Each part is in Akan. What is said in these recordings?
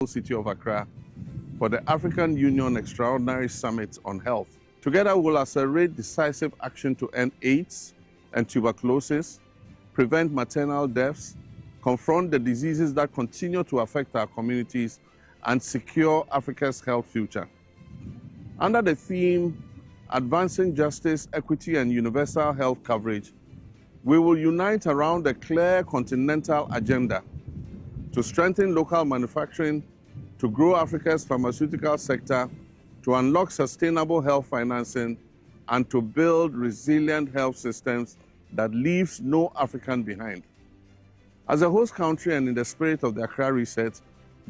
city of Accra for the African Union Extraordinary Summit on Health. Together, we'll accelerate decisive action to end AIDS and tuberculosis, prevent maternal deaths, confront the diseases that continue to affect our communities, and secure Africa's health future. Under the theme, Advancing Justice, Equity, and Universal Health Coverage, we will unite around a clear continental agenda to strengthen local manufacturing, to grow Africa's pharmaceutical sector, to unlock sustainable health financing, and to build resilient health systems that leaves no African behind. As a host country and in the spirit of the Accra Reset,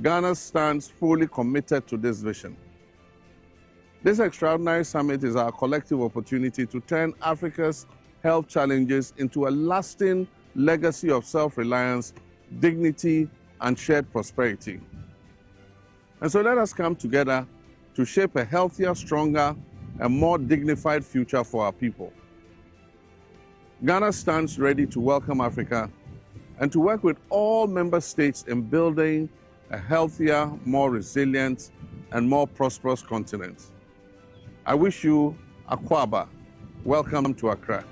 Ghana stands fully committed to this vision. This extraordinary summit is our collective opportunity to turn Africa's health challenges into a lasting legacy of self-reliance, dignity, and shared prosperity. And so let us come together to shape a healthier, stronger, and more dignified future for our people. Ghana stands ready to welcome Africa and to work with all member states in building a healthier, more resilient, and more prosperous continent. I wish you Akwaba. Welcome to Accra.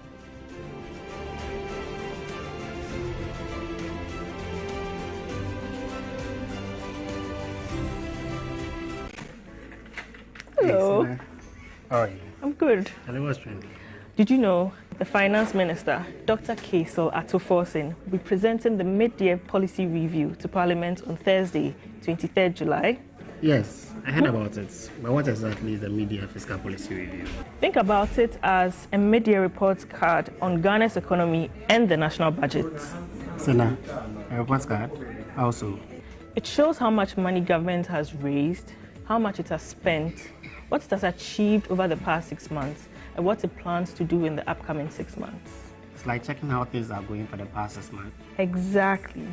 Hello. Thanks, how are you? I'm good. Hello, what's trending? Did you know the Finance Minister, Dr. Kaysel Atoforsen, will be presenting the mid-year policy review to Parliament on Thursday, 23rd July? Yes, I heard about it. But what exactly is the mid-year fiscal policy review? Think about it as a mid-year report card on Ghana's economy and the national budget. Sena, a report card? Also, It shows how much money government has raised, how much it has spent, what it has achieved over the past 6 months, and what it plans to do in the upcoming 6 months. it's like checking how things are going for the past 6 months. Exactly.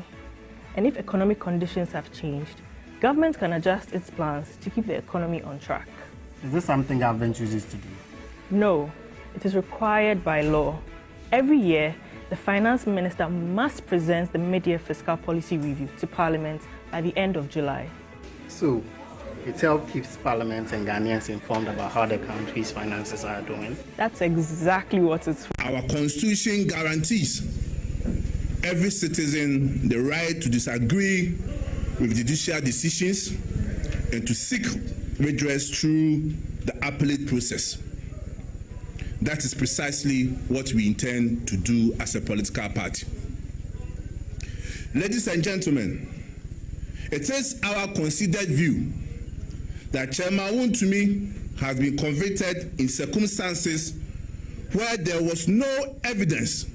And if economic conditions have changed, government can adjust its plans to keep the economy on track. Is this something government chooses to do? No, it is required by law. Every year, the Finance Minister must present the mid-year fiscal policy review to Parliament by the end of July. So, it helps keeps Parliament and Ghanaians informed about how the country's finances are doing. That's exactly what it's for. Our constitution guarantees every citizen the right to disagree with judicial decisions and to seek redress through the appellate process. That is precisely what we intend to do as a political party. Ladies and gentlemen, it is our considered view that Chairman Wontumi has been convicted in circumstances where there was no evidence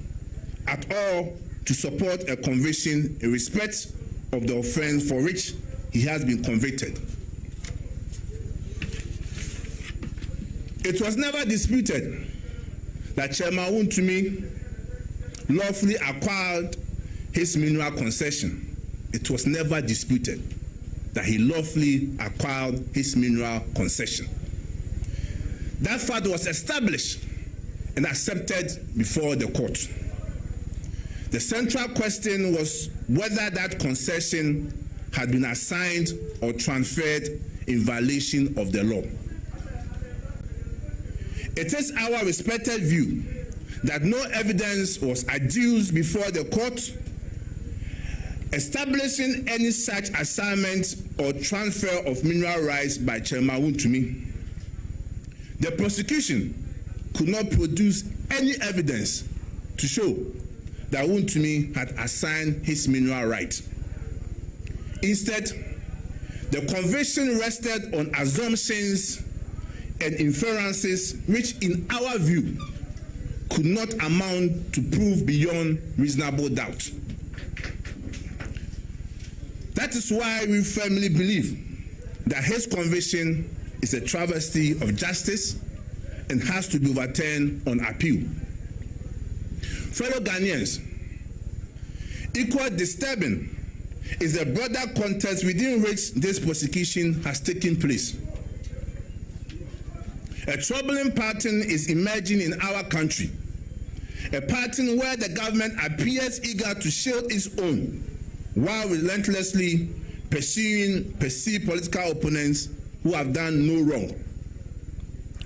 at all to support a conviction in respect of the offense for which he has been convicted. It was never disputed that Chairman Wontumi lawfully acquired his mineral concession. It was never disputed that he lawfully acquired his mineral concession. That fact was established and accepted before the court. The central question was whether that concession had been assigned or transferred in violation of the law. It is our respected view that no evidence was adduced before the court establishing any such assignment or transfer of mineral rights by Chairman Wontumi. The prosecution could not produce any evidence to show that Wontumi had assigned his mineral right. Instead, the conviction rested on assumptions and inferences which, in our view, could not amount to proof beyond reasonable doubt. That is why we firmly believe that his conviction is a travesty of justice and has to be overturned on appeal. Fellow Ghanaians, equally disturbing is the broader context within which this prosecution has taken place. A troubling pattern is emerging in our country, a pattern where the government appears eager to shield its own while relentlessly pursuing perceived political opponents who have done no wrong.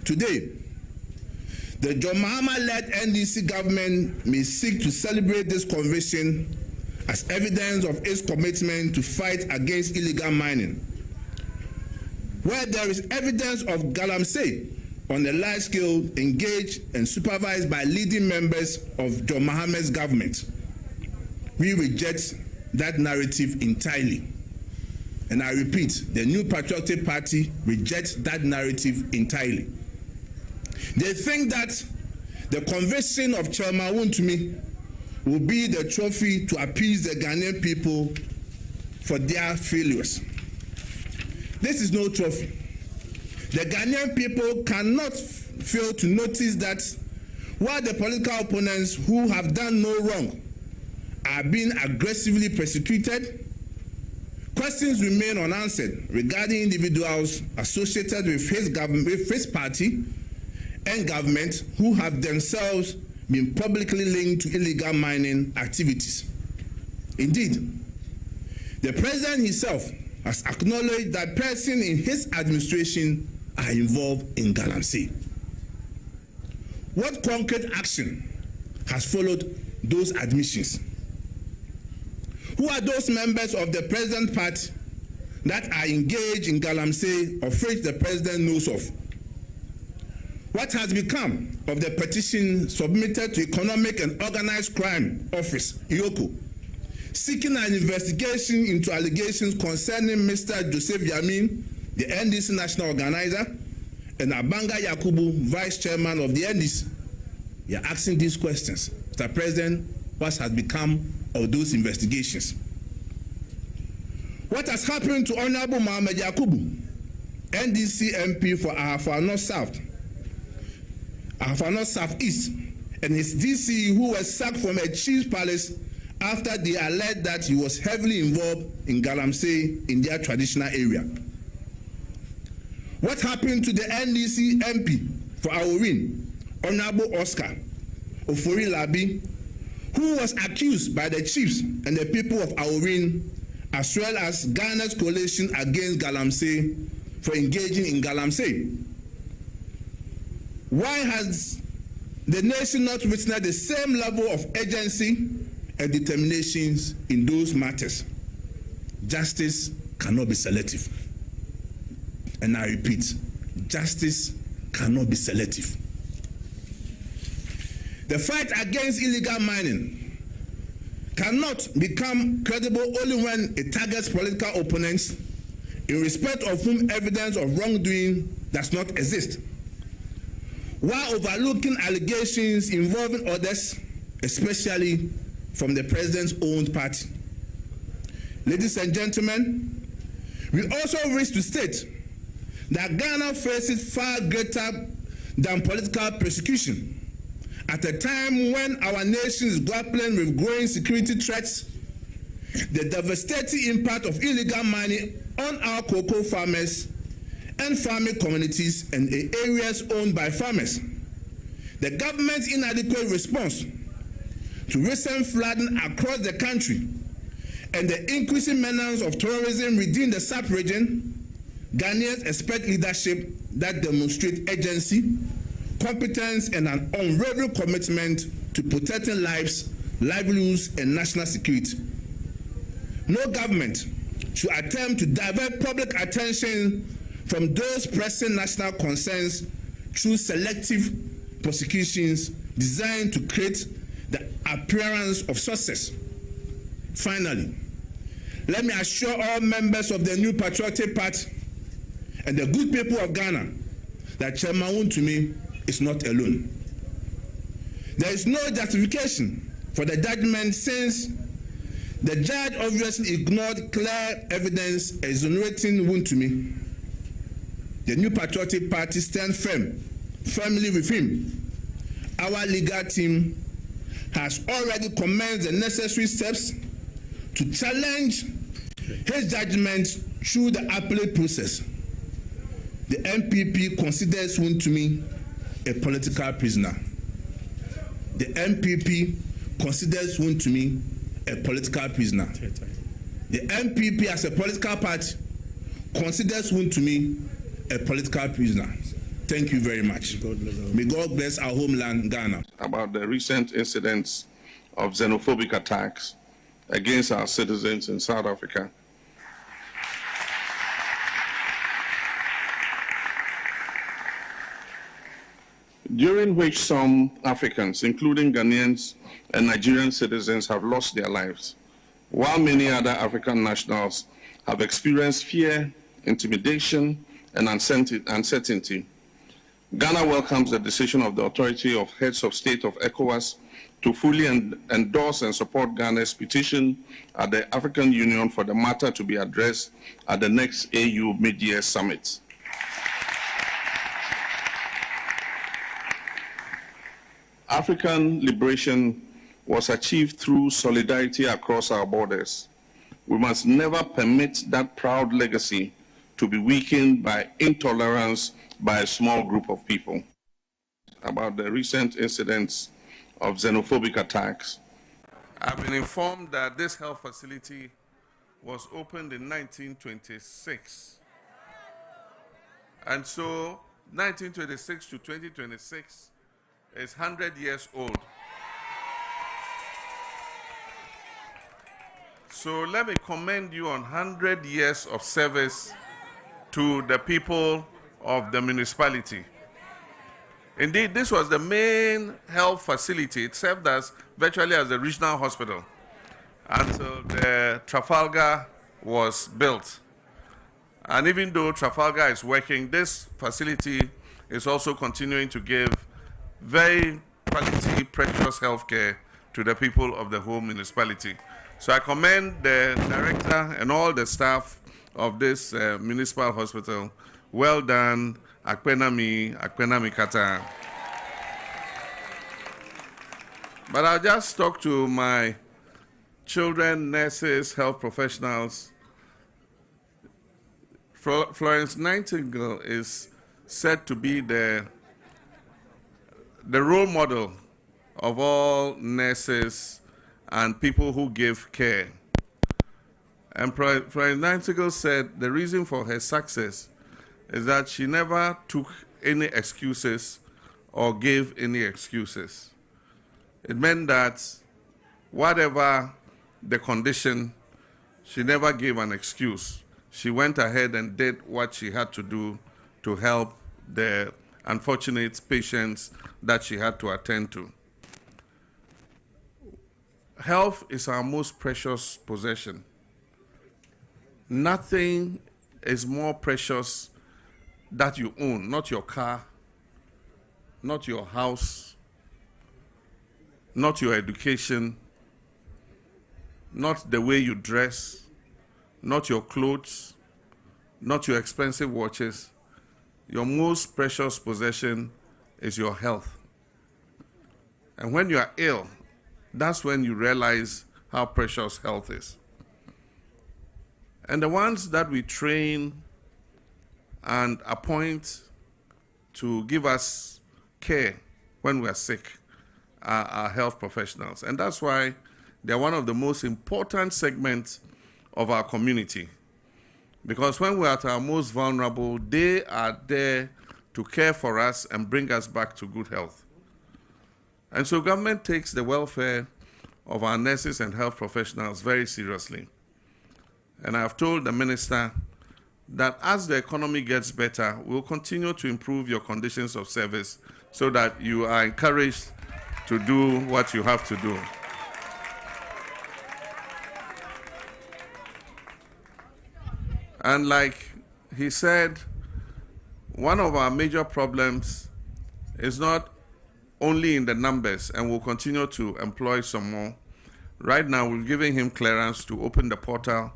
Today, the John Mahama-led NDC government may seek to celebrate this conviction as evidence of its commitment to fight against illegal mining. Where there is evidence of galamsey on a large scale engaged and supervised by leading members of John Mahama's government, we reject that narrative entirely. And I repeat, the New Patriotic Party rejects that narrative entirely. They think that the conviction of Chairman Wontumi will be the trophy to appease the Ghanaian people for their failures. This is no trophy. The Ghanaian people cannot fail to notice that while the political opponents who have done no wrong are being aggressively persecuted, questions remain unanswered regarding individuals associated with his government, with his party and government who have themselves been publicly linked to illegal mining activities. Indeed, the president himself has acknowledged that persons in his administration are involved in galamsey. What concrete action has followed those admissions? Who are those members of the president party that are engaged in galamsey of which the president knows of? What has become of the petition submitted to Economic and Organized Crime Office, IOCO, seeking an investigation into allegations concerning Mr. Joseph Yamin, the NDC national organizer, and Abanga Yakubu, vice chairman of the NDC? We are asking these questions. Mr. President, what has become of those investigations? What has happened to Honorable Mohamed Yakubu, NDC MP for Ahafo North South, Ahafo North Southeast, and his DC who was sacked from a chief's palace after they alleged that he was heavily involved in galamsey in their traditional area? What happened to the NDC MP for Aworin, Honorable Oscar Ofori Labi, who was accused by the chiefs and the people of Aworin, as well as Ghana's coalition against galamsey, for engaging in galamsey? Why has the nation not witnessed the same level of urgency and determinations in those matters? Justice cannot be selective. And I repeat, justice cannot be selective. The fight against illegal mining cannot become credible only when it targets political opponents in respect of whom evidence of wrongdoing does not exist, while overlooking allegations involving others, especially from the president's own party. Ladies and gentlemen, we also wish to state that Ghana faces far greater than political persecution at a time when our nation is grappling with growing security threats, the devastating impact of illegal mining on our cocoa farmers and farming communities and the areas owned by farmers, the government's inadequate response to recent flooding across the country, and the increasing menace of terrorism within the sub-region, Ghanaians expect leadership that demonstrates agency, competence, and an unwavering commitment to protecting lives, livelihoods, and national security. No government should attempt to divert public attention from those pressing national concerns through selective prosecutions designed to create the appearance of success. Finally, let me assure all members of the New Patriotic Party and the good people of Ghana that Chairman Wontumi is not alone. There is no justification for the judgment since the judge obviously ignored clear evidence exonerating Wontumi. The New Patriotic Party stands firmly with him. Our legal team has already commenced the necessary steps to challenge his judgment through the appellate process. The MPP considers Wontumi a political prisoner. The MPP considers Wontumi a political prisoner. The MPP as a political party considers Wontumi a political prisoner. Thank you very much. May God bless our homeland, Ghana. About the recent incidents of xenophobic attacks against our citizens in South Africa. During which some Africans, including Ghanaians and Nigerian citizens, have lost their lives, while many other African nationals have experienced fear, intimidation, and uncertainty. Ghana welcomes the decision of the Authority of Heads of State of ECOWAS to fully endorse and support Ghana's petition at the African Union for the matter to be addressed at the next AU mid-year summit. African liberation was achieved through solidarity across our borders. We must never permit that proud legacy to be weakened by intolerance by a small group of people. About the recent incidents of xenophobic attacks, I've been informed that this health facility was opened in 1926. And so 1926 to 2026 is 100 years old. So let me commend you on 100 years of service to the people of the municipality. Indeed, this was the main health facility. It served as virtually as a regional hospital until the Trafalgar was built. And even though Trafalgar is working, this facility is also continuing to give very quality, precious health care to the people of the whole municipality. So I commend the director and all the staff of this municipal hospital. Well done, Akpenami Kata. But I'll just talk to my children, nurses, health professionals. Florence Nightingale is said to be the role model of all nurses and people who give care. And Florence Nightingale said the reason for her success is that she never took any excuses or gave any excuses. It meant that whatever the condition, she never gave an excuse. She went ahead and did what she had to do to help the unfortunate patients that she had to attend to. Health is our most precious possession. Nothing is more precious that you own, not your car, not your house, not your education, not the way you dress, not your clothes, not your expensive watches. Your most precious possession is your health. And when you are ill, that's when you realize how precious health is. And the ones that we train and appoint to give us care when we are sick are our health professionals. And that's why they're one of the most important segments of our community. Because when we're at our most vulnerable, they are there to care for us and bring us back to good health. And so government takes the welfare of our nurses and health professionals very seriously. And I've told the minister that as the economy gets better, we'll continue to improve your conditions of service so that you are encouraged to do what you have to do. And like he said, one of our major problems is not only in the numbers, and we'll continue to employ some more. Right now, we're giving him clearance to open the portal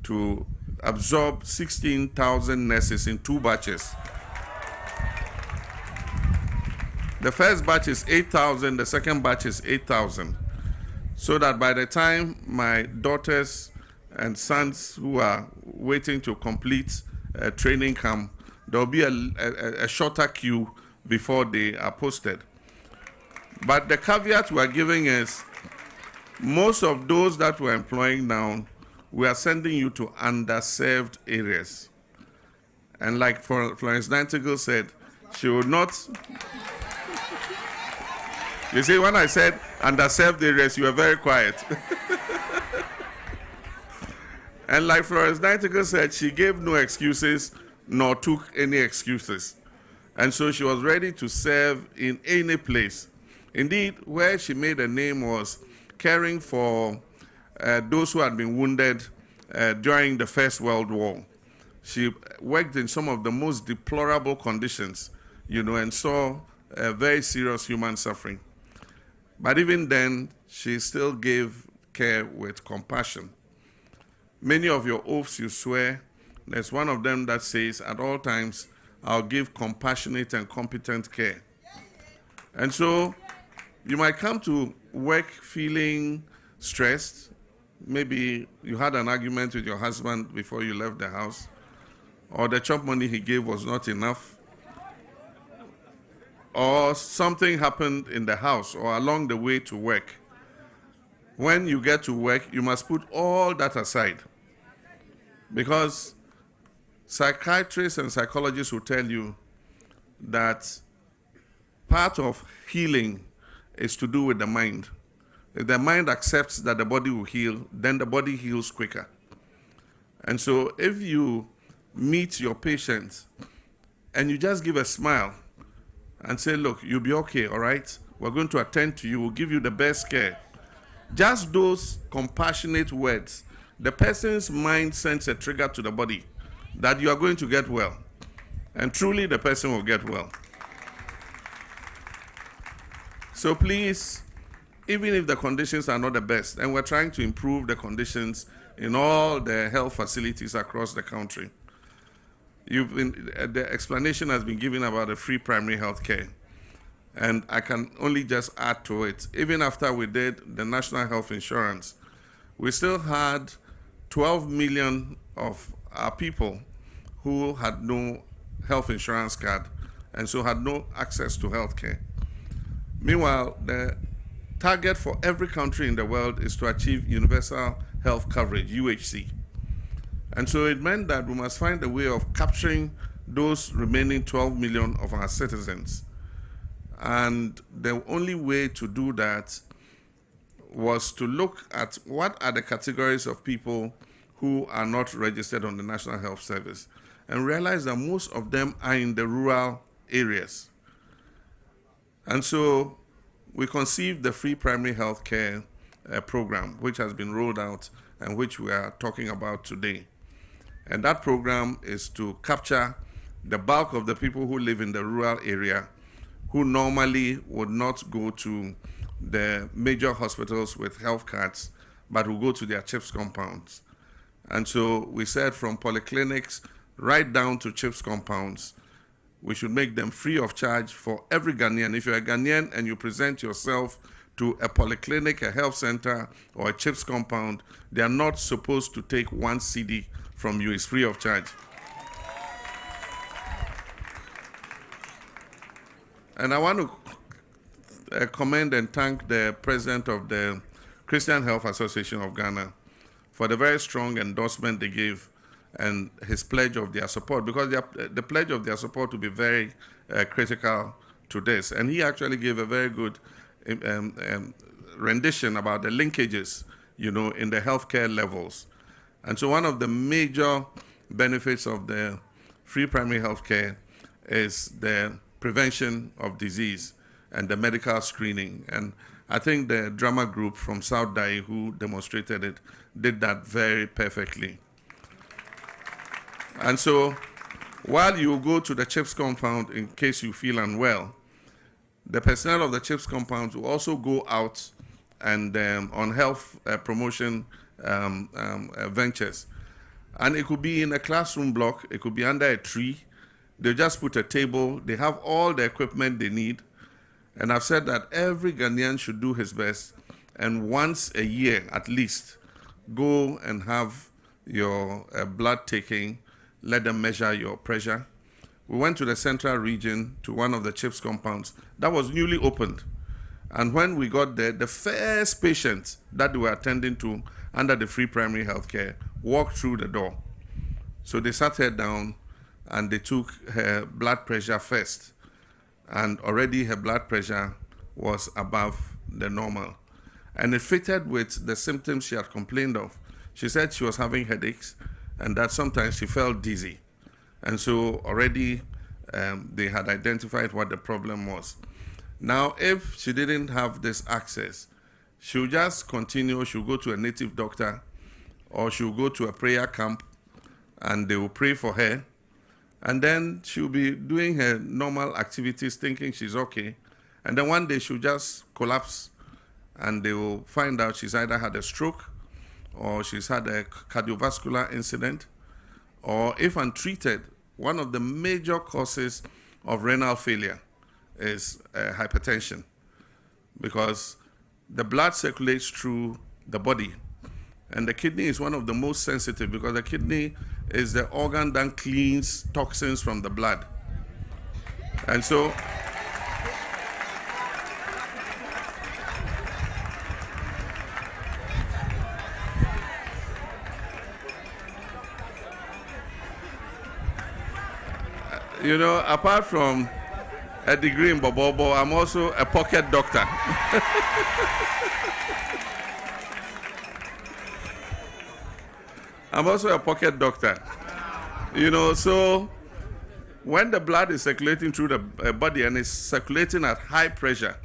to absorb 16,000 nurses in 2 batches. The first batch is 8,000, the second batch is 8,000. So that by the time my daughters and sons who are waiting to complete training camp, there will be a shorter queue before they are posted. But the caveat we are giving is most of those that we're employing now we are sending you to underserved areas. And like Florence Nightingale said, she would not. You see, when I said underserved areas, you were very quiet. And like Florence Nightingale said, she gave no excuses nor took any excuses. And so she was ready to serve in any place. Indeed, where she made a name was caring for those who had been wounded during the First World War. She worked in some of the most deplorable conditions, and saw very serious human suffering. But even then, she still gave care with compassion. Many of your oaths you swear, there's one of them that says, at all times, I'll give compassionate and competent care. And so, you might come to work feeling stressed. Maybe you had an argument with your husband before you left the house, or the chop money he gave was not enough, or something happened in the house or along the way to work. When you get to work, you must put all that aside, because psychiatrists and psychologists will tell you that part of healing is to do with the mind. If the mind accepts that the body will heal, then the body heals quicker. And so if you meet your patient and you just give a smile and say, look, you'll be okay, all right? We're going to attend to you. We'll give you the best care. Just those compassionate words, the person's mind sends a trigger to the body that you are going to get well. And truly, the person will get well. So please, even if the conditions are not the best, and we're trying to improve the conditions in all the health facilities across the country, the explanation has been given about the free primary health care. And I can only just add to it, even after we did the national health insurance, we still had 12 million of our people who had no health insurance card and so had no access to health care. Meanwhile, the target for every country in the world is to achieve universal health coverage, UHC. And so it meant that we must find a way of capturing those remaining 12 million of our citizens. And the only way to do that was to look at what are the categories of people who are not registered on the National Health Service, and realize that most of them are in the rural areas. And so we conceived the free primary health care program, which has been rolled out and which we are talking about today. And that program is to capture the bulk of the people who live in the rural area, who normally would not go to the major hospitals with health cards, but will go to their CHIPS compounds. And so we said from polyclinics right down to CHIPS compounds, we should make them free of charge for every Ghanaian. If you're a Ghanaian and you present yourself to a polyclinic, a health center, or a CHIPS compound, they are not supposed to take 1 cedi from you. It's free of charge. And I want to commend and thank the president of the Christian Health Association of Ghana for the very strong endorsement they gave and his pledge of their support, because the pledge of their support will be very critical to this. And he actually gave a very good rendition about the linkages, in the healthcare levels. And so one of the major benefits of the free primary healthcare is the prevention of disease and the medical screening. And I think the drama group from South Dai who demonstrated it did that very perfectly. And so while you go to the CHIPS compound in case you feel unwell, the personnel of the CHIPS compounds will also go out and on health promotion ventures. And it could be in a classroom block, it could be under a tree. They just put a table, they have all the equipment they need. And I've said that every Ghanaian should do his best and once a year at least go and have your blood taking. Let them measure your pressure. We went to the central region to one of the CHIPS compounds that was newly opened. And when we got there, the first patient that they were attending to under the free primary healthcare walked through the door. So they sat her down and they took her blood pressure first. And already her blood pressure was above the normal. And it fitted with the symptoms she had complained of. She said she was having headaches and that sometimes she felt dizzy. And so already they had identified what the problem was. Now, if she didn't have this access, she'll just continue, she'll go to a native doctor or she'll go to a prayer camp and they will pray for her. And then she'll be doing her normal activities thinking she's okay. And then one day she'll just collapse and they will find out she's either had a stroke or she's had a cardiovascular incident, or if untreated, one of the major causes of renal failure is hypertension, because the blood circulates through the body. And the kidney is one of the most sensitive because the kidney is the organ that cleans toxins from the blood. And so, you know, apart from a degree in Bobobo, I'm also a pocket doctor. I'm also a pocket doctor. You know, so when the blood is circulating through the body and is circulating at high pressure,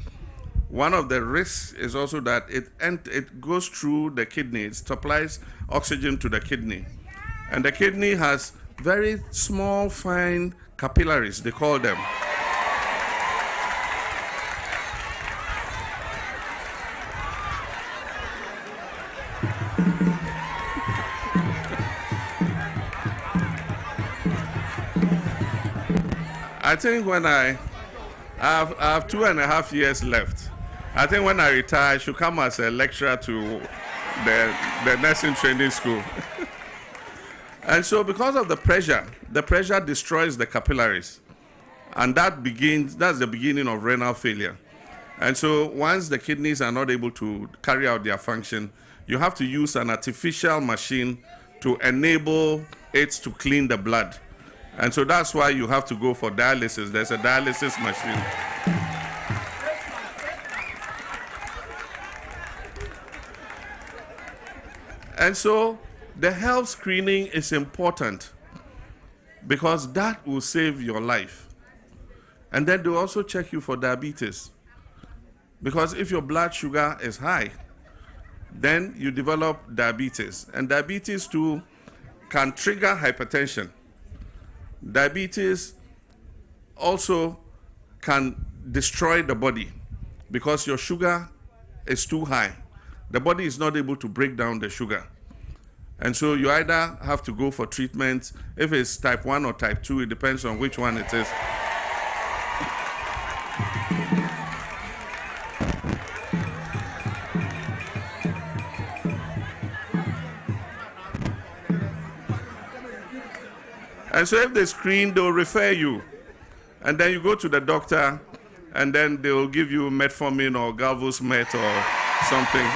one of the risks is also that it goes through the kidney. It supplies oxygen to the kidney. And the kidney has very small, fine capillaries, they call them. I think when I have 2.5 years left, I think when I retire, I should come as a lecturer to the nursing training school. And so because of the pressure destroys the capillaries. And that's the beginning of renal failure. And so once the kidneys are not able to carry out their function, you have to use an artificial machine to enable it to clean the blood. And so that's why you have to go for dialysis. There's a dialysis machine. And so the health screening is important because that will save your life. And then they'll also check you for diabetes. Because if your blood sugar is high, then you develop diabetes. And diabetes too can trigger hypertension. Diabetes also can destroy the body because your sugar is too high. The body is not able to break down the sugar. And so you either have to go for treatment. If it's type 1 or type 2, it depends on which one it is. And so if they screen, they'll refer you. And then you go to the doctor, and then they'll give you metformin or galvosmet or something.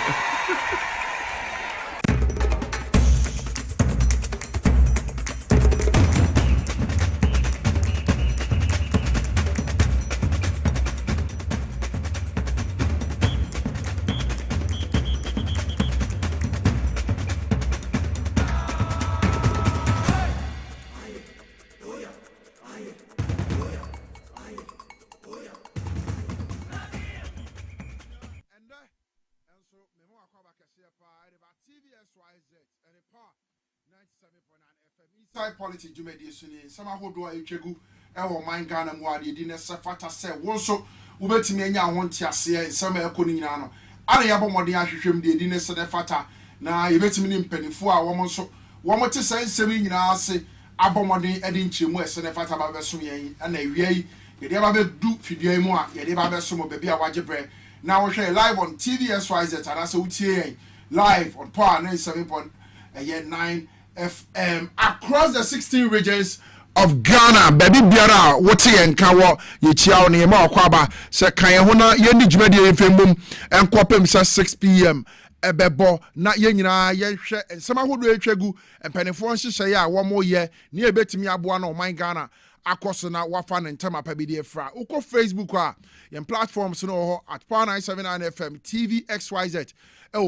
Politics Jumedi Suni, some of who are you, our mind gun and what you didn't suffer said, one so Ubetimia won't ya see in some Econino. I have a modern ashim, the dinner said fata. Now you bet me in penny for a woman so one more to say 7 years, say Abomodi Edinchim West and fata Babasumi and a yea, you never do Fidia more, you never some baby a wajibre. Now we share live on TVSYZ and as a live on Power 97.9 FM across the 16 regions of Ghana. Baby Biara, what's here and Kawa, Yichao, Nema, Kwaba, Sakayahuna, Yendi Jumedi, FM, and Kwapem, 6 p.m. ebebo na ye nyina ye hwe nsema hodo etwagu empanefo nhyehyeye a wo mo ye ne ebetimi aboa na oman Ghana akoso na wafa ne ntama pa bi de fra uko Facebook a yen platforms no ho at Power 979 FM TV XYZ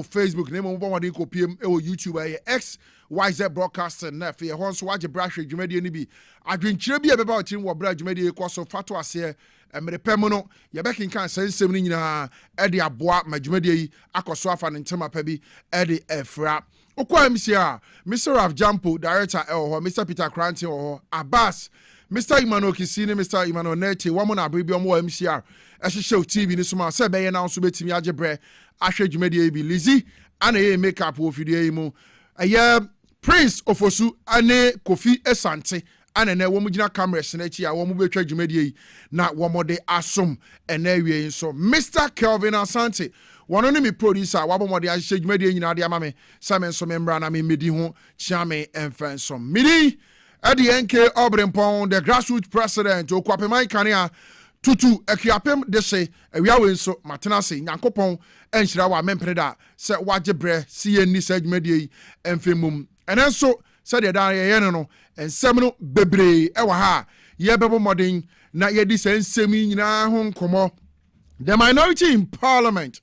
Facebook ne mo bo wade kopiem YouTube XYZ broadcasting na fe ho nso wage brahwe dwumade ni bi adwenkyire bi ebeba otin wo bra dwumade koso fato ase emrepem no ye be kinkan sensem ni nyina de aboa madwumade yi akoso afa ne ntama pa bi de efra ukwa MC a Mr. Raf Jampo director Mr. Peter Cranton Abbas Mr. Emmanuel Kisini, Mr. Emmanuel Neti, woman abribi omo MCR. Show TV ni suma se be na so betimi agebre ahwe dwumade bi Lizzy ana ye makeup wo fidie mu. Prince Ofosu ane Kofi Esante ana na wo mugina cameras na chi a wo mu betwa dwumade na wo mode asom ena wie nso. Mr. Kelvin Asante one ni me producer wabo mode ahwe dwumade nyina de ama me Simon so membra na me medi ho chiame enfensom. Midi Edi NK Obrempong, the grassroots president, Okwapemai Kania, Tutu, Ekiapem Dese, Ewiawenso, Matanasi, Yankopon, and Shirawa Mempreda, said Wajebre, CN Nisaj Medi, and Fimum. And also, said the Diano, and Seminole Bebre, Ewaha, Yebebo Modding, not yet this and Semi Hong Komo. The minority in parliament,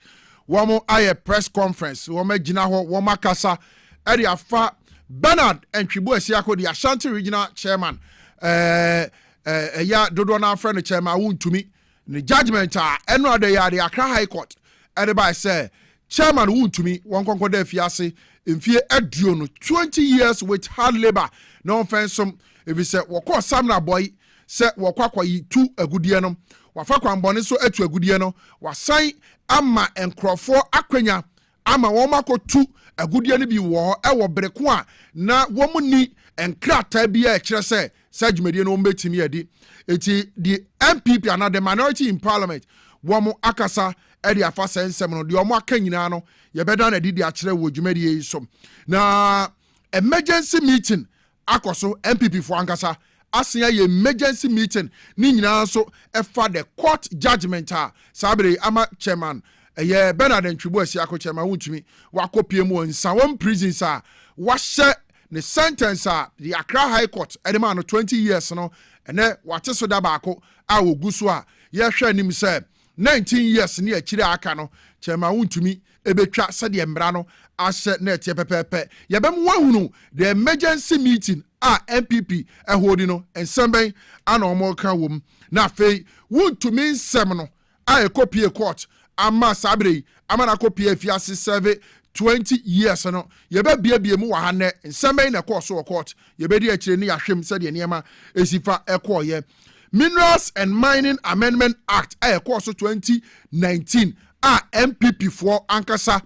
Wamo Aye press conference, Wame Jinaho, Wamakasa, Edi Afa. Bernard and Chibu Esiako, the Ashanti regional chairman, ya dodo na friend chairman won to me. The judgment enro de ya the Accra High Court. Everybody say chairman won to me one konko de fiase in fear eduno 20 years with hard labor. No offense some if you say wako samna boy say wako yi tu agudie no. Wafa kwambone so etu agudie no. Wasai ama enkrofo akwenya ama womako tu agudie ni bi wo wo breko a na wo ni enkrata bi a kire se sajumedie no mbetimi adi eti the MPP and the minority in parliament wo mo akasa e de afa sensem no de o mo aka nyina no ye beda na didi a kire wo dwumedie yi so na emergency meeting akoso MPP fo ankasa asia ye emergency meeting ni nyina so e fa the court judgment a sabre ama chairman Bernard and Chibu Esiako chairman wuntumi wakopie mu nsa one prisons a wahye ne sentence the Accra High Court edema no 20 years no ene wate so da baako a oguso a ye hwe anim say 19 years ne akire aka no chairman wuntumi ebetwa se de mbra no ahye na etie pepepe ye bem wahunu the emergency meeting a MPP ehodi no ensemben ana omo ka wom na afei wuntumi nsem no a ekopie court ama sabre amana kopie fiase serve 20 years no yebe bie mu wa hane nsɛmɛn na course of court yebe di akire ne yahwem sɛ de niema esifa ekoye Minerals and Mining Amendment Act course 2019 a MPP for ankasa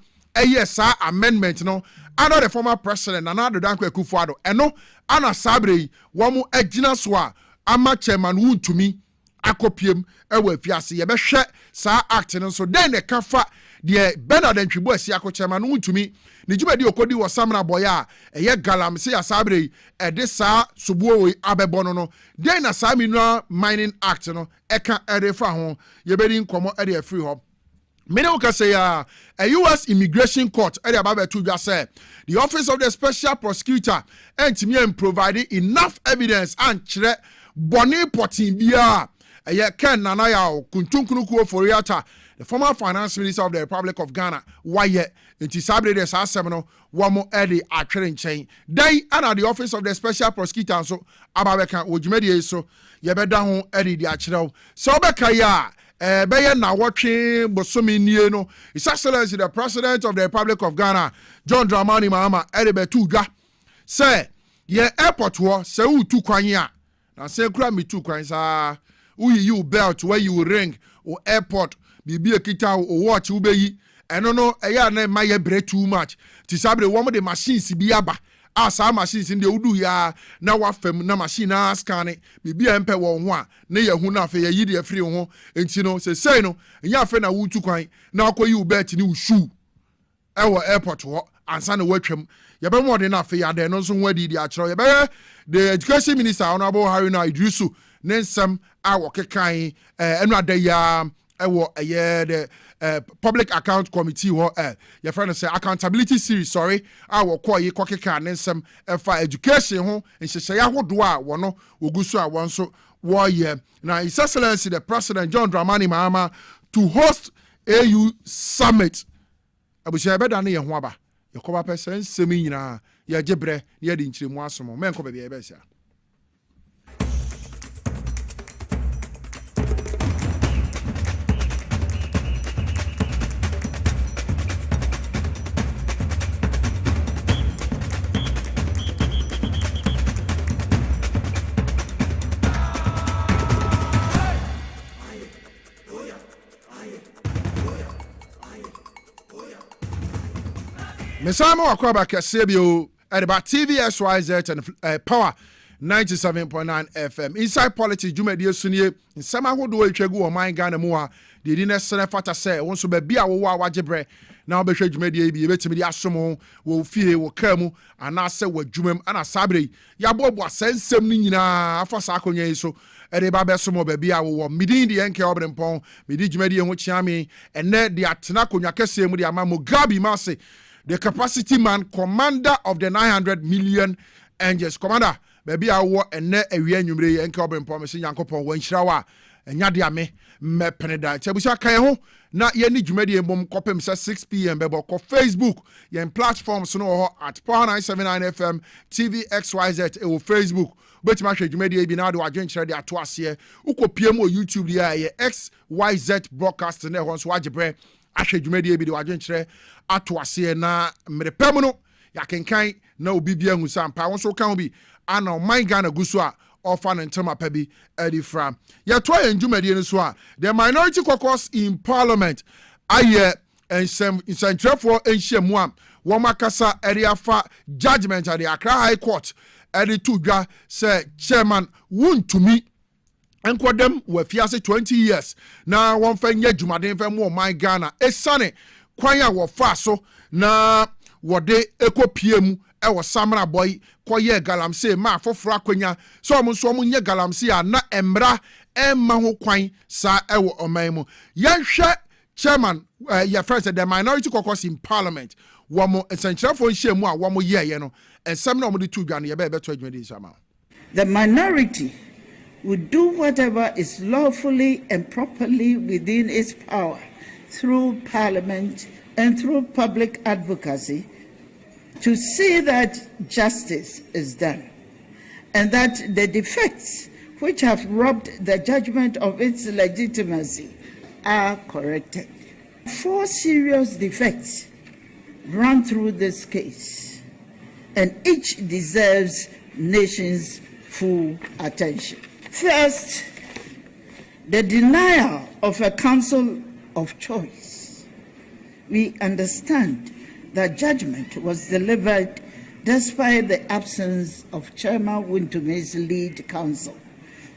sa amendment no under the former president Nana Dankwa Akufo-Addo eno ana sabre wo mu agina so a ama chairman wuntumi akopiem ewa fiase ye behwe sa act no so den ne kafa de Bernard Ntwibo Esiako chairman wuntumi ne jubadi okodi wo samna boya eye galam se asabre de sa subuo we abebo no den na sa Mineral Mining Act no eka erefa ho ye bedi nkomo e de free ho many can say a US Immigration Court area Baba Tuja say the Office of the Special Prosecutor and me providing enough evidence and chere boni potin bia Ken Nanaya Kuntunkunuku Foriata, the former finance minister of the Republic of Ghana, why Intisabre de Sassemino, Wamo Eddie Atrin Chain. They are the Office of the Special Prosecutor, so Ababeka, Ujmedia, so Yebedaho Eddie the Achero. So Bekaya, Bayan now watching Bosumi Nieno, His Excellency the President of the Republic of Ghana, John Dramani Mahama, Eddie Betuga, say, ye airport war, say, two kwanya. Now say, grab me 2 kwanya. You belt where you ring or airport bibi ekita or watch ubeyi eno no eya na maye bre too much ti sabre wo mo de machines bi aba asa machines in de udu ya na wafem na machine na scan bibi empe wo ho a na ye hu na afa ye yi de free ho enti no say no nya afa na wutu kwan na akoyi ubelt ni ushu ewo airport ho ansa na watwam ye be mo de na afa ya de no so ho adi di a kiro ye be the education minister honorable Haruna Idrisu nensam a wokekan enu adaya the public account committee your friend say accountability series sorry our call ye kwakeka nensem for education ho nhyehyɛ ahodo a wono wogusu a won so warrior now His Excellency the President John Dramani Mahama to host AU summit abusia beda ne ye ho aba yekoba person semi nyina ye gebre ye di nkyiremu asomo menko ba bia be sia. Mesamo akwaba kesebio at about TV SYZ and Power 97.9 FM. Inside Politics, Jumedi Sunye, in some ahodo etwegu o man Ghana mu a de di nesene fata say won so ba bia wo wa wagebre na obehwe Jumedi bi betimi di asomo wo fie wo kamu ana se wadwumam ana sabre ya bobo asensem ni nyina afa sa akonya yi so ere ba besomo ba bia wo midin de enke Obrempong midi Jumedi ho chiame ene de atena konwa kese mu de ama Mugabe Mase the capacity man, commander of the 900 million angels. Commander, baby, I war and ne a real number and carbon promise in Yankopon when Shrawa and Yadiame me peneda. Tabusha Kayo, not yenny Jumedi Mom Copem says 6 p.m. Bebo Facebook, yen platforms no at Power 979 FM, TV XYZ or Facebook. But my Jumedi Binado agent ready at twice here. Uko PMO YouTube, the XYZ broadcast and everyone's wajibre. Ashe Jumedi bi de wadwenkyere atoase na mrepem no yakenkan na obi bia hu sampa won so kan bi ana man Ghana guso a ofa no ntema pa bi edi fra ye to ye Jumedi no so a the minority caucus in parliament aye ensentrefo enhyiamu a wo makasa area fa judgment at the Accra High Court edi to dwa say chairman wuntumi enkodem wafiase 20 years na won fa nya dwumaden fa mo man Ghana esane kwan a wo fa so na wode ekopiemu e wo samra boy koye galamse ma foforo akwanya so mo so mo nya galamse a na emra emma ho kwan sa e wo oman mu yenhwe chairman your friends the minority caucus in parliament wo mo essentialfo nhyiamu a wo mo ye no ensem na mo de tu dwane ye be beto adwumadi sama. The minority would do whatever is lawfully and properly within its power through Parliament and through public advocacy to see that justice is done and that the defects which have robbed the judgment of its legitimacy are corrected. 4 serious defects run through this case, and each deserves nation's full attention. First, the denial of a council of choice. We understand that judgment was delivered despite the absence of Chairman Wintume's lead counsel,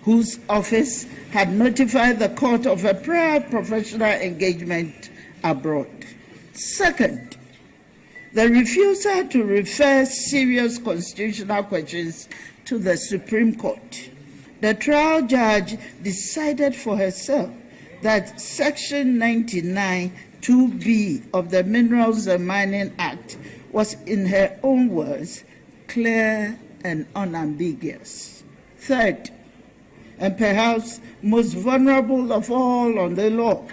whose office had notified the court of a prior professional engagement abroad. Second, the refusal to refer serious constitutional questions to the Supreme Court. The trial judge decided for herself that Section 99 2B of the Minerals and Mining Act was, in her own words, clear and unambiguous. Third, and perhaps most vulnerable of all on the law,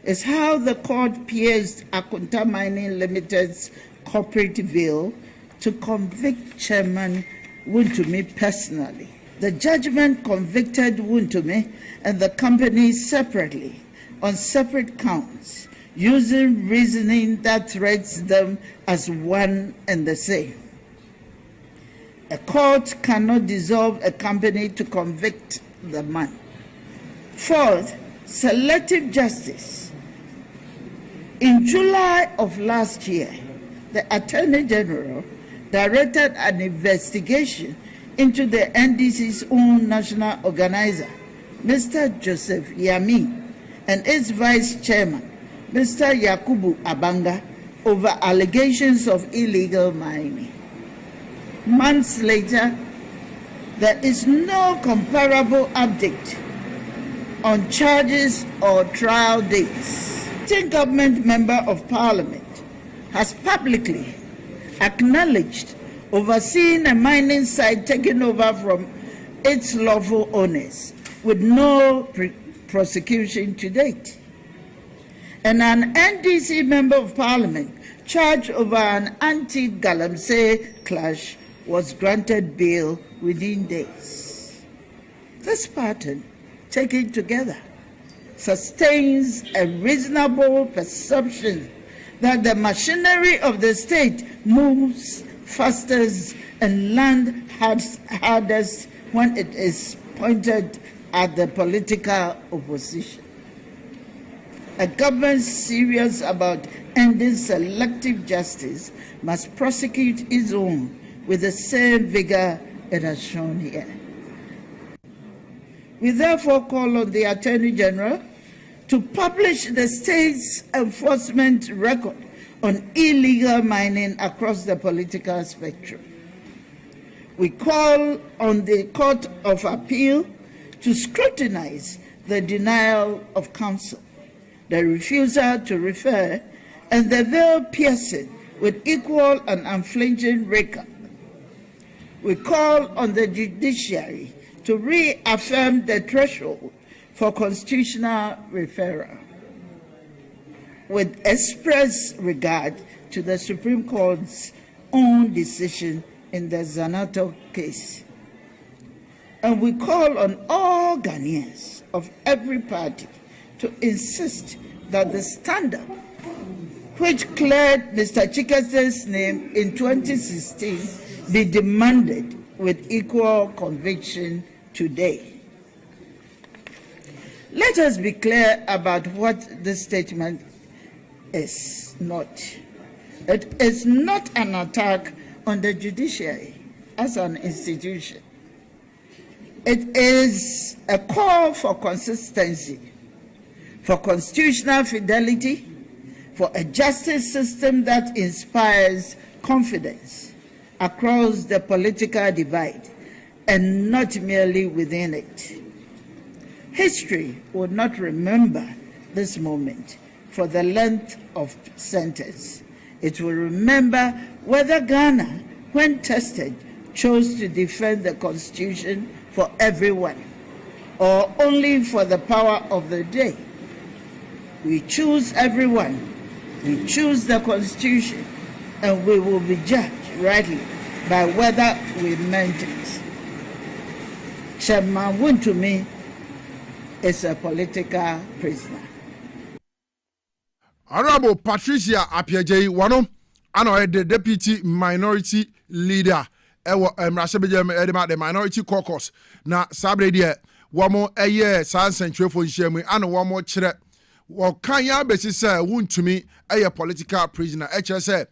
is how the court pierced Akunta Mining Limited's corporate veil to convict Chairman Wuntumi personally. The judgment convicted Wuntumi and the company separately on separate counts, using reasoning that treats them as one and the same. A court cannot dissolve a company to convict the man. Fourth, selective justice. In July of last year, the Attorney General directed an investigation into the NDC's own national organizer, Mr. Joseph Yami, and its vice chairman, Mr. Yakubu Abanga, over allegations of illegal mining. Months later, there is no comparable update on charges or trial dates. The government member of parliament has publicly acknowledged overseeing a mining site taken over from its lawful owners with no prosecution to date. And an NDC member of parliament charged over an anti-Galamsey clash was granted bail within days. This pattern, taken together, sustains a reasonable perception that the machinery of the state moves fastest and land hardest when it is pointed at the political opposition. A government serious about ending selective justice must prosecute its own with the same vigor it has shown here. We therefore call on the Attorney General to publish the state's enforcement record on illegal mining across the political spectrum. We call on the Court of Appeal to scrutinize the denial of counsel, the refusal to refer, and the veil piercing with equal and unflinching rigor. We call on the judiciary to reaffirm the threshold for constitutional referral, with express regard to the Supreme Court's own decision in the Zanato case. And we call on all Ghanaians of every party to insist that the standard which cleared Mr. Chikese's name in 2016 be demanded with equal conviction today. Let us be clear about what this statement is not. It is not an attack on the judiciary as an institution. It is a call for consistency, for constitutional fidelity, for a justice system that inspires confidence across the political divide and not merely within it. History will not remember this moment for the length of sentence. It will remember whether Ghana, when tested, chose to defend the Constitution for everyone or only for the power of the day. We choose everyone. We choose the Constitution, and we will be judged rightly by whether we meant it. Chairman Wontumi is a political prisoner. Honorable Patricia Apiaje Wano, the deputy minority leader, the minority caucus. Na sabre dia wamo eye sans central for shame and one more chere. Well, can ya be say Wontumi a political prisoner? Say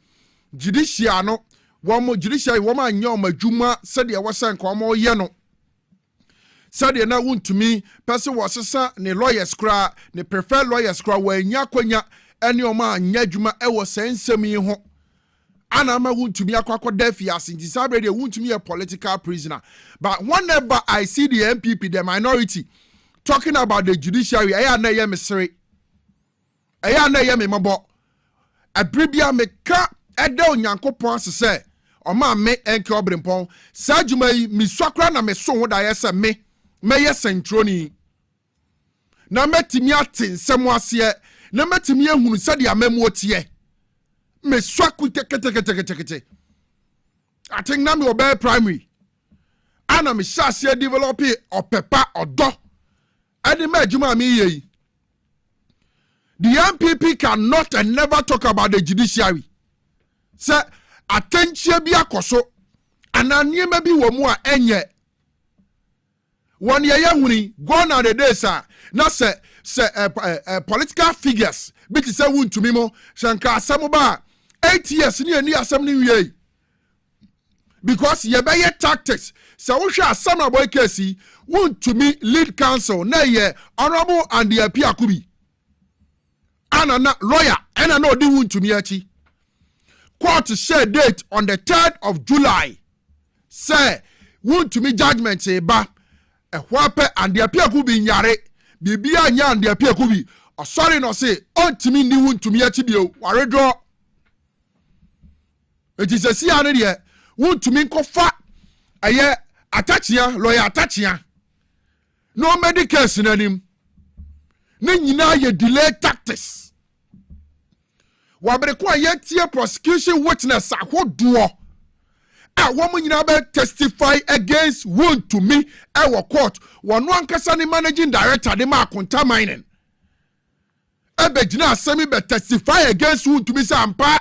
judiciary no one more judiciary woman nyom adwuma said there was an kwamo ye no. Said na Wontumi person was sa ne lawyers kra ne prefer lawyers kra wa nya kwanya ene o ma nya adwuma e wo sensem yi ho. Ana ma Wontumi akwa defi asinti sabre dey Wontumi a political prisoner. But whenever I see the MPP, the minority, talking about the judiciary, I na ye mesere. I na ye me mabo. Abribia me ka ede Onyankopon asese. O ma me enke Obrempong. Sa djuma yi mi swakra na me so ho da ye se me ye sentroni. Na metimi atin semo ase, na metimi ehunu se de amemu otie. Me swaku teke. I think na me obey primary. Ana me shase develop opepa odo. Ade ma adwuma me yi. The MPP cannot and never talk about the judiciary. Say attention bi akoso ananie ma bi wo mu a enye. One year huni gone are the days na say political figures bit say Wontumi mo shanka asamoba 8 years ni asam ni wie because ye be tactics say wo hwe asam na boy case Wontumi lead counsel na ye honorable and the Akubi anana lawyer ena na odi Wontumi achi court share date on the 3rd of July say Wontumi judgment eba ehwape and the Akubi nyare bibia nya ande apia ko bi sorry no say ontimi ni wuntumi achi bio ware draw ejisesi ane de wuntumi nkofa aye atachia lawyer atachia no medical sinanim ne nyina ye delay tactics wabere ko aye tie prosecution witness ahodo a woman nyina be testify against wuntumi e court wono ankasa ne managing director de ma akonta mining ebegina asemi be testify against wuntumi say ampa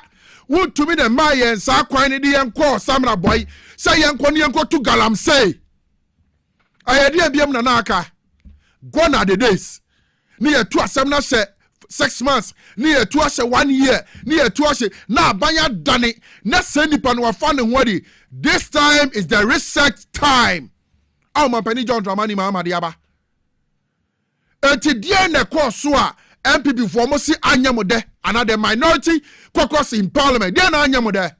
wuntumi de ma ye nsa kwan ne de yenko samra boy say yenko ne yenko to galamsey ayede abiam na aka gone are the days ni ye to asem na say 6 months ni ye to ase 1 year ni ye to ase na abanya dane na senipa no afa ne hodi. This time is the research time. Aw mampani John Dramani Mahama Diaba. Enti die ne koso a MPP for mo si anyamode another minority caucus in parliament. Dey na anyamode.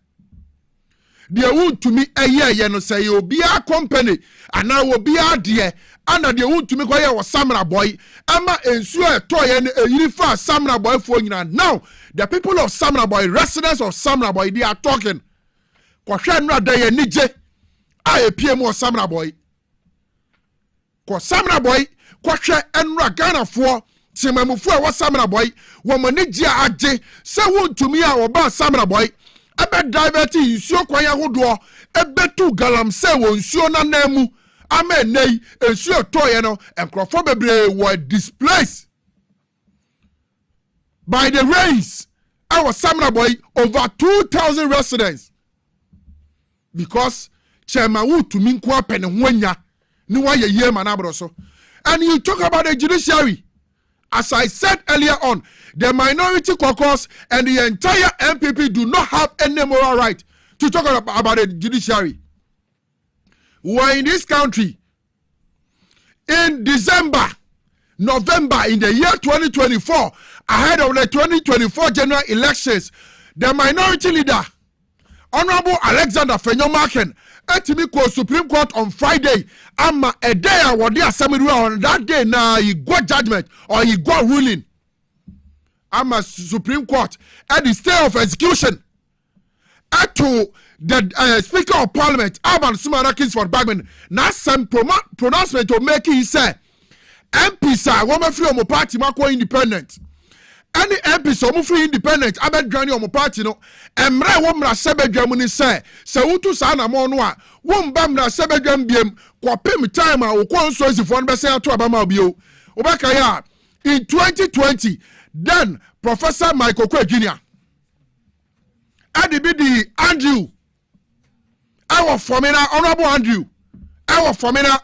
Dey want to me eye no say obi a company ana obi a de ana dey want to me koye wo Samra boy ama ensu etoye ne eyirifa Samra boy fo nyina. Now the people of Samra boy, residents of Samra boy, they are talking. Kwahwe nra da ye nije a epiem o Samra boy. Ko Samra boy kwahwe enra Ghana fo timamufu a wo Samra boy wo manije age se wontumi a wo ba Samra boy ebe divert nsuo kwan ahodo ebetu galamsey wo nsuo na namu ama nei nsuo toye no enkrofo bebre were displaced by the rains. Our Samra boy over 2,000 residents. Because Chairman Wu to me kwa pen wanya ni wa ye manabro so. And you talk about the judiciary. As I said earlier on, the minority caucus and the entire MPP do not have any moral right to talk about the judiciary. We are in this country in December, November in the year 2024, ahead of the 2024 general elections. The minority leader, Honorable Alexander Fenyomaken, etimi ko Supreme Court on Friday. Ama a day what they assembly on that day now he got judgment or he got ruling. Ama Supreme Court at the stay of execution. To the Speaker of Parliament, Alban Sumarakis for Bagman, now some pronouncement to make he say MPs are woman free on party mako independent. Any MP so mu free independent abed dwane on party no emre wo mra sebedwam ni say se wutu sa na mo no a wo mba mra sebedwam biem kwapem time a wo konso asifo no be say ato abama bio obeka ya in 2020 then Professor Michael Kwe Jr. Adibidi Andrew our formula Honorable Andrew our formula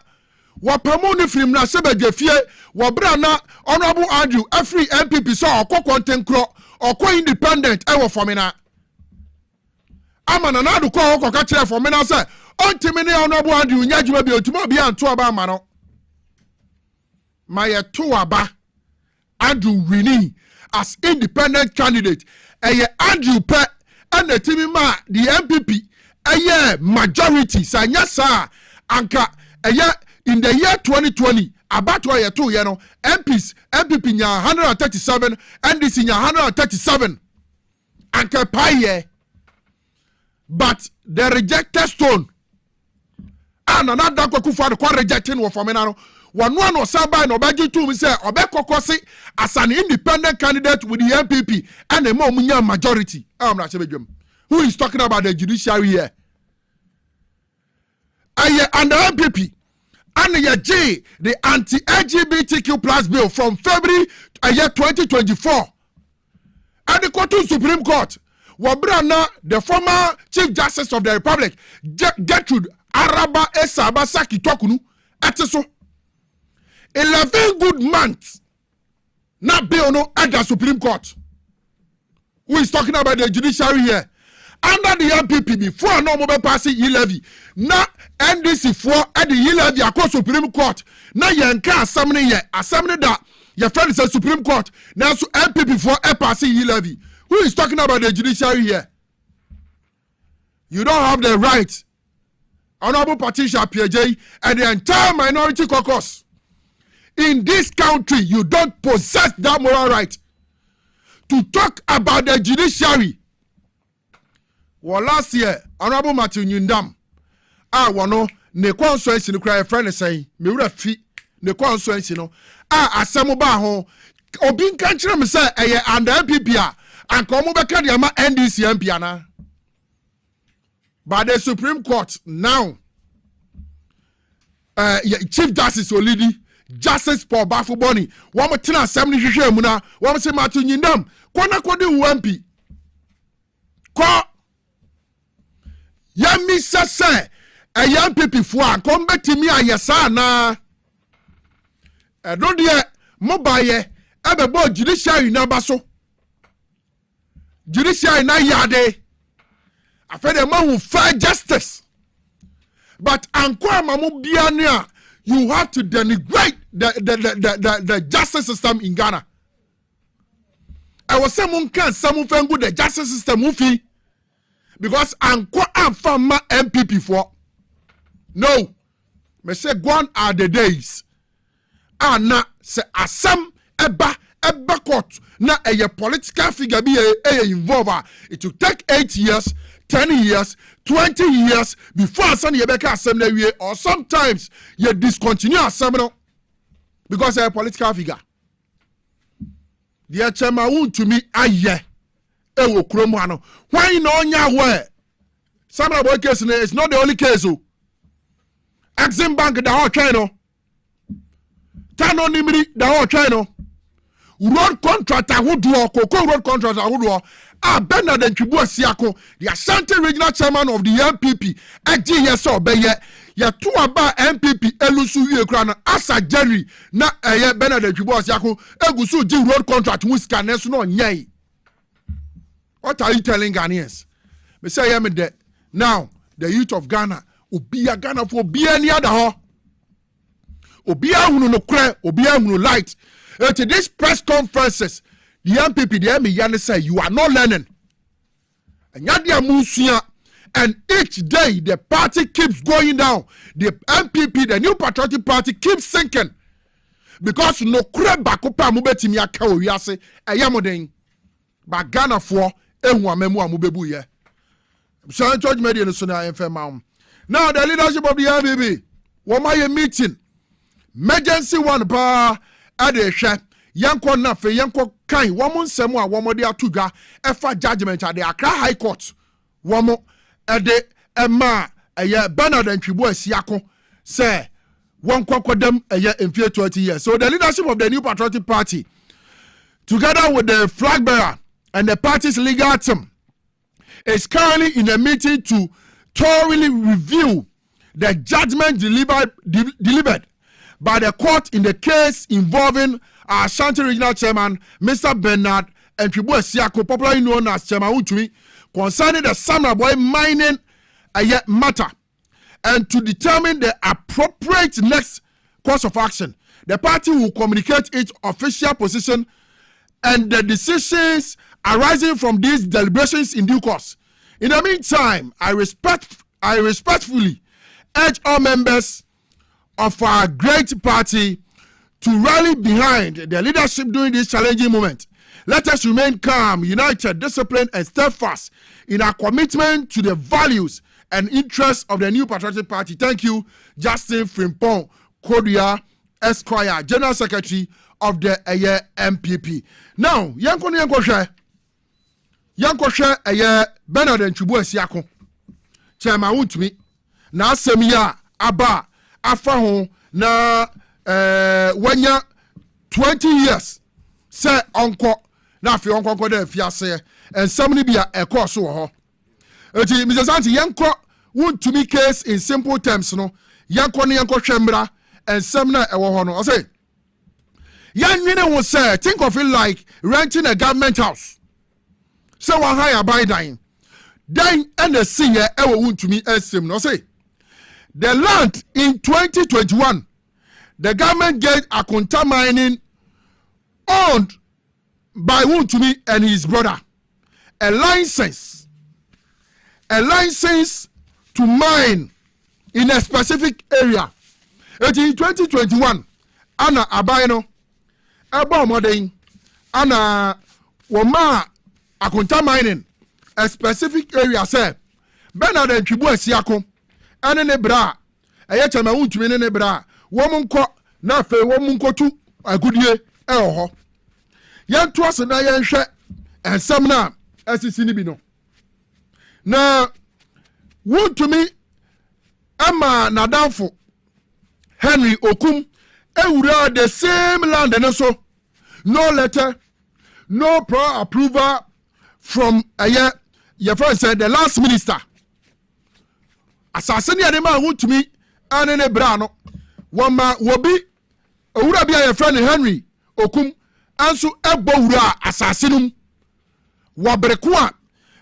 wapamu film na sebedwafie wabra na Honorable Andrew every MPP so okokontenkro oko independent ewo formina amana na do ko okoka kire formina say ontimi ne Honorable Andrew nyadwuma bi otimo bi anto aba amano maye to aba Andrew winning as independent candidate Andrew pe and the team ma the MPP majority sanya sa anka in the year 2020 about why you two MPP nya 137 NDC nya 137 anka paye but the rejected stone and another kwakufa the rejecting wo for me now one no saba no baji to me say obekokosi as an independent candidate with the MPP and the more munya majority who is talking about the judiciary here and the MPP and the anti-LGBTQ plus bill from February 2024. And the court to Supreme Court, Wabrana, the former Chief Justice of the Republic, Gertrude Araba Esaba Saki Tokunu, Ateso. 11 good months. Not bill no at the Supreme Court. Who is talking about the judiciary here? Under the MPP before no mobile passing e-levy. Na NDC for at the e-levy across Supreme Court. Na yanka assembly ye assembly that your friend is a Supreme Court. Now so MPP for a passing e-levy. Who is talking about the judiciary here? You don't have the right. Honorable Patricia PJ and the entire minority caucus. in this country, you don't possess that moral right to talk about the judiciary. Well, last year, Honorable Matthew Nyundam, wano ne constituency no cry friend say me wura fi ne constituency no asem ba ho obi nka kire me say eye and MPP and come be ka de ma NDC MP ana. But the Supreme Court now Chief Justice Olidi, Justice Paul Bafuboni, one more tina assembly hwehwe mu na one say Matthew Nyundam kwana kwodi UMP ko ya mi sese a young people for come back to me ayesa na edo de mobile ebebo judiciary na baso judiciary na yade afede ma hu fair justice but anko amamu bia ne a you have to denigrate the justice system in Ghana. I was saying can some good the justice system ufi because anko amfama MPP for no, me say gone are the days. Na se asem eba court na a political figure be involved. It will take 8 years, 10 years, 20 years before send you back assembly or sometimes you discontinue assembly because a political figure. The chairman won't to me aye. Ewo kromano. Why no nya where? Some of the case is not the only case. Exim Bank the whole China. Tano Nimri the whole China. Road contractor who do Coco road contractor who do Bernard and Chibu Siako, the Ashanti regional chairman of the MPP, AGSO Beye, ya two about MPP Elusu Ukraine, Asa Jerry, na Bernard and Chibu Siako, Egusu G road contract with Canes no yay. What are you telling Ghanaians? Me say I'm there. Now, the youth of Ghana. Obia Ghana for be any other ho. Obia hunu no cry, obia hunu light. To these press conferences, the MPP, the ME say you are not learning. And yadia musia, and each day the party keeps going down. The MPP, the New Patriotic Party, keeps sinking. Because no cry bakopa mubeti miyaka oyase, ayamoden. But Ghana for ehwa memu amubebu ye. So George Media no suna FM. Now the leadership of the MPP, wama meeting, emergency one pa adeshe, yanko nafe, yanko kai, wamo nsemu wamo de atuga, efa judgment at the Accra High Court, wamo ede ema Bernard and Chibu Siako say one them in 20 years. So the leadership of the New Patriotic Party, together with the flag bearer and the party's legal team, is currently in a meeting to thoroughly review the judgment delivered by the court in the case involving our Ashanti Regional Chairman, Mr. Bernard and Chibu Siako, popularly known as Chairman Untumi, concerning the Samra Boy mining matter, and to determine the appropriate next course of action. The party will communicate its official position and the decisions arising from these deliberations in due course. In the meantime, I respectfully urge all members of our great party to rally behind the leadership during this challenging moment. Let us remain calm, united, disciplined, and steadfast in our commitment to the values and interests of the New Patriotic Party. Thank you, Justin Frimpong Kodia Esquire, General Secretary of the MPP. Now, Yanko Bernard and Chibu Siako, Chairman Untumi, na Semia Aba Afaho na wanya 20 years say onko na fi onko de fiase and somebody be a course so ho. Eti Mr. Santi Yanko Untumi case in simple terms no Yanko ne Yanko hwemra and semna ewo ho no. I say Yan will say think of it like renting a government house. So one higher by dying. Then and the senior ever want to me SM no say. The land in 2021, the government gave a Akunta Mining owned by Wontumi and his brother a license to mine in a specific area. And in 2021, ana aban no eba modern ana woma akonta mining a specific area say Bernard and Chibu Asiako ene ne bra eye chama wuntumi ne bra wo monko na fe wo monko tu agudie ho yan to ase na yan hwe ensam na asisi ni bi no na wuntumi ama nadamfo Henry Okum ewura the same land and so no letter no prior approval from your friend said the last minister asase ne ade ma wuntumi ane ne bra no wama wobi ewura bia your friend Henry Okum anso ebo wura asase num wabreko a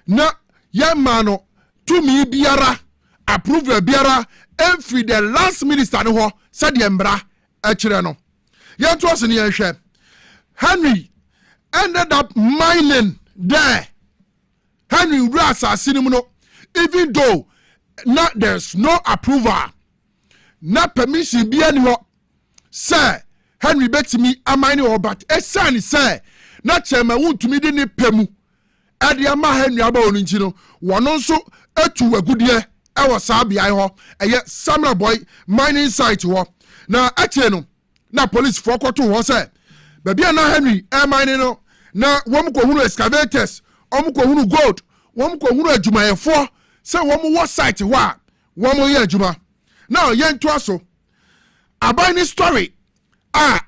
na yema no tumi biara approval biara emfi the last minister no ho said yembra akire no yento ase ne yehwe Henry ended up mining there. Henry Rasa Sinimono, even though there's no approval, no permission be any sir. Henry bet me a mining but a son say, not chairman would to me the pemu. Adiama Henry Abonintino, one also a two a good year. I was sabi I ho a yet summer boy mining site ho. Now Atieno, now police for quarter was said. Baby na Henry mining no. Na wom ko hunu excavators wom ko hunu gold wom ko hunu adwumayefo se wom wo site ho a wom ye adwuma now yento aso aban ni story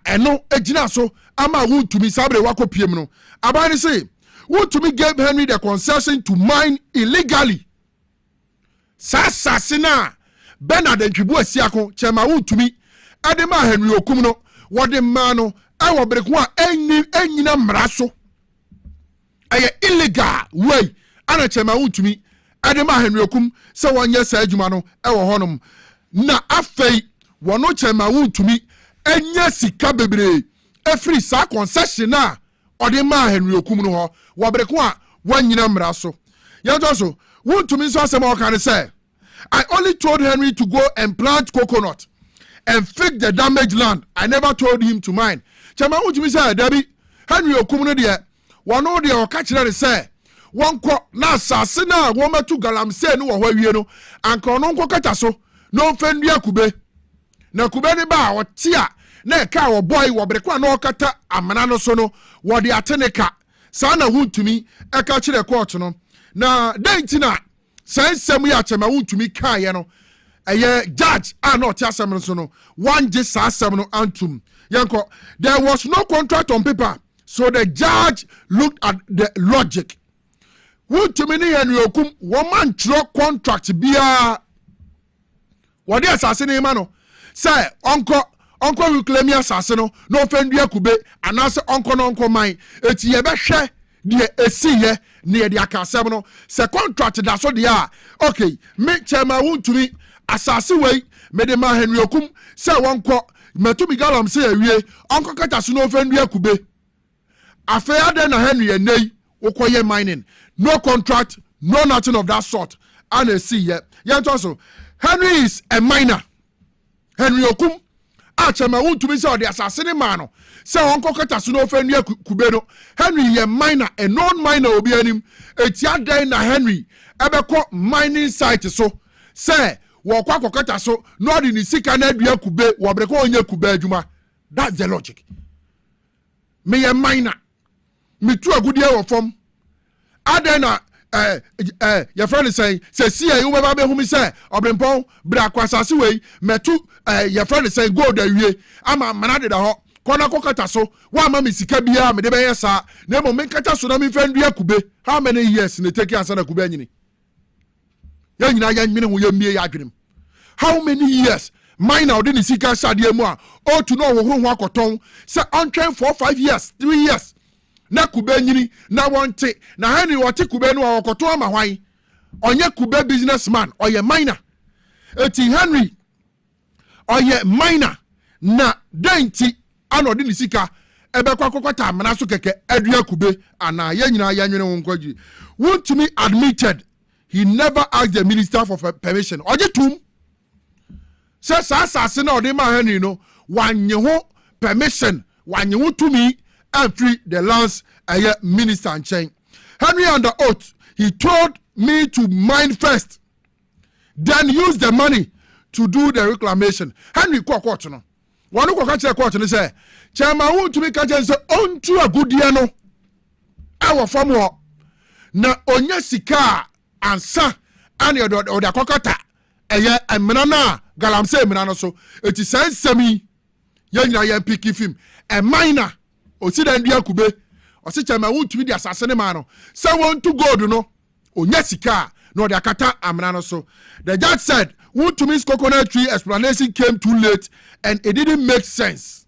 eno agina so ama wuntumi sabre wakopiem no aban ni say wuntumi gave Henry the concession to mine illegally sasa na Bernard Ntwibu Asiako chema wuntumi adema Henry Okum no wode ma no awo breku a enyina mraso aye illegal way ana chema wuntumi adema Henry Okum se wonye sa adwuma no ewo honom na afei wono chema wuntumi enya sika bebre efri sa concession na odema Henry Okum no ho wo breku a wanyina mraso yanto so wuntumi so asema o kan say I only told Henry to go and plant coconut and fix the damaged land. I never told him to mine. Chama wuntumi say Debbie Henry Okum no de wono de o ka kire say wonko na asase na wo matu galamse no wo hwawie no anka ono nko kata so no mfendu akube na kube ne ba wo tia na e ka wo boy wo breko na o kata amana no so no wo de ateneka sa na wuntumi e ka kire court no na dentina sensem ya chama wuntumi kan ye no eye judge na o tia asem so no one je sa asem no antum yanko there was no contract on paper so the judge looked at the logic wuntumi ni Henry Okum woman tro contract bia wode asase ni ma no say onko reclaim asase no no ofendu akube anase onko man eti ye behwe de esiye ne de akasem no se contract da so de a okay me chema wuntumi asase wei me de ma Henry Okum say wonko metumi galam say awie onko kata so no ofendu akube afia de na Henry enei ukoye mining no contract no nothing of that sort and a see yet so Henry is a miner Henry Okum achema wuntumi say the assassin man no say onko kata so no ofendu akube no Henry ye miner a non miner obi anim etia den na Henry ebeko mining site so say wo kwa kokata so no de ni sika na adua kube wo breko onye kube adwuma that's the logic me ye miner me tu agudie wo fom adena your friend is saying say see you baba be humi say Obrempong bra kwasase we metu your friend is saying go da wie ama manade da ho kona kokata so wa ma me sika bia me de be yesa na mo me kata so na me friend dua kube how many years ne take answer na kube anyini ya nyina ya nwene ho ya mie ya adwenem how many years mine now didn't see cash adie mu a o to no wo ho akoton say on train 4-5 years 3 years na kube nyini na wonte na Henry wote kube no akoton ama hwan onye kube businessman oye miner eti Henry oye miner na denti ano de sika ebe kwa kokota amana so keke adua kube ana ya nyina ya nwene ho nkwaji want me admitted he never asked the minister for permission oje tum se sa asase na ode ma Henry no wanye ho permission when you want to me and free the lands minister and chain. Henry under oath, he told me to mine first, then use the money to do the reclamation. Henry Kwakwato no. One who catch a quarter say, Chairman want to make a say on to a good year no. Our farm war. Na onye sika ansa ane o da kokota eye emnana galamse emnana so eti sansami ye nyina ye piki film e minor o si dan dia kube o se chama wutumi di asase ne ma no se won to gold no onye sika na o da kata amnana so. The judge said Wutumi's coconut tree explanation came too late and it didn't make sense.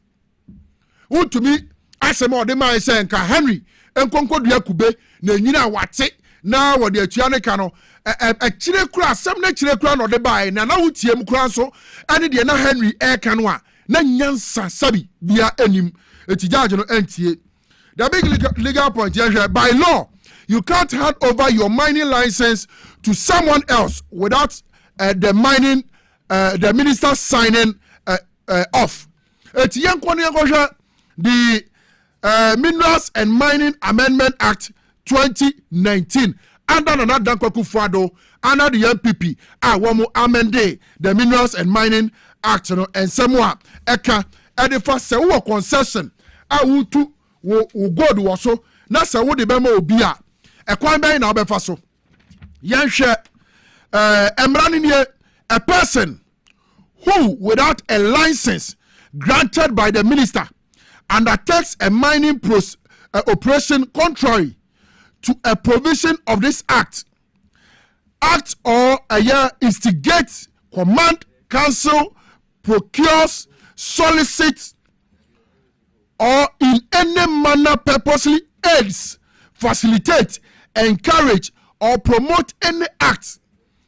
Wutumi asema o de man say nka Henry enkonko dua kube na nyina wate na wo de atuane ka no kire kura asem na kire kura no de bai na wutiem kura so ane de na Henry ka no a na nyansa sabi bia anim etijaje no antie. The big legal point here, by law you can't hand over your mining license to someone else without the minister signing off. The Minerals and Mining Amendment Act 2019 under Nana Dankwa under the MPP wamu amende the Minerals and Mining Act and semwa eka edifa se wo concession awutu wo god wo so na se wo de bema obi a ekwan ben na obefa so yenhwe emrani a person who without a license granted by the minister undertakes a mining operation contrary to a provision of this act or instigates, command, counsel, procures, solicits, or in any manner purposely aids, facilitates, encourage, or promote any act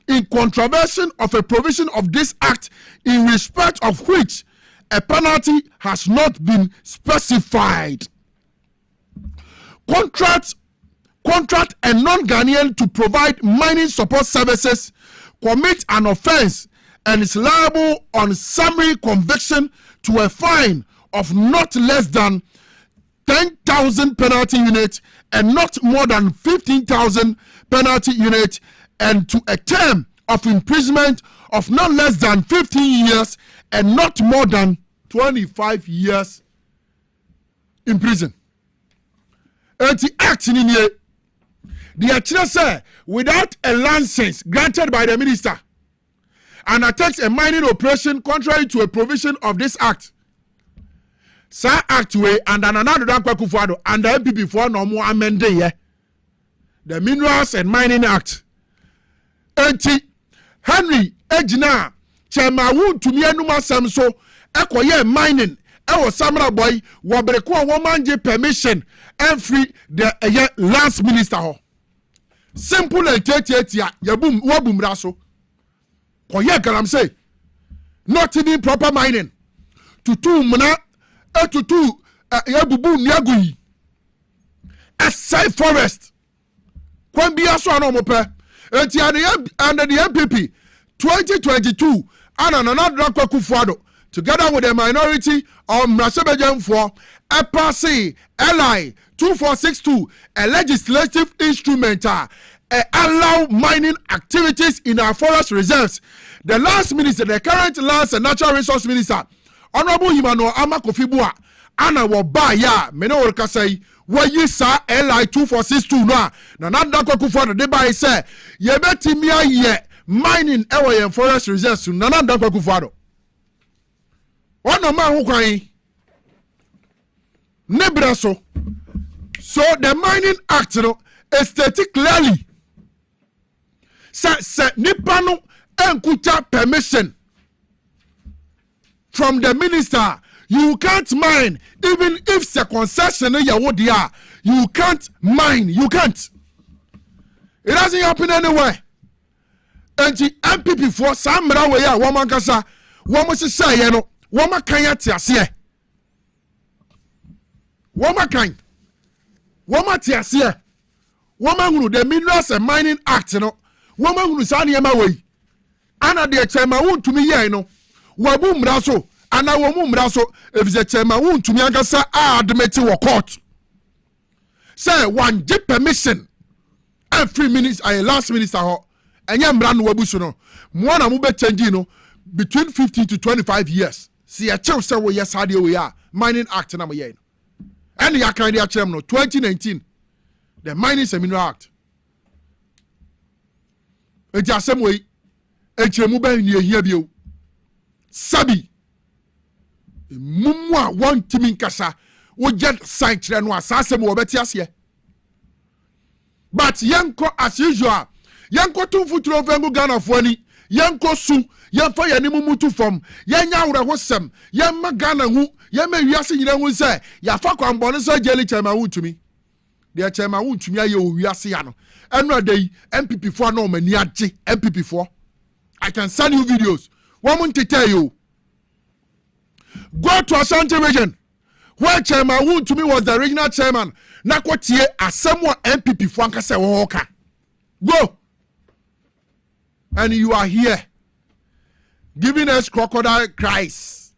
in contravention of a provision of this act in respect of which a penalty has not been specified. Contract a non-Ghanaian to provide mining support services commit an offense and is liable on summary conviction to a fine of not less than 10,000 penalty units and not more than 15,000 penalty units, and to a term of imprisonment of not less than 15 years and not more than 25 years in prison. And the act in here, the actual say, without a license granted by the minister, and attacks a mining operation contrary to a provision of this act. Sa act way and another Dankwa and the MPP for no more amende ye. The Minerals and Mining Act. Enti Henry Ejina Chema won to me anuma sam so ekoye mining ewo Samra boy wobreko woman je permission and free the last minister ho. Simple and tetia yabum wabum raso. Koye galam say not even proper mining. Tutu muna tutu yabubu nyagui. Aside forest. Kwan bia so anomo pe. Enti under the MPP 2022 and another Dankwa together with the minority of Mrasebejemfo EPASI LI 2462 a legislative instrument allow mining activities in our forest reserves. The last minister, the current lands and natural resource minister, Honorable Imano Amakofibua, Anna Wabaya, Meno Kasai, Wayi sa LI 2462 no na Dankwa de by say ye betimia ye mining ewe forest reserves na Dankwa one man who kwan nebraso. So the Mining Act is stated clearly say nipa no enkuta permission from the minister. You can't mine even if the concession you can't mine. You can't. It doesn't happen anywhere. And the MPP for some way woman kasa woman say no woman kan tiase. Woman kan woman tiase. Woman who the Minerals and Mining Act no woman who sa niema wey. Ana de chema won to me ye no. Wabu mraso ana wo mu mra so if the chairman won tumi ankasa admit wo court say one give permission and 3 minutes I last minister ho enye mra no wabusu no mo na mo be change no between 15 to 25 years see a chill say we yes hade we are mining act na mo ye and ya kan dia chem no 2019 the mining seminar act e ti asem we e chemu ba ni ehia bio sabi mumu a won timi nkasa wo get sign kire no asasem wo beti ase but yanko as usual yanko tumfuturo vengu Ghana fo ani yanko su yanfa yanimu mutu fom yanya wura hosem yamma Ghana hu yamma wiase nyina hu se yafa kwambone so jeli chema wutumi de chema wutumi aye o wiase ya no eno adai MPP fo na o mani age MPP fo I can send you videos woman to tell you go to Ashanti region where Chairman Wood to me was the regional chairman. Nakwotie asemwa MPP fo ankase wo hoka. Go. And you are here giving us crocodile cries.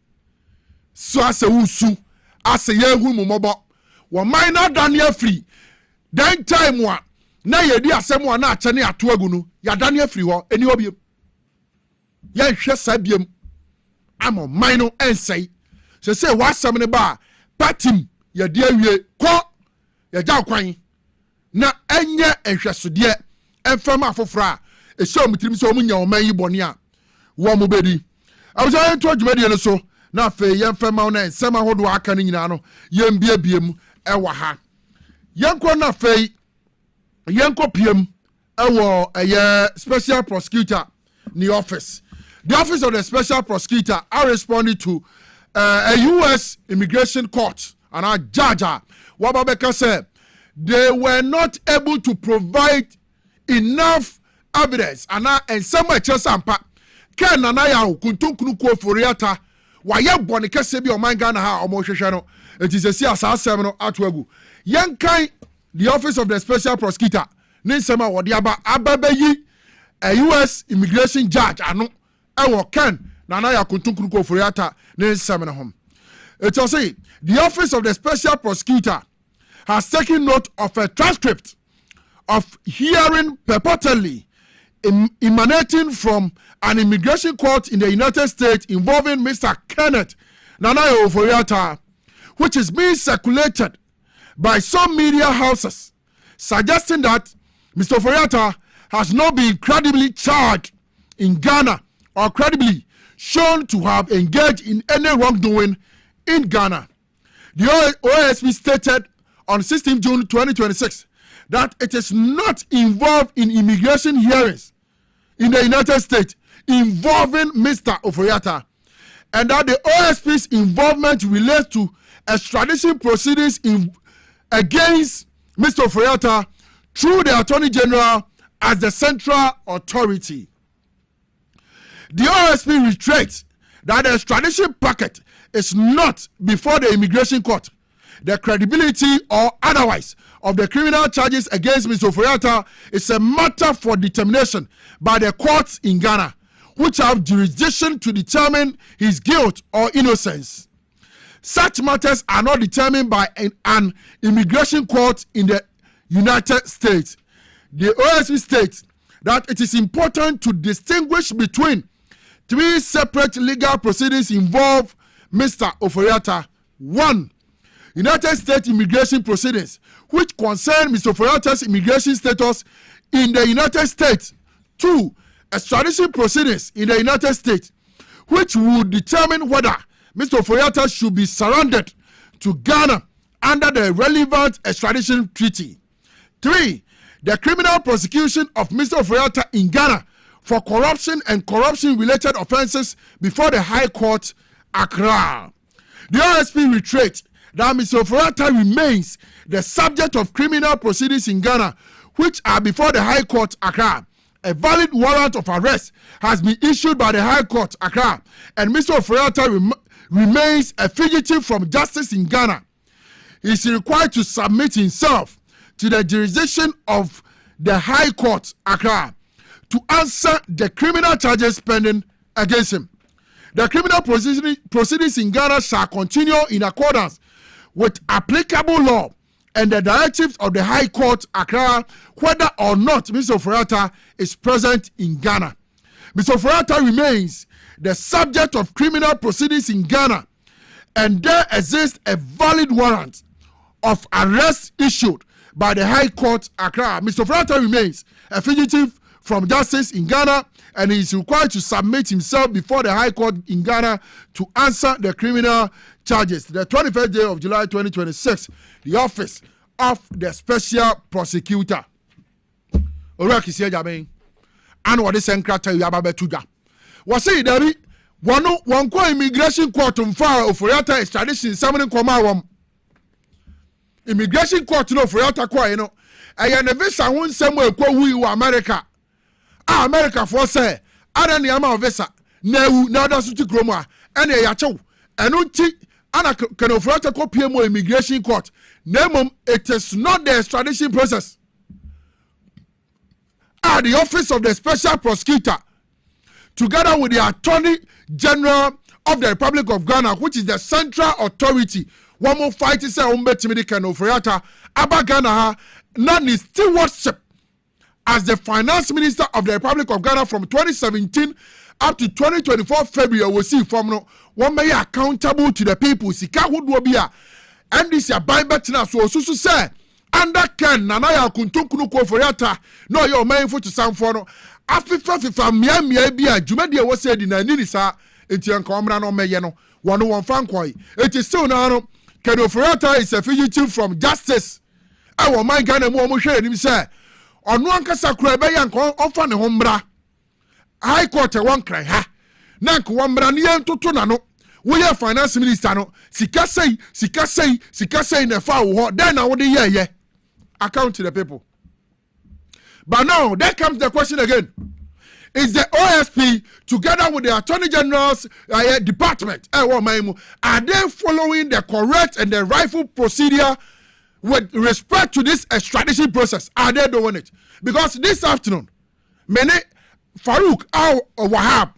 So as a usu as a yehu mumobo. Wa minor Daniel free. Then time wa na yedi asemwa na achane atoagu no ya Daniel free ho eni obi. Ya hwe sabiem. Amo minor ensay. Say wasam ne ba patim ya de awie ko ya ja kwan na enye ehwesode enfam afofra e so mutirim so munya o man yi bone a wo mo bedi abuja ento adwumade ne so na afa yemfam na ensem ahodo aka ne nyina no yembia biem ewa ha yenko na afa yenko piem ewo special prosecutor ni office. The office of the special prosecutor are responding to a U.S. immigration court and a judge Wababeka said they were not able to provide enough evidence and some chesampa ken na ya kuntunkunu ko foriata waye bone kese bi o man Ghana ha o mo hwehwe no it is a asasem no atoagu yankan the office of the special prosecutor ne nsema wode aba ababayi a U.S. immigration judge ano ewo ken na ya kuntunkunu ko foriata ne nsema no hom. It will say the office of the special prosecutor has taken note of a transcript of hearing purportedly emanating from an immigration court in the United States involving Mr. Kenneth Nanayo Oforiata, which is being circulated by some media houses, suggesting that Mr. Oforiata has not been credibly charged in Ghana or credibly shown to have engaged in any wrongdoing in Ghana. The OSP stated on 16 June 2026 that it is not involved in immigration hearings in the United States involving Mr. Oforiata, and that the OSP's involvement relates to extradition proceedings against Mr. Oforiata through the Attorney General as the central authority. The OSP reiterates that the extradition packet is not before the immigration court. The credibility or otherwise of the criminal charges against Mr. Oforiata is a matter for determination by the courts in Ghana, which have jurisdiction to determine his guilt or innocence. Such matters are not determined by an immigration court in the United States. The OSP states that it is important to distinguish between three separate legal proceedings involve Mr. Oforiata. 1. United States immigration proceedings, which concern Mr. Oforiata's immigration status in the United States. 2. Extradition proceedings in the United States, which would determine whether Mr. Oforiata should be surrendered to Ghana under the relevant extradition treaty. 3. The criminal prosecution of Mr. Oforiata in Ghana for corruption and corruption-related offenses before the High Court, Accra. The OSP reiterates that Mr. Oforiata remains the subject of criminal proceedings in Ghana, which are before the High Court, Accra. A valid warrant of arrest has been issued by the High Court, Accra, and Mr. Oforiata remains a fugitive from justice in Ghana. He is required to submit himself to the jurisdiction of the High Court, Accra, to answer the criminal charges pending against him. The criminal proceedings in Ghana shall continue in accordance with applicable law and the directives of the High Court, Accra, whether or not Mr. Oforiatta is present in Ghana. Mr. Oforiatta remains the subject of criminal proceedings in Ghana, and there exists a valid warrant of arrest issued by the High Court, Accra. Mr. Oforiatta remains a fugitive from justice in Ghana, and he is required to submit himself before the High Court in Ghana to answer the criminal charges. The 21st day of July 2026, the office of the special prosecutor. Orakisi Jamin. And what is Enkrata Yababetuga. Was say Debbie, one immigration court on fire of Oforiatta extradition, summoning Komawam. Immigration court no Oforiatta kwa, you know. I never saw one somewhere who America. America for say, I don't know visa. Now that's what you groma. And a yacho. And unti, and can Oforiatta copy more immigration court. Name it is not the extradition process. The office of the special prosecutor, together with the Attorney General of the Republic of Ghana, which is the central authority, one more fight is a Umbetimidi Ken Oforiatta, Aba Ghana, none is stewardship as the finance minister of the Republic of Ghana from 2017 up to 2024 February. We see from no one may accountable to the people. Sika would be a and this a Bible so say. Under Ken Nanaya Kuntunkunu Oforiatta, no your main foot to some for no. Afifa Miami Bia, Jumedia was said in a Nisa, Etian Comra no Mayano, 101 Fankoi. It is still now, Ken Oforiatta is a fugitive from justice. Our my Ghana Momo shared him say, on one Casa Krabayan often a hombra. High Court a one cry, ha. Nank one branian to Tunano. We are finance minister no. Sika say in the foul, then I would yeah. Account to the people. But now, there comes the question again. Is the OSP, together with the Attorney General's department, are they following the correct and the rightful procedure with respect to this extradition process? Are they doing it? Because this afternoon, Farouk Al-Wahab,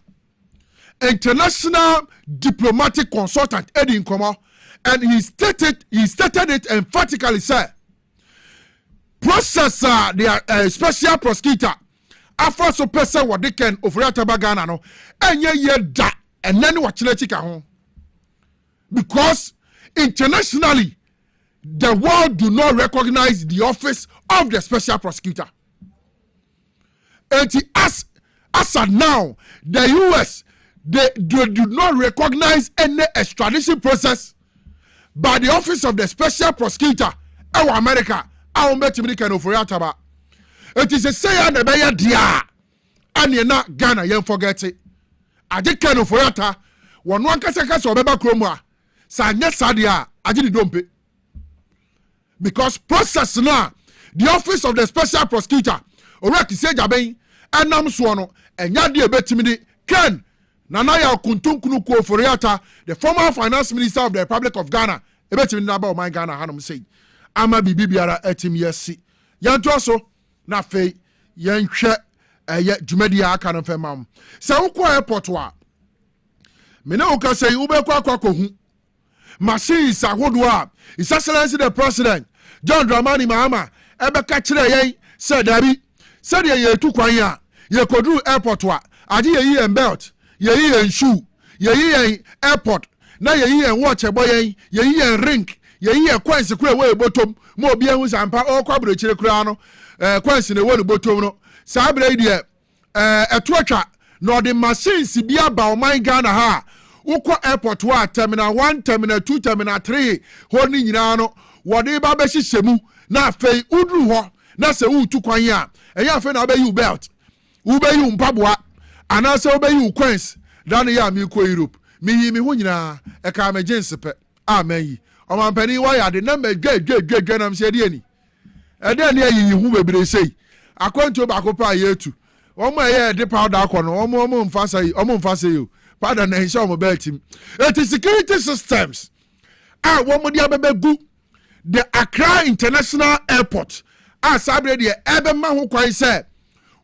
international diplomatic consultant, Eddie Nkomo, and he stated it emphatically, said, process the special prosecutor after so person what they can Oforiatta Bagana no enye da and then what home because internationally the world do not recognize the office of the special prosecutor. And as of now, the US they do not recognize any extradition process by the office of the special prosecutor in America. I will bet you can Oforiatta ba. It is a say and a beya dia. And you're not Ghana, you forget it. I did can Oforiatta. One kasaka so beba kromwa. Sanya sadia. I didn't dump it. Because process now, the office of the special prosecutor, Oraki say Jabe, and Nam Swano, and Yadi Betimidi, Ken, Nanaya Kuntunkunu Oforiatta, the former finance minister of the Republic of Ghana, a betimidi about my Ghana, Hanum say. Ama bibiara etim yesi yanto so na fe yanhwe dwumadia aka no fe mam se wokọ airport wa me na uka say ubekwa kwakohu machines ahodo a His Excellency the President John Dramani Mahama ebeka kire yen se dabi se de ye tu kwan a ye kodru airport wa age ye yen belt ye yen shoe ye yen airport na ye yen watch boy ye yen ring ye coins kura we bottom mo bia hu sampa o kwabro chire kura no coins ne we bottom no sa bra die eto no the machines bia ba o man Ghana ha ukọ airport wa terminal 1 terminal 2 terminal 3 ho ni nyina no wo de ba be hyehyemu na afei udru ho na se utu kwan a eya afei na be you belt u be you mpaboa ana se u be you coins dan ya mi ko Europe mi yi mi ho nyina e ka me jeans pe amen. Oman pani wa ya de na me gwe na mse de ani e de na yi hu bebre sei akwanto ba ko pa yetu omo ye de powder akono omo mfasa yi powder na hisha omo beltim it is security systems womo dia bebegu the Accra International Airport sabre de ebe ma ho kwan se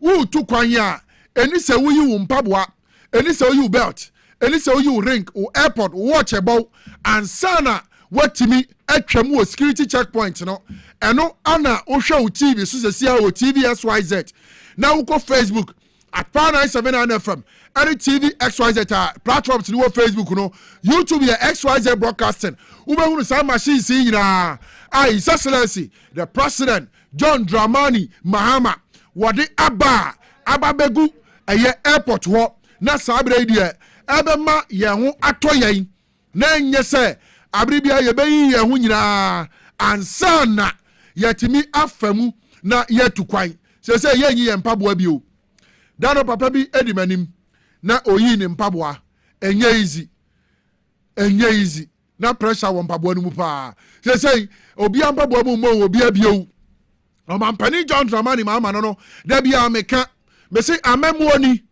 wu tu kwan ya eni se wu yi wu mpaboa eni se wu yi belt Eni se you ring o airport watch about and sana watimi atwam wo security checkpoint no eno ana o hwe o TV so se sia o TV XYZ na wo ko Facebook at Power 97 FM any TV XYZ platforms ni wo Facebook no YouTube ya XYZ broadcasting wo be hunu some machines yina His Excellency the President John Dramani Mahama wode ababegu eye airport ho na sabre die ebema ye ho atoyen na enye se abribia ye beyi ye ho nyina ansana yetimi afamu na yetukwan se ye nyi ye mpaboa bio dano papa bi edimanim na oyi ni mpaboa enye easy na pressure wo mpaboa no mu pa se obi mpaboa mu mo obi abio o mampani John Dramani Mahama no da bia meka me say amemoni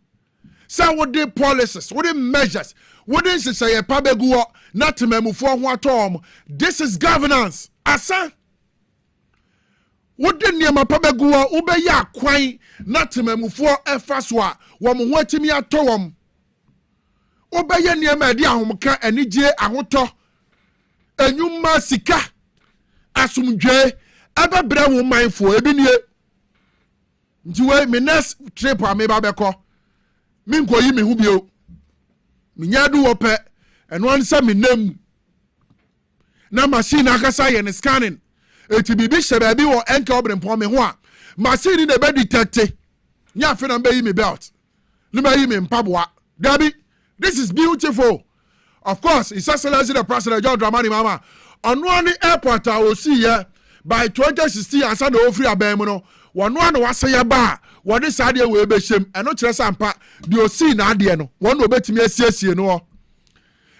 say what the policies what the measures what the say pa begu na temamufo ho atom. This is governance asa what the niema pa begu wo be ya kwan na temamufo efa so a wo mo ho atimi atowom wo be ye niema di ahomka anigye ahoto enyuma sika asumdwe ababra wo manfo ebinie ntiwe me next trip a me ba beko me nkoyi me hu bio me nyadu wo pe eno ansa me nam na machine akasa ye ne scanning eti bibi hye bi wo enka Obrempong me ho a machine ne be detect nya fe na be yi me belt no be yi me mpaboa dabi. This is beautiful. Of course His Excellency the President John Dramani Mahama on one airport I will see here by 2016 ansa na ofri abem no wono ana wasaya ba wode sade we be hyem eno kire sampa de osi na ade no wono obetimi asiesie no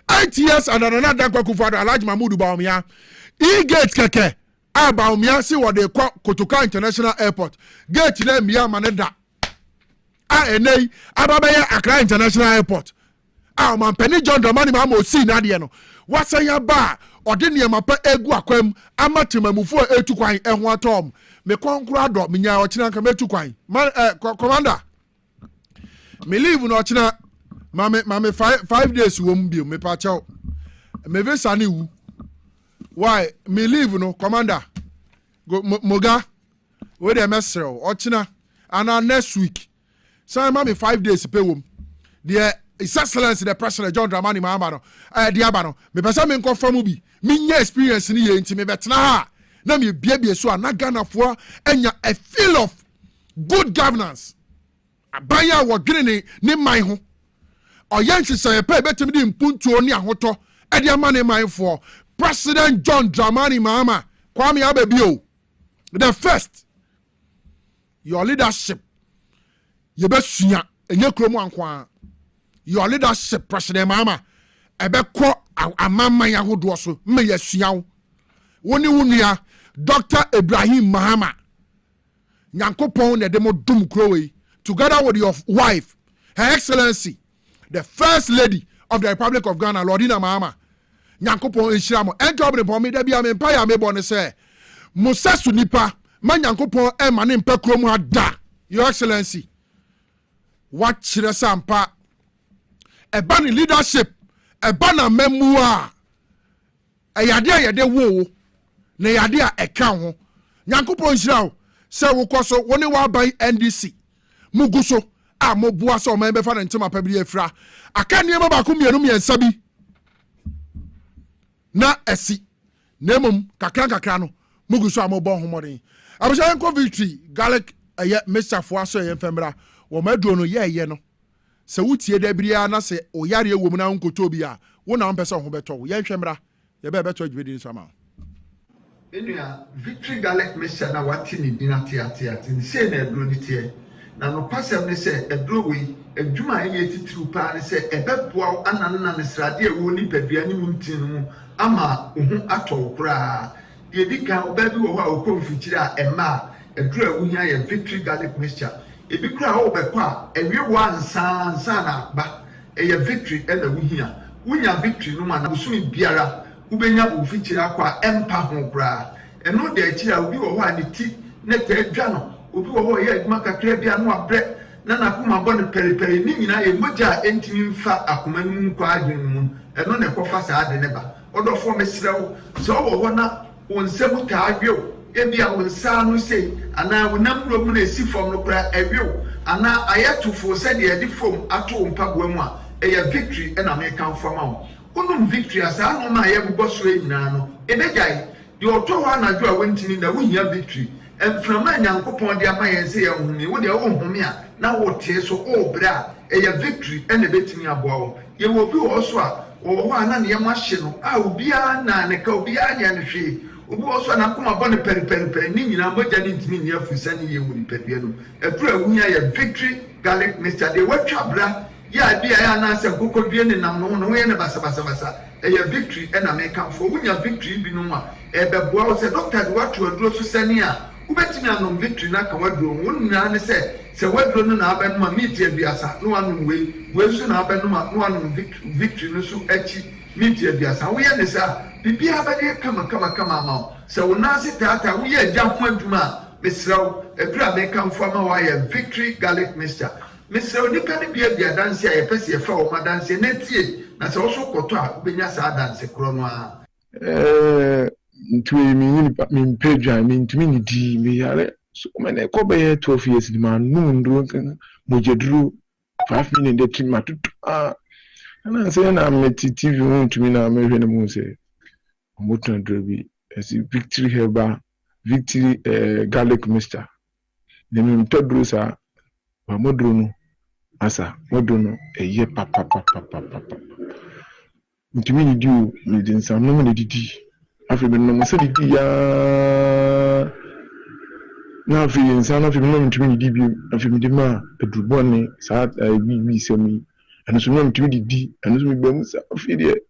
8 years and another kwakufado Alhaji Mahmoud Bawumia e-gate keke Bawumia si wode kwa Kotoka International Airport gate na mia maneda enei ababaya Accra International Airport mampani John Dramani Mahama osi na ade no wasaya ba ode niema pa egu akwam amatemamufo etukwan eho atom me konkura do menya ochina nka metukwan commander me leave no ochina mame 5 days wo mbio me pa chaw me visa ni wu why me leave no commander moga we dey mesrel ochina ana next week so mame 5 days pe wo the His Excellency the President John Dramani Mahama no diaba no me pesa me nkofa mu bi minya experience ni ye nti me betena ha na me biabie so na Ghanafoɔ enya a feel of good governance abaya wo dwene ne man ho oyanchi say pe betimi di mpuntuo ne ahoto e de ama ne manfoɔ President John Dramani Mahama kwame ababio the first your leadership ye besua enye kromu anko your leadership President Mahama ebekɔ amamman ahodo so me yasua woni wunia Dr. Ibrahim Mahama Nyankopon ne demo dum krowe together with your wife Her Excellency the First Lady of the Republic of Ghana Lordina Mahama Nyankopon enhyiramo ento Obrempong me da bia me mpa ya me bɔ ne sɛ musasu nipa ma Nyankopon e ma ne mpa krom ha da Your Excellency what kyerɛ sampa eba ni leadership eba na memua eyade ayede wo na yade a eka ho Nyankopon hyirawo se wo koso woni wa ban NDC muguso a moboa so man be fa na ntema pa bi afira aka niema ba ko mienu miensa bi na esi nemum kakra no muguso a mobo homoden abusha enko victory garlic eye Mr. Fuaso ye mfemra wo maduo no ye no se wutie da bria na se oyare ewom na nkoto bi a wo na mpese ho beto ye hwemra ye be beto adwedi nsama enua victory garlic mixture na wati ni dinatiatia tin se na edro ni tie na no pasem ne se edro wi adwuma enye titru pa ne se ebeboa ananna ne srade ewo ni padua ni muntin mu ama ohu atɔ kura de dika obabi wo ho a okonfikyire a ema edro ewu hia ye victory garlic mixture ebi kura ho bekɔ a ewie wo ansa na ba eye victory e na wuhia wunya victory no ma na busumi biara ubenya ofikyire akwa empa ho kura eno de akira obi wo ho a ne ti ne ta adwa no obi wo ho ye adwuma kakra bia no abrɛ na nakoma bɔ ne pɛrepɛre ne nyinaa yɛ mogya entimi mfa akoma no mu nkɔ adwene mu ɛno na ɛkɔfa saa de ne ba ɔdɔfoɔ mesrɛ wo sɛ ɔwɔ hɔ na wo nsɛm taa adwew ebi a wo nsa no sei anaa wo nam wura mu na esi fam no kora ɛwew anaa ayɛtofo sɛdeɛ yɛde fam ato wo mpaboa mu a ɛyɛ victory ɛna meka mfama wo wonum victory a saa noma a yɛbobɔ soro nyinaa no ɛbɛgyae deɛ ɔtɔ hɔ anadwo a wontini na wohia victory ɛmframa nyankopɔn de ama yɛn sɛ yɛnhome wo deɛ wohome a na wotee so wobrɛ a ɛyɛ victory ɛna ɛbɛtumi aboa wo yɛwɔ obi wɔ so a wɔwɔ hɔ a na nneɛma hye no a obiara na ne ka obiara nyɛ no hwee obi wɔ so a nakoma bɔ ne pɛrepɛrepɛre ne nyinaa mogya ne ntumi nni afiri sɛ ne yɛ wɔ nipadua no ɛduru a wohia yɛ victory garlic mixture deɛ watwa bra yɛ ade a yɛ anaasɛ nkokɔdua ne nam no ho no ho yɛ ne basabasabasa ɛyɛ victory ɛna mekamfo wonya victory bi no a ɛbɛboa wo sɛ doctor de wato aduro so sɛne a wobɛtumi anom victory na ka waduro wo nyinaa ne sɛ waduro no na abɛnom a meat aduasa na wanom wei so na abɛnom a na wanom victory no so akyi meat aduasa woyɛ ne saa bibia bɛde kama ama wo sɛ wo nase tata woyɛ agya ho adwuma a mesrɛ wo ɛduru a mekamfo ama woayɛ victory garlic mixture mesrɛ wo nipa no bia bia danse a yɛpɛ sɛ yɛfa wɔ ma danse na tie na sɛ wo so kɔtɔ a wobɛnya saa danse korɔ no a ntwe mi mpedwa mi ntumi ni di mi yare so mene ko be 12 years ni ma nu nduro mojeduru 5 minutes de trim matutu na se na meti TV mu ntumi na me hwe ne mu se moto nduro bi esi victory herba victory garlic mixture de mi ntoduru sa wa moduru no asa moduru no eye papa ntumi ni di o mi din sam no me didi afi bi no se didi ya na afi insa na afi no ntumi didi bi afi mi di ma edubone sa bi semi eno so no ntumi didi eno so mi gba mu sa afi de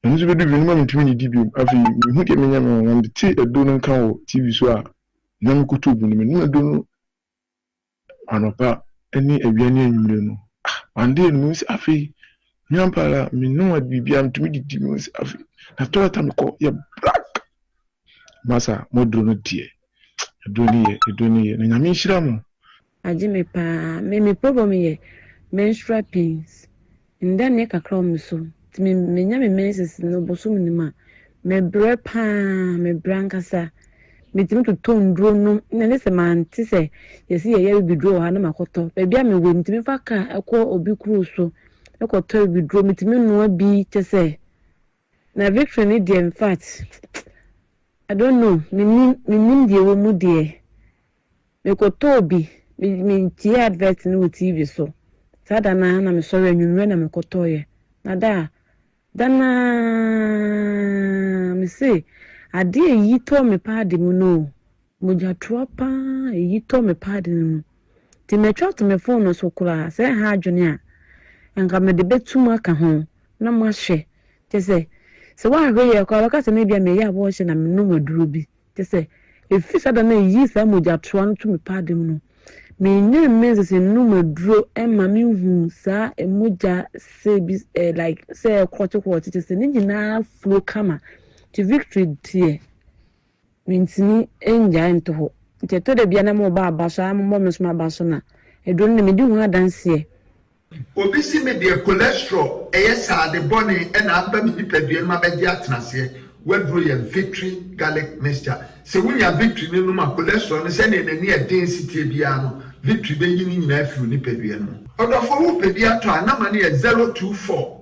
eno so bi du bi no ntumi didi bi afi mi hu de menya me wan de ti edo no kan wo TV so a na mi kutu bu ni me edo no anopa eni awiani anwure no ande no si afi nyampala mi no adibia ntumi didi mi si afi na tola me ko ya black masa modro no die edoni na nyame nhira mo aje me pa me problem ye menstrual pains nda ne kakra mo so me nyame menses no bosom ni ma me bre pa me brankasa me timi to tondro no na ne se manti se yesi ye bidro ha na makoto ba bia me we ntimi fa ka ekọ obi kru so ekoto bidro me timi no bi tese na victory ni in fact I don't know me die wo mu die me ko tobi me tie advert no TV so sada na me sorry anwunwe na me ko toye na dana me say ade yi to me paadi mu no moja tropa yi to me paadi mu ti me twa to me phone so kura say ha adwene a nka me de betum aka ho na mo ahwe te say so wa hwe ye kwa waka se me bia me ya bo hye na me no maduro bi te say efi sada na yi sa moja troa no to me paadi mu no me nye mezi se no maduro e ma me hu sa e moja se bi like say kwoti te say ni nyina flow kama ti victory tie mintini enja ento ho te to de bia na mo ba abaso mo me so abaso na edo ne me di hu adanse obi si me de cholesterol sa de bone e na aba mi nipadua ma be di atenase waduro ye victory garlic mixture se wunya victory ne no ma cholesterol ne se ne nani e density bia no victory be yi ni nyina afiru nipadua no odofo wo pedia to anama ne 024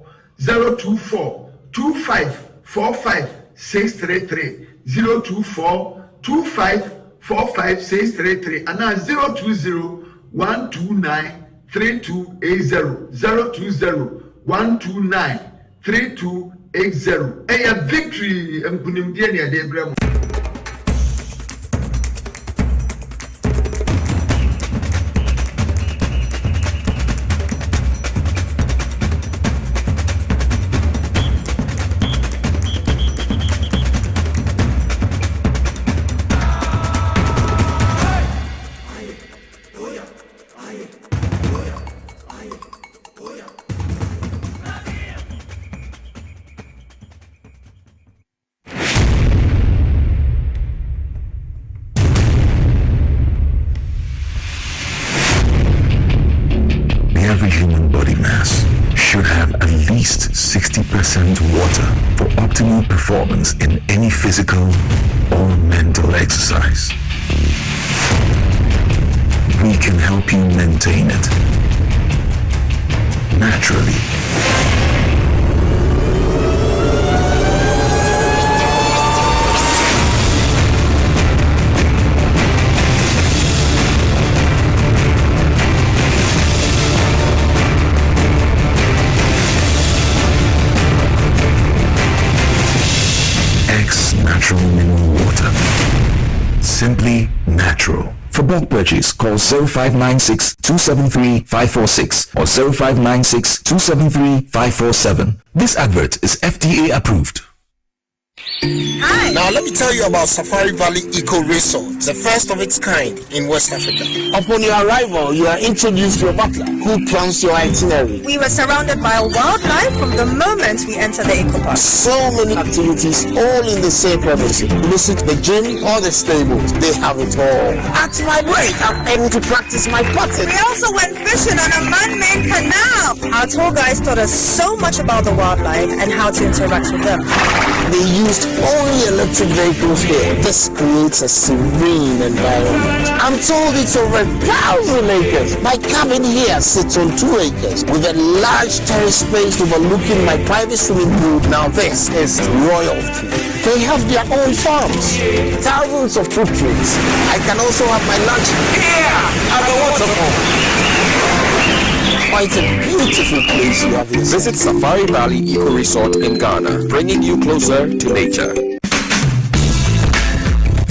25 45 633 024 25 45 633 and 020 129 3280 020 129 3280 a victory mkunim die ne de bremo 100% water for optimal performance in any physical or mental exercise. We can help you maintain it naturally. Natural mineral water. Simply natural. For bulk purchase, call 0596 273 546 or 0596 273 547. This advert is FDA approved. Hi. Now let me tell you about Safari Valley Eco Resort, the first of its kind in West Africa. Upon your arrival, you are introduced to a butler who plans your itinerary. We were surrounded by wildlife from the moment we entered the eco park. So many activities, all in the same privacy. Visit the gym or the stables, they have it all. At my break, I'm able to practice my putting. We also went fishing on a man-made canal. Our tour guides taught us so much about the wildlife and how to interact with them. They used only electric vehicles here. This creates a serene environment. I'm told it's over 1,000 acres. My cabin here sits on 2 acres with a large terrace space overlooking my private swimming pool. Now this is royalty. They have their own farms, thousands of fruit trees. I can also have my lunch here at the waterfall. Quite a beautiful place you have here. Visit Safari Valley Eco Resort in Ghana, bringing you closer to nature.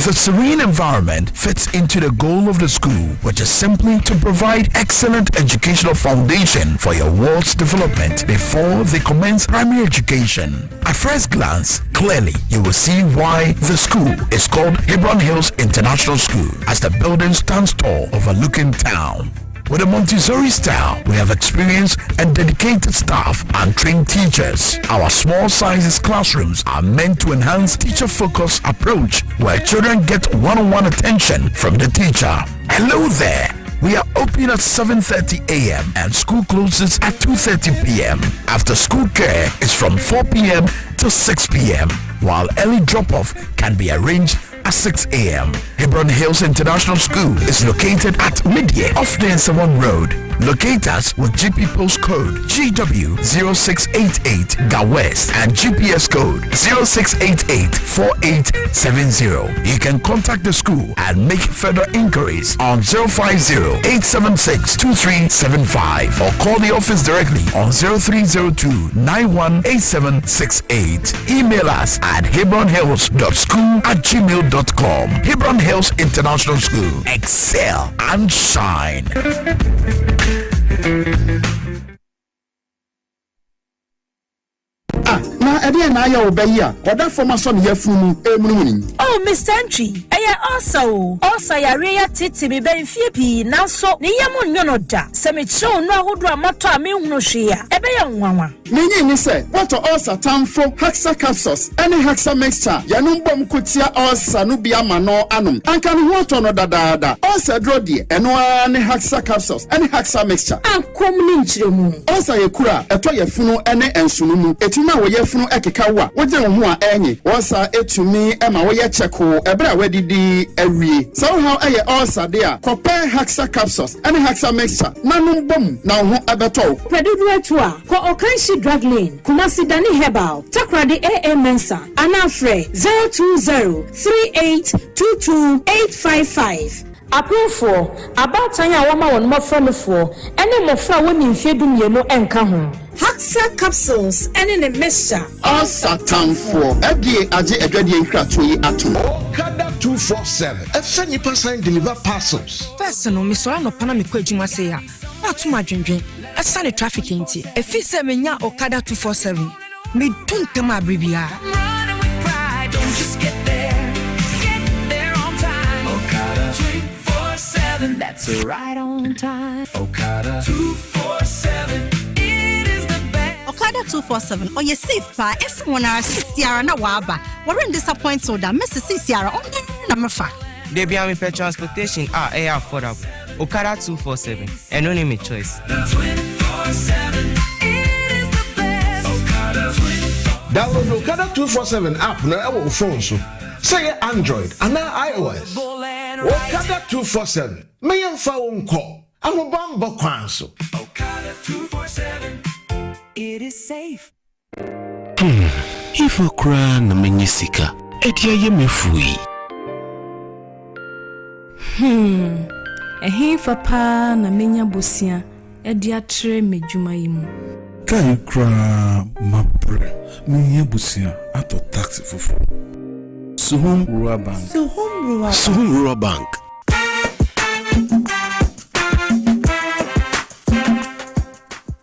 The serene environment fits into the goal of the school, which is simply to provide excellent educational foundation for your world's development before they commence primary education. At first glance, clearly you will see why the school is called Hebron Hills International School, as the building stands tall overlooking town. With a Montessori style, we have experienced and dedicated staff and trained teachers. Our small sizes classrooms are meant to enhance teacher-focused approach where children get one-on-one attention from the teacher. Hello there. We are open at 7:30 a.m. and school closes at 2:30 p.m. After school care is from 4 p.m. to 6 p.m. while early drop-off can be arranged at 6 a.m. Hebron Hills International School is located at Midye off Densawan Road. Locate us with GP postcode GW0688 GA West and GPS code 06884870. You can contact the school and make further inquiries on 050-876-2375 or call the office directly on 0302-918768. Email us at hebronhills.school@gmail.com. Hebron Hills International School. Excel and shine. Na ede na ya obayi a oda forma so ne yafunu emunumuni. Oh, Mr. Entry, also yare ya titi me ben fie pi nanso ne yam nyono da. Se me che onu ahodo amato a me hunu hwe a ebe ya nwanwa. Menyi ni se what ulcer tamfo Hexa capsules any Hexa mixture yanum bom kotia ulcer no bia ma no anum. Anka no ho to no dadaada. Ulcer dro de eno ne Hexa capsules any Hexa mixture. Ankom ni nchiremu. Ulcer yekura eto yefunu ene ensunu mu. Etuma wo yefunu ekekawa. Woje wo ho a enyi. Ulcer etumi ema wo ye cheko ebra wadidi awie. So how eye ulcer de a compare Hexa capsules any Hexa mixture. Nanum bom na ho abeto. Predudu etu a ko okanshi drug lane Kumasi Dani Herbal Takrade AA Mensa Anafre 02038228855 Approve about Tanya Wama on more from for any more for women feeding you know and come Hexa capsules and in a mixture. All Satan for FDA Aje Edwadi Nkratui Atom. Okada 247. Efse nipa sign deliver parcels. Personal me so no pana me kwadwuma say ya. Atu madwendwen. Esa ne traffic nti. Efi se menya Okada 247. Me tuntam abribia. Don't just get there on time. Okada 247, that's right on time. Okada 247, it is the best. Okada 247, or you safe pa everyone are CCR na waba. We're disappointed so that Mr. CCR on the number. They be on pay transportation air affordable. Okada 247, and only me choice. 247, it is the best. Okada 247. Download the Okada 247 app na our phone so. Say Android and iOS. Okada 247. Me and phone call. I'm a bumbo kwanso. Okada 247. It is safe. If I cry na menyisika, edia ye mefui. Ehifa pa na menya bosia, edia tre medwuma yimu. Kan kra mabre, menya bosia ato taxi fufu. Suhum Rural Bank. Suhum Rural Bank.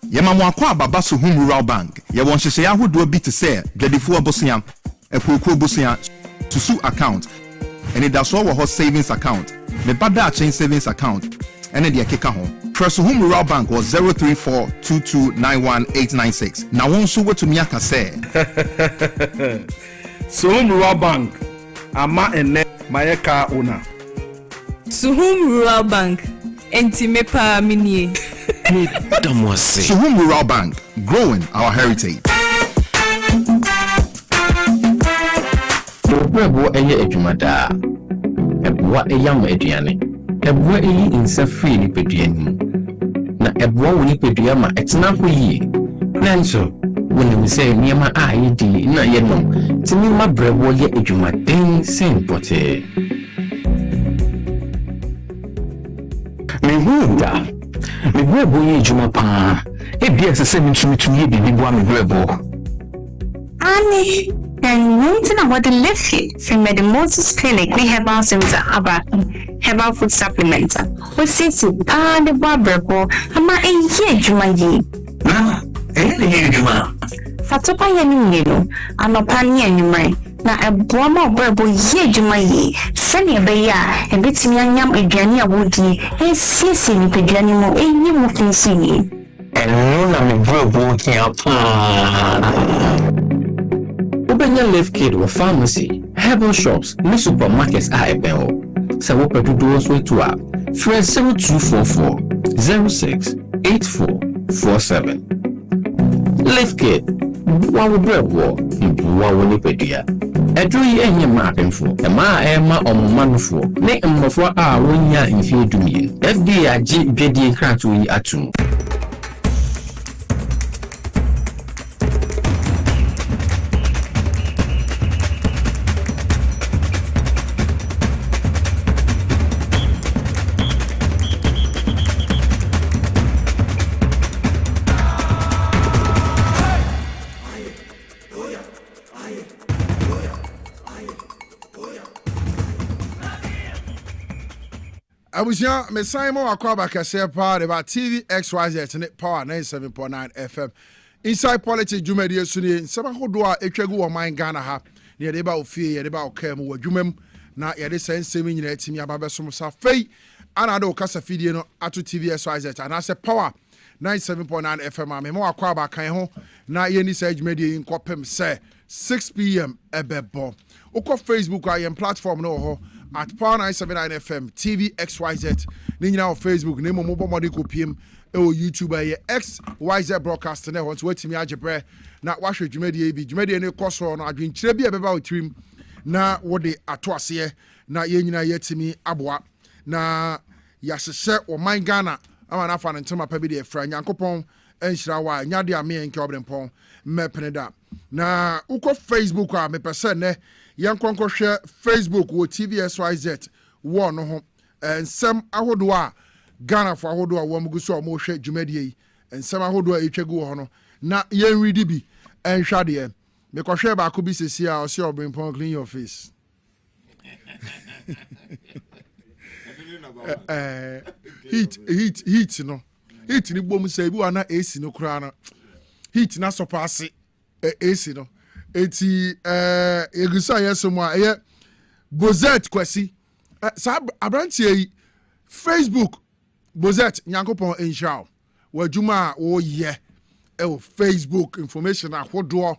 Yamamu akwa baba Suhum Rural Bank. Ya wonhyehyɛ ahodoɔ bi te sɛ dwadifo abosia, ekuokuo bosia, susu account, ɛne daso wɔ hɔ savings account, me bada chain savings account, ɛne deɛ keka ho. Frɛ Suhum Rural Bank wɔ 034229186. Na wɔn nso wotumi aka sɛ Suhum Rural Bank. Ama ene mayeka ona. Suhum Rural Bank. Enti mepa minie. Suhum Rural Bank, growing our heritage. Obrempong eye adwumada. Eboa eyam aduane. Eboa eyi nsa free ni peduane. Na eboa woni pedua ma etena ho yi. Nanso when we say niema a yedi na yenom timi ma brebo ye adwumaden sen pote. Mehunda. Me brebo ye adwuma pa. Ebia sese mitumi ye bibi boa me brebo. Ani, and wanting about the left feet from the Moses Clinic, we have our service about herbal food supplements. We see the barber, ama a year juma ye. Fatopa Yanino, and a panny and na a broma brabo ye juma ye, send a beya, and bits me yam a jania woody, and sissing pejanimo, a new moving singing. And no, I'm a brabo Obenya Life Kid or pharmacy, herbal shops, no supermarkets are able. So what do those way to up? Fresh 0244 06 8447. Life Kid, what would bread war? What will you pay? A dream and your marking for a ma emma or man for, nay, and for our 1 year in fear to me. FDA GBD Cratui Atum. Abusia me Simon Akwaba kase pa de ba TV XYZ ne Power 97.9 FM inside politics dwumadi asuni nsema hodo a etwagu wo man Ghana ha ne de ba ofie ye de ba okam wo dwumam na ye de sensem nyina atimi ababesom sa fei ana de kasa fidie no ato TV XYZ ana se Power 97.9 FM a me mo Akwaba kan ho na ye ni sa dwumadi nkopem se 6 p.m. ebebo ukọ Facebook a ye platform no ho at Power 979 FM TV XYZ ninyina on Facebook na mo bomode kopiem e o YouTube aye XYZ broadcast na ho so watimi agebre na wahwe dwumadi ne koso no adwenkyire bi ebeba otrim na wode ato ase na yenyina yetimi aboa na yasese o man Ghana ama na fa ntema pa bi de fra nyankopon enhyira wa nyade ame nke Obrempong mepneda na ukọ Facebook a mepese ne yankonko hwe Facebook wo TV XYZ wo no ho ensem ahodo a Ghana fo ahodo a wo mguso o mo hwe dwumadie yi ensem ahodo a etwagu ho no na yenridi bi enhwade me ko hwe ba ko bi sesi a o se Obrempong clean your face heat no heat ni bom say bi wa na AC no kura na heat na surpass AC no eti egusa yesomo a eye Bozet kwasi sa abrantie yi Facebook Bozet nyankopon enhao wadwuma wo ye Facebook information ahodo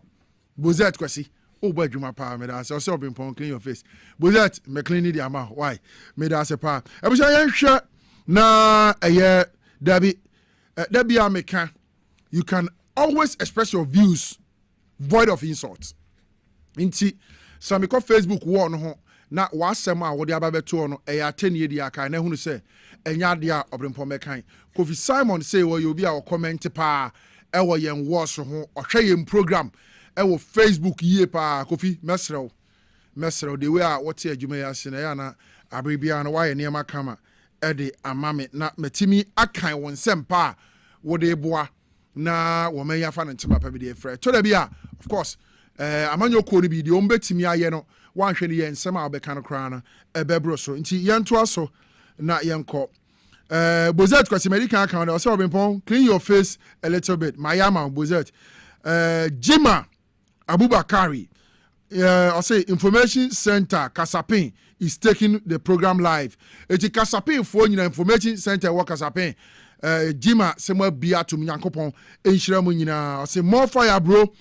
Bozet kwasi o ba dwuma pa me da se Obrempong clean your face Bozet me clean ni di ama why me da se pa e busa yen hwe na eye dabi ameka you can always express your views void of insult. Inti so me ko Facebook wo no ho na wasɛm a wode ababeto no ɛyɛ atenie di aka na hunu sɛ ɛnya de a Obrempong mekan Kofi Simon say wo you be a comment pa ɛwɔ yɛn wɔ so ho ɔhwɛ yɛn program ɛwɔ Facebook yie pa Kofi mesrew the way a wote adwuma yɛ ase na ya na abribia na wayɛ nneɛma kama ɛde amame na matimi akan wɔn nsɛm pa wode boa na wo man yafa no ntema pa bi de frɛ to da bi a of course amanyo ko ni bi de ombetimi ayɛ no wan hwɛ ne yɛn nsɛm a wobɛka no koraa no ɛbɛbro so nti yɛntoa so na yɛnkɔ Bozet kwasi medical account na ɔsɛ Obrempong clean your face a little bit mayama Bozet Jima Abubakari ɔsɛ information center Kasapin is taking the program live eti Kasapin for nyina information center wɔ Kasapin Jima sɛmo bia to Nyankopɔn enhyira mu nyina ɔsɛ more fire bro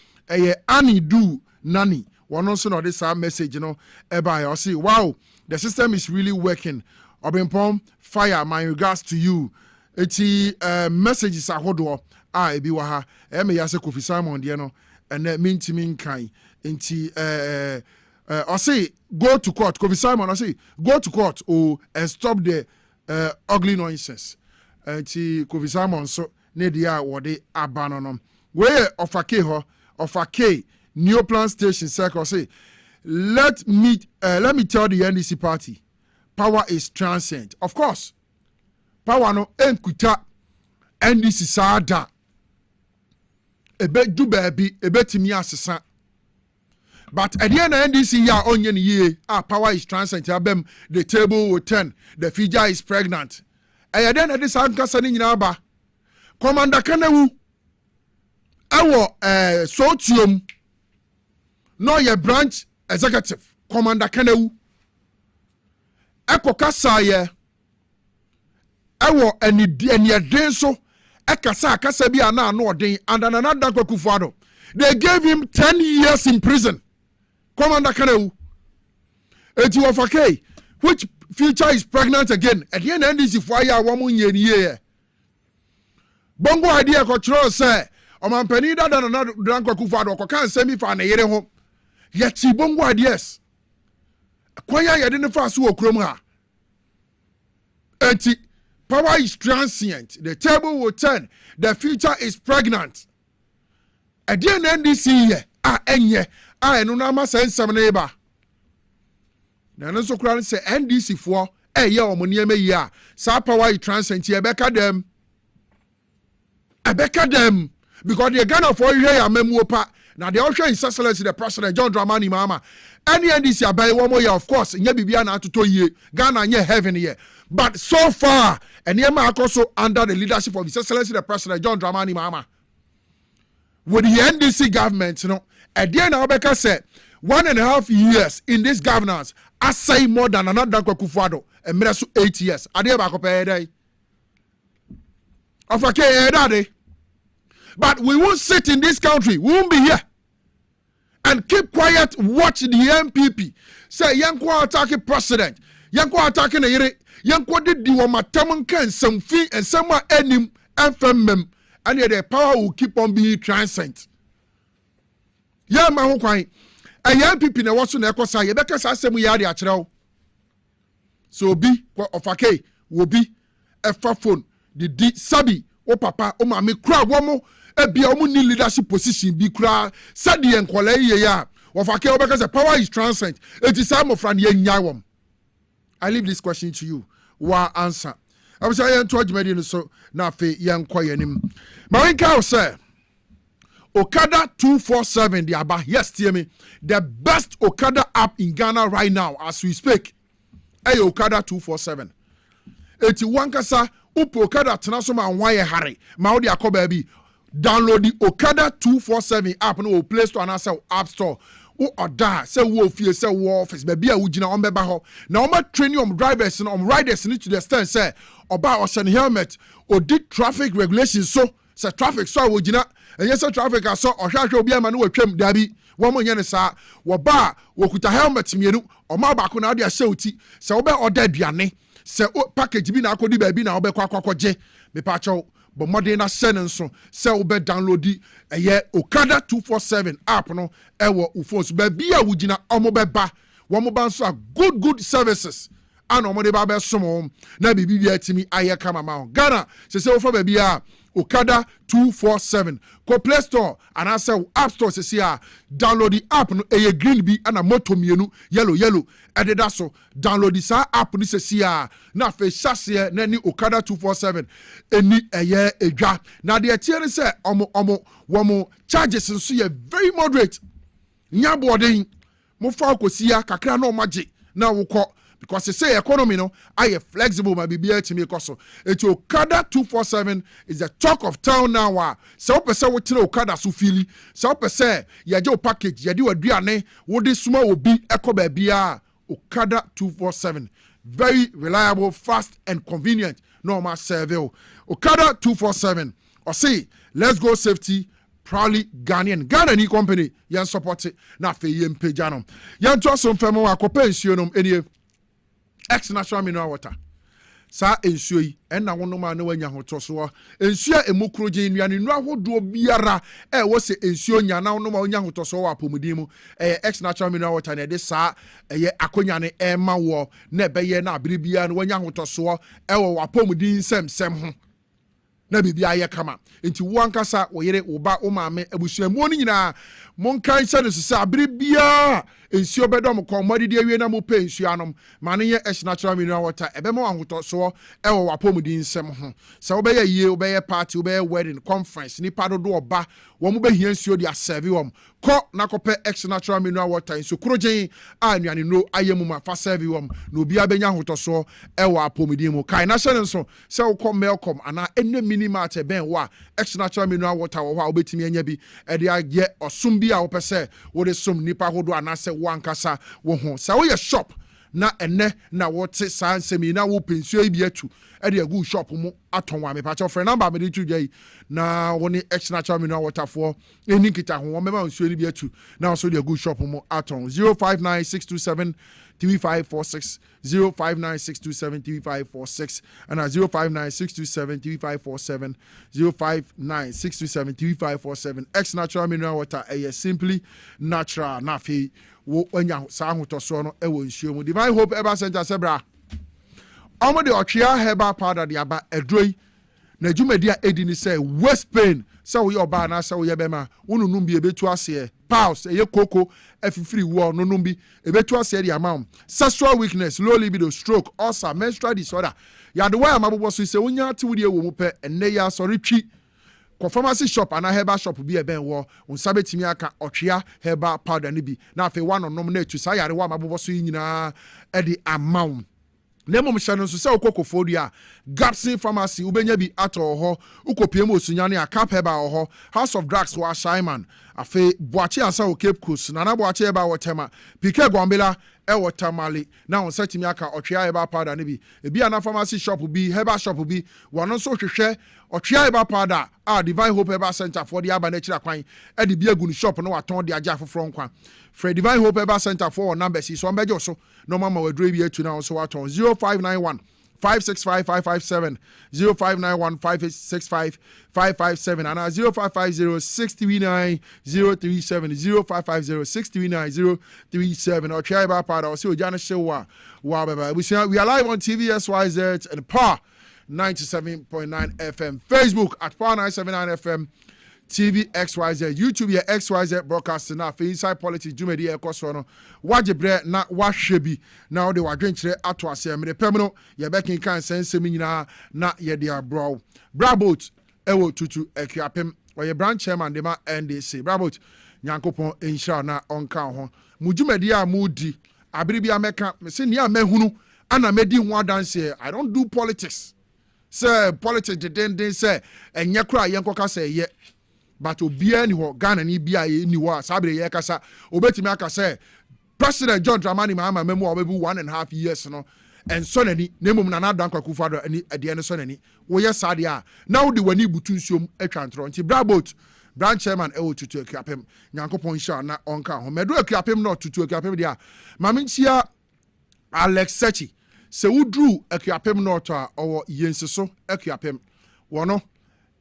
Annie do nani one also know this message, you know, I see, wow, the system is really working. Obrempong, fire, my regards to you. Eti messages are hodo ebi waha. Me yase Kofi Simon, you know, and mean to mean kind. Enti I say go to court. Kofi Simon, I say go to court and stop the ugly nonsense. Enti Kofi Simon so ne dia wode abanonom. Where of a K. Neoplan Station Circle say, let me tell the NDC party, power is transient. Of course, power no enkuta NDC sada. Ebe do baby, ebe timi asesa. But at the end of NDC ya onye ye, power is transient. Abem the table will turn. The figure is pregnant. And then at this ankasa ni nyina ba. Commander Kanewu, awo sotium. No, your branch executive, Commander Kanewu. Eko kasa ye. Ewo eni den so. Kasa bi ana no den and another Kufuado. They gave him 10 years in prison. Commander Kanewu. Eti ofake, which future is pregnant again. At the end of this, if I are 1 year. Bongo idea control say, Omampeni da na Danko Kufuado ko kan semi fa na yere ho. Yet bongo ideas. Kwanya yɛde fa so okrom ha. Enti power is transient. The table will turn. The future is pregnant. Again NDC here. Enye. Eno na ma sensem na eba. Na no so kura say NDC for ye omonieme yi a. Sa power is transient. Ebeka dem. Because the Ghana for you here memuopa. Now the Ocean is Excellency the President John Dramani Mahama. Any NDC abai 1 more year, of course, nye bibia na to ye Ghana nye heaven here. But so far, and Yema also under the leadership of His Excellency the President John Dramani Mahama. With the NDC government, you know, at the end of Obeka said 1.5 years in this governance, I say more than another Kufuado, and Meresu 8 years. Adeba kopede. Of a but we won't sit in this country. We won't be here. And keep quiet, watch the MPP. Say, Yanko attacking president. Yanko attacking a yere. Yanko did the wamatamon can some fee and somewhere enim and femem. And yet the power will keep on being transcendent. Yeah, my whole quine. A MPP na wasu na ekosa ye beka sa asemu ya de akyerɛw. So be of a K will be a phone. The sabi o papa o mama kura womo ebia omu ni leadership position bi kura said the enkwala ye ya ofake obeka say power is transcendent it is some of ran ye nyawom. I leave this question to you wa answer I was saying to adwumadi so na fe ye nkwa yanim mawenka say Okada 247 the aba yes hear me the best Okada app in Ghana right now as we speak Okada 247 81 kasa upo Okada tenaso ma nwaye hare ma odi akoba bi download the Okada 247 app no Play Store and App Store o oda say wo fie say wo office ba bia wo gina on beba ho na o ma train your drivers and riders to the stand say oba ocean helmet o did traffic regulations so say traffic so wo gina and yes traffic so ohwahwe obi ama no watwam dabi wo mo nyane sa wo ba wo kuta helmet mienu o ma ba ko na odi ahye oti say wo be oda aduane se package bi na akodi ba bi na obekwa akwakoje me pa cho but modern na send so say ube download di Okada 247 app no ewo ufos be bia wugina omobeba womoba so good services and omode ba be somo na bibi bia timi aye kama ma Ghana se wo fa bia Okada 247 ko Play Store and I say App Store se download the app no green bi and moto mienu yellow ededa so download this app ni se na fe chassis na ni Okada 247 eni edwa na de tie ni se omo charges nso ye very moderate nya boarding mo fa kosia kakra na omaje na wokọ because they say economy no I flexible my BBA to me koso. It's Okada 247 is the talk of town now. So person what Okada so feely. So person ya jo package ya di aduane wo de suma will be eco bia Okada 247. Very reliable, fast and convenient. Normal service. Okada 247. Or say let's go safety. Proudly Ghanaian. Ghana ni company yan support it na fe yem pejano. Yan to some femo akopa nsuo nom enie ex natural mineral water. Sa nsuo yi na wono ma na wanya hotoso. Nsuo emokro je nnuane nu ahodo biara wo se nsuo nya na wono ma wanya hotoso wa apomudin mu ex natural mineral water na de sa akonya ne ma wo na beye na abire bia na wanya hotoso wo apomudin sem ho. Na bibia ye kama enti wo ankasa wo yere wo ba wo maame abusuamu oni nyina monkan se no sesa abire bia ensuo bedom ko modidi awie na mo pe ensuo anom mane ye natural mineral water ebema wahoto so ewo wapomudin nsem ho se wo be ye yie wo be ye party wo be ye wedding conference ni pado do oba wo mo be hia ensuo dia serve wo ko na kope natural mineral water ensuo krogen anuane no ayemu ma fa serve wo no bia benya hoto so ewo apomudin mu kai na hye nso se wo kom melcom ana enne minimate ben wa natural mineral water wo ha obetimi anya bi e de agye osum bi a wo pese wo de som nipa hodo ana se wankasa wo ho sa wo ye shop na enne na wo te sansemi na wo pensuo bi atu e de agu shop mu aton wa me pa cho friend number me de tu dai na wo ni natural mineral water for eni kita ho wo me ma nsuo bi atu na so de agu shop mu aton 059627 3546 059627 3546 and 059627 3547 059627 3547 ex natural mineral water simply natural na fi wo anya sa hotoso no e wo nsuo mu Divine Hope Herbal Center sebra omo de otwea herbal powder de aba edroi na dwumadi a edi ni say West Pain say wo yoba na say wo yebema wonunum bi ebetu ase pause eye koko afifiri wo nonum bi ebetu ase de amount sexual weakness low libido stroke ulcer menstrual disorder ya de wa amabobo so say wonya ati wudi ewo mu pe enne ya sorry twi ko pharmacy shop ana herbal shop bi eben wo unsa betimi aka otwea herbal powder ni bi na afi wa nonom na etu sa yare wa amabobo so nyina e de amount Nemo mshano so se okokofodia Gapsin Pharmacy ubenya bi ato ho ukopiem osunyane a Cap Heba ho House of Drugs wa Shaiman afe boachi ansa o Cape Coast na boachi eba wotema Pike Gombela e wotamali na on setimi aka otwea eba powder ne bi ebi ana pharmacy shop bi Heba shop bi wono so hwehwe otwea eba powder Divine Hope Herbal Center for the aba na kira kwan e de bi agu shop no waton de agya foforo nkwa Fred Divine Hope Herbal Center for number si so mbejo so no mama we dre bi etu na so waton 0591 565 0591 565 557 and 0550 639 037 0550 639 037 or try about part or see Jana Shewa we are live on TV SYZ and Power 97.9 FM Facebook at Power 979 FM TV XYZ YouTube ya XYZ broadcast na for inside politics jumedi ekoso no wajebre na wahwebi na ode wadwenkyere ato ase emre pemno ye bekin kan sensem nyina na ye dia bro brabot ewo tutu ekwapem oye branch chairman de ma NDC brabot nyankopon enhira na onka ho mujumedi a mudi abiri ameka se ni amehunu ana medi ho adanse I don't do politics say politics den say enye kra yenkoka say ye but obia ni ho Ghana ni bia ni ho sabre ye kasa obetimi aka say President John Dramani Mahama memu obebu 1.5 years no and so nani nemum na dan kwakufa do ani ade ne so nani wo ye sade a na wo de wani butu nsuom atwa ntro nti brabot branch chairman ewo tutu akuapem nyankopon sha na onka ho medo akuapem no tutu akuapem dia maminchia Alex Sechi se wudru akuapem no to a owo yenseso akuapem wono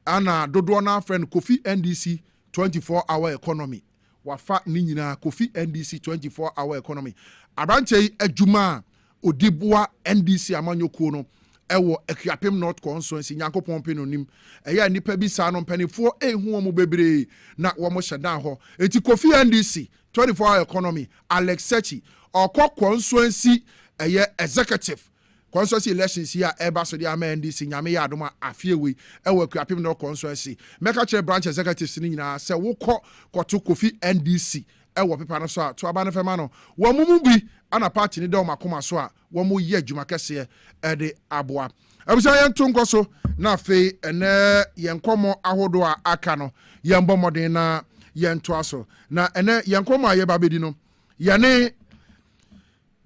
ana dodo na friend Kofi NDC 24-hour economy wafa ni nyina Kofi NDC 24-hour economy abranche adwuma odibua NDC amanyokuo no ewo Ekuapem North Constituency Nyankopon penonim eya nipa bi sa no mpanifo ehu omo bebre na wo mo hyedan ho enti Kofi NDC 24-hour economy Alex Sechi okọ constituency eye executive constituency elections here eba so dia NDC nyame ya adoma afiewe ewo Ekuapem North Constituency meka chere branch executives ni nyina se wokọ koto Kofi NDC ewo pepa no so a to aba no fema no wo mumu bi ana party ni de o makoma so a wo mo ye adwuma kese e de aboa abisa yen to nkoso na fe ene yen komo ahodo a aka no yen bomodin na yen to aso na ene yen komo aye babedi no yane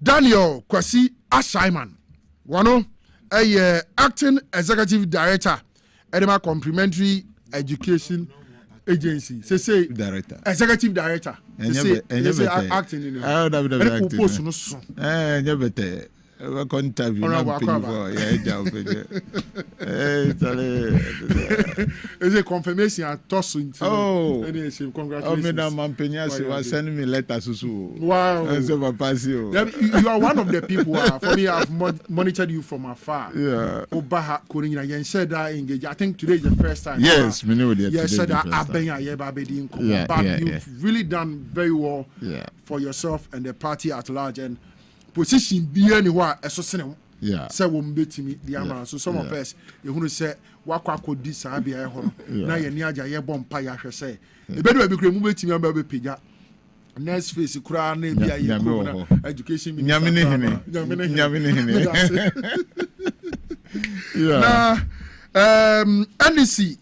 Daniel Kwasi Ashaiman wano acting executive director edema complementary education agency say director executive director say acting in post no so better interview is a confirmation and toss congratulations. Madam Mampenyasi was sending me letters. Wow. You are one of the people for me I've monitored you from afar. Yeah. Obaha Kurinya Yen said that engage. I think today is the first time. Yes, we know that. Yes, said that but you've really done very well for yourself and the party at large and position be anywhere associated. Yeah. Say we betimi the amount so some of us you say wakwa kodi saa bia ho na ye ni aja ye bom pa ya hwe say e be do be kure mu betimi amba be pija next phase kura na bia ye ko education minister nyame ne hene yeah NDC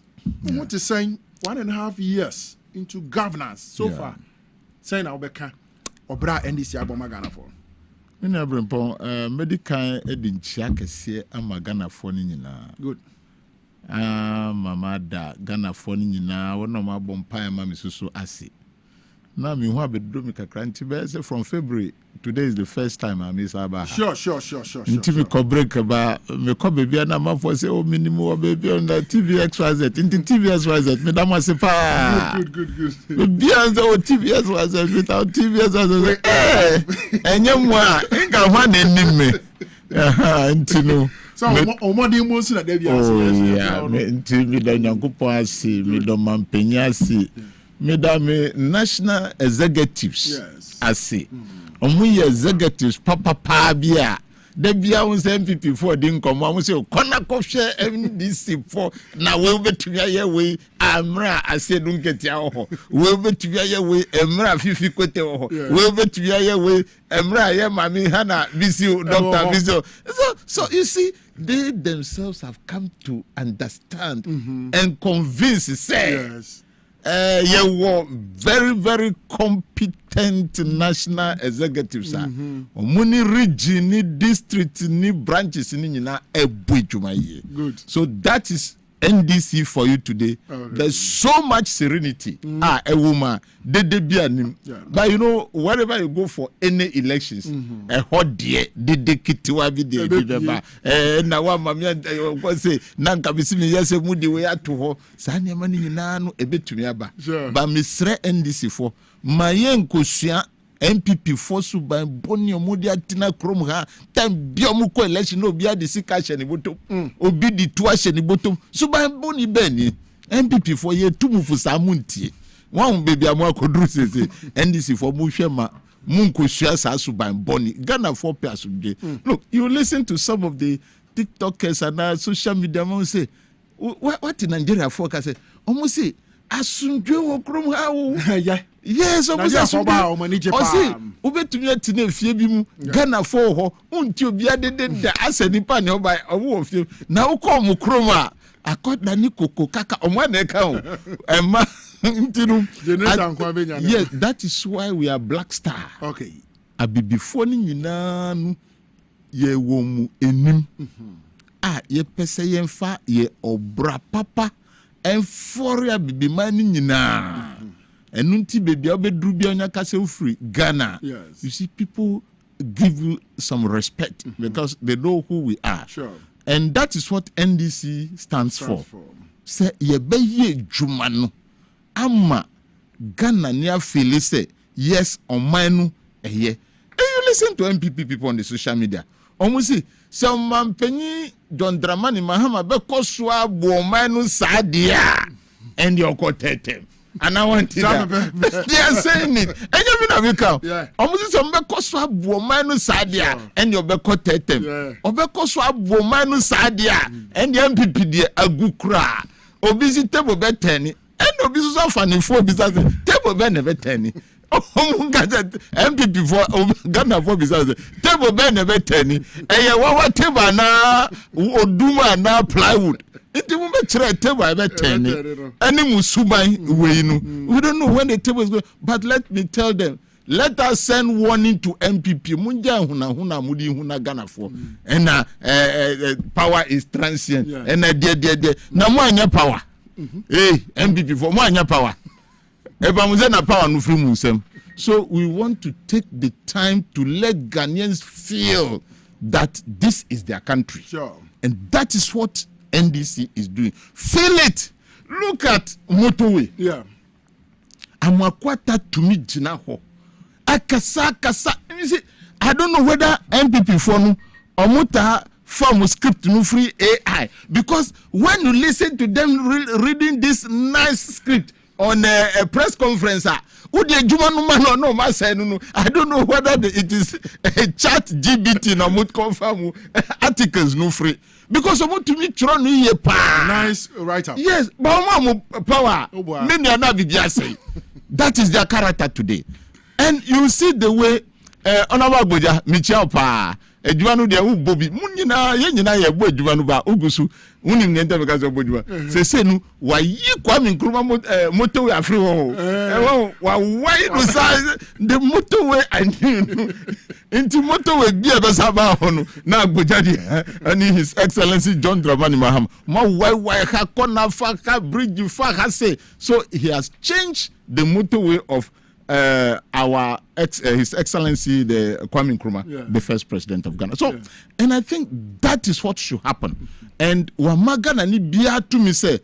what is saying 1.5 years into governance so far saying na obeka obra NDC aboma Ghana for in Obrempong medical edinchia kese ama Ghana for ni nyina good mama da Ghana for ni nyina wona ma bompa ma misusu ase na mi hu abedo mi kakra nti be say from February today is the first time I'm is aba sure nti mi ko break ba me ko baby na ma for say o minimum baby on the TVXYZ nti TVXYZ me da ma se pa good baby on the TVXYZ without TVXYZ enye mo a nka hwa na nim me nti no so omodi mo so na da bia ase nti mi da Nyankopon ase mi do Mampenya ase Mesdames, national executives, assez. On y executives, papa bia. De bia on say MPP for din come on say kona ko share MDC for na we betuya ye we amra ase dun ketia ho we betuya ye we emra fifi kwete ho we betuya ye we emra ye mami hana bisi doctor bisi so you see they themselves have come to understand and convince say you were very, very competent national executives. Muni region, ni district, ni branches, ni na good. So that is NDC for you today. Okay. There's so much serenity. A woman, but you know, wherever you go for any elections, a hot dear, did the kitwa video, now one mamma say, Nanka Bissimi, yes, a moody way to her, Sanya money nano, a bit to me, but Miss NDC for my young Kusia. MPP force by Bonio Modia Tina Chrome ha time biomuko election no bia de sika hye ne bottom obi di to hye ne bottom so by Boni Beni MPP for ye tumu for samuntie wan baby amokodru sese NDC for mu hwema munko sua sa so by Boni Ghana for pass look you listen to some of the TikTokers and social media man say what in Nigeria for ka say almost say asundwe wo krom ha wo yes almost asundwe o say obetumi atine fie bi mu Ghana for ho unti obi adede da asani pa ne oba owo fie na wo kom krom a akoda ni koko kaka omwa na ka ho ema ntinu yes that is why we are Black Star okay abibifo ni nyina no ye wo mu enim ye pese ye mfa ye obra papa enforia bibimani nyina enunti baby obedru bia onya kase free Ghana. You see people give you some respect because they know who we are. Sure. And that is what NDC stands for. say ye be ye jumano ama Ghana near feel say yes on mine eye. And you listen to MPP people on the social media. Almost some man penny John Dramani Mahama be koswa bo mine sadia and your cotetem. And I want it. They are saying it. And you mean a week. Almost some bekoswa bo mine sadia and your becotetem. Or bekoswa bo mine sadia and the MPP de agukra. Obisi table beteni. And obisi so funny for business. Table be never tenny. MPP for Ghana for business. Table be never tenny. And you want table na oduma na plywood. It will be table I bet tenny. Any musubai we don't know when the table is going. But let me tell them. Let us send warning to MPP. Munja huna mudi huna Ghana for. And power is transient. And na mo anya power. MPP for mo anya power. Eba muze na power no free musem. So we want to take the time to let Ghanaians feel that this is their country. Sure. And that is what NDC is doing. Feel it. Look at motorway. Yeah. Amakwata to me jinaho. Akasa. You see, I don't know whether MPP for no or muta form script no free AI, because when you listen to them reading this nice script on a press conference, I don't know whether it is a chat GBT no mut confirm articles no free, because I want to meet nice writer. Yes, but power. Many are not say that is their character today. And you see the way Honorable Boja Michel Pa Edwanu de Ubobi Munina Yenina ye bo Edwanu ba Ugusu unim nenta because of Bojuwa say nu wa yi Kwame Nkrumah motorway afri wo wa why no size the motorway and into motorway bi ebesaba hono na Boja di and His Excellency John Dramani Mahama ma why ha kona fa ka bridge fa ha say, so he has changed the motorway of His Excellency the Kwame Nkrumah, the first president of Ghana. So, and I think that is what should happen. And Wamagana ni biya to me say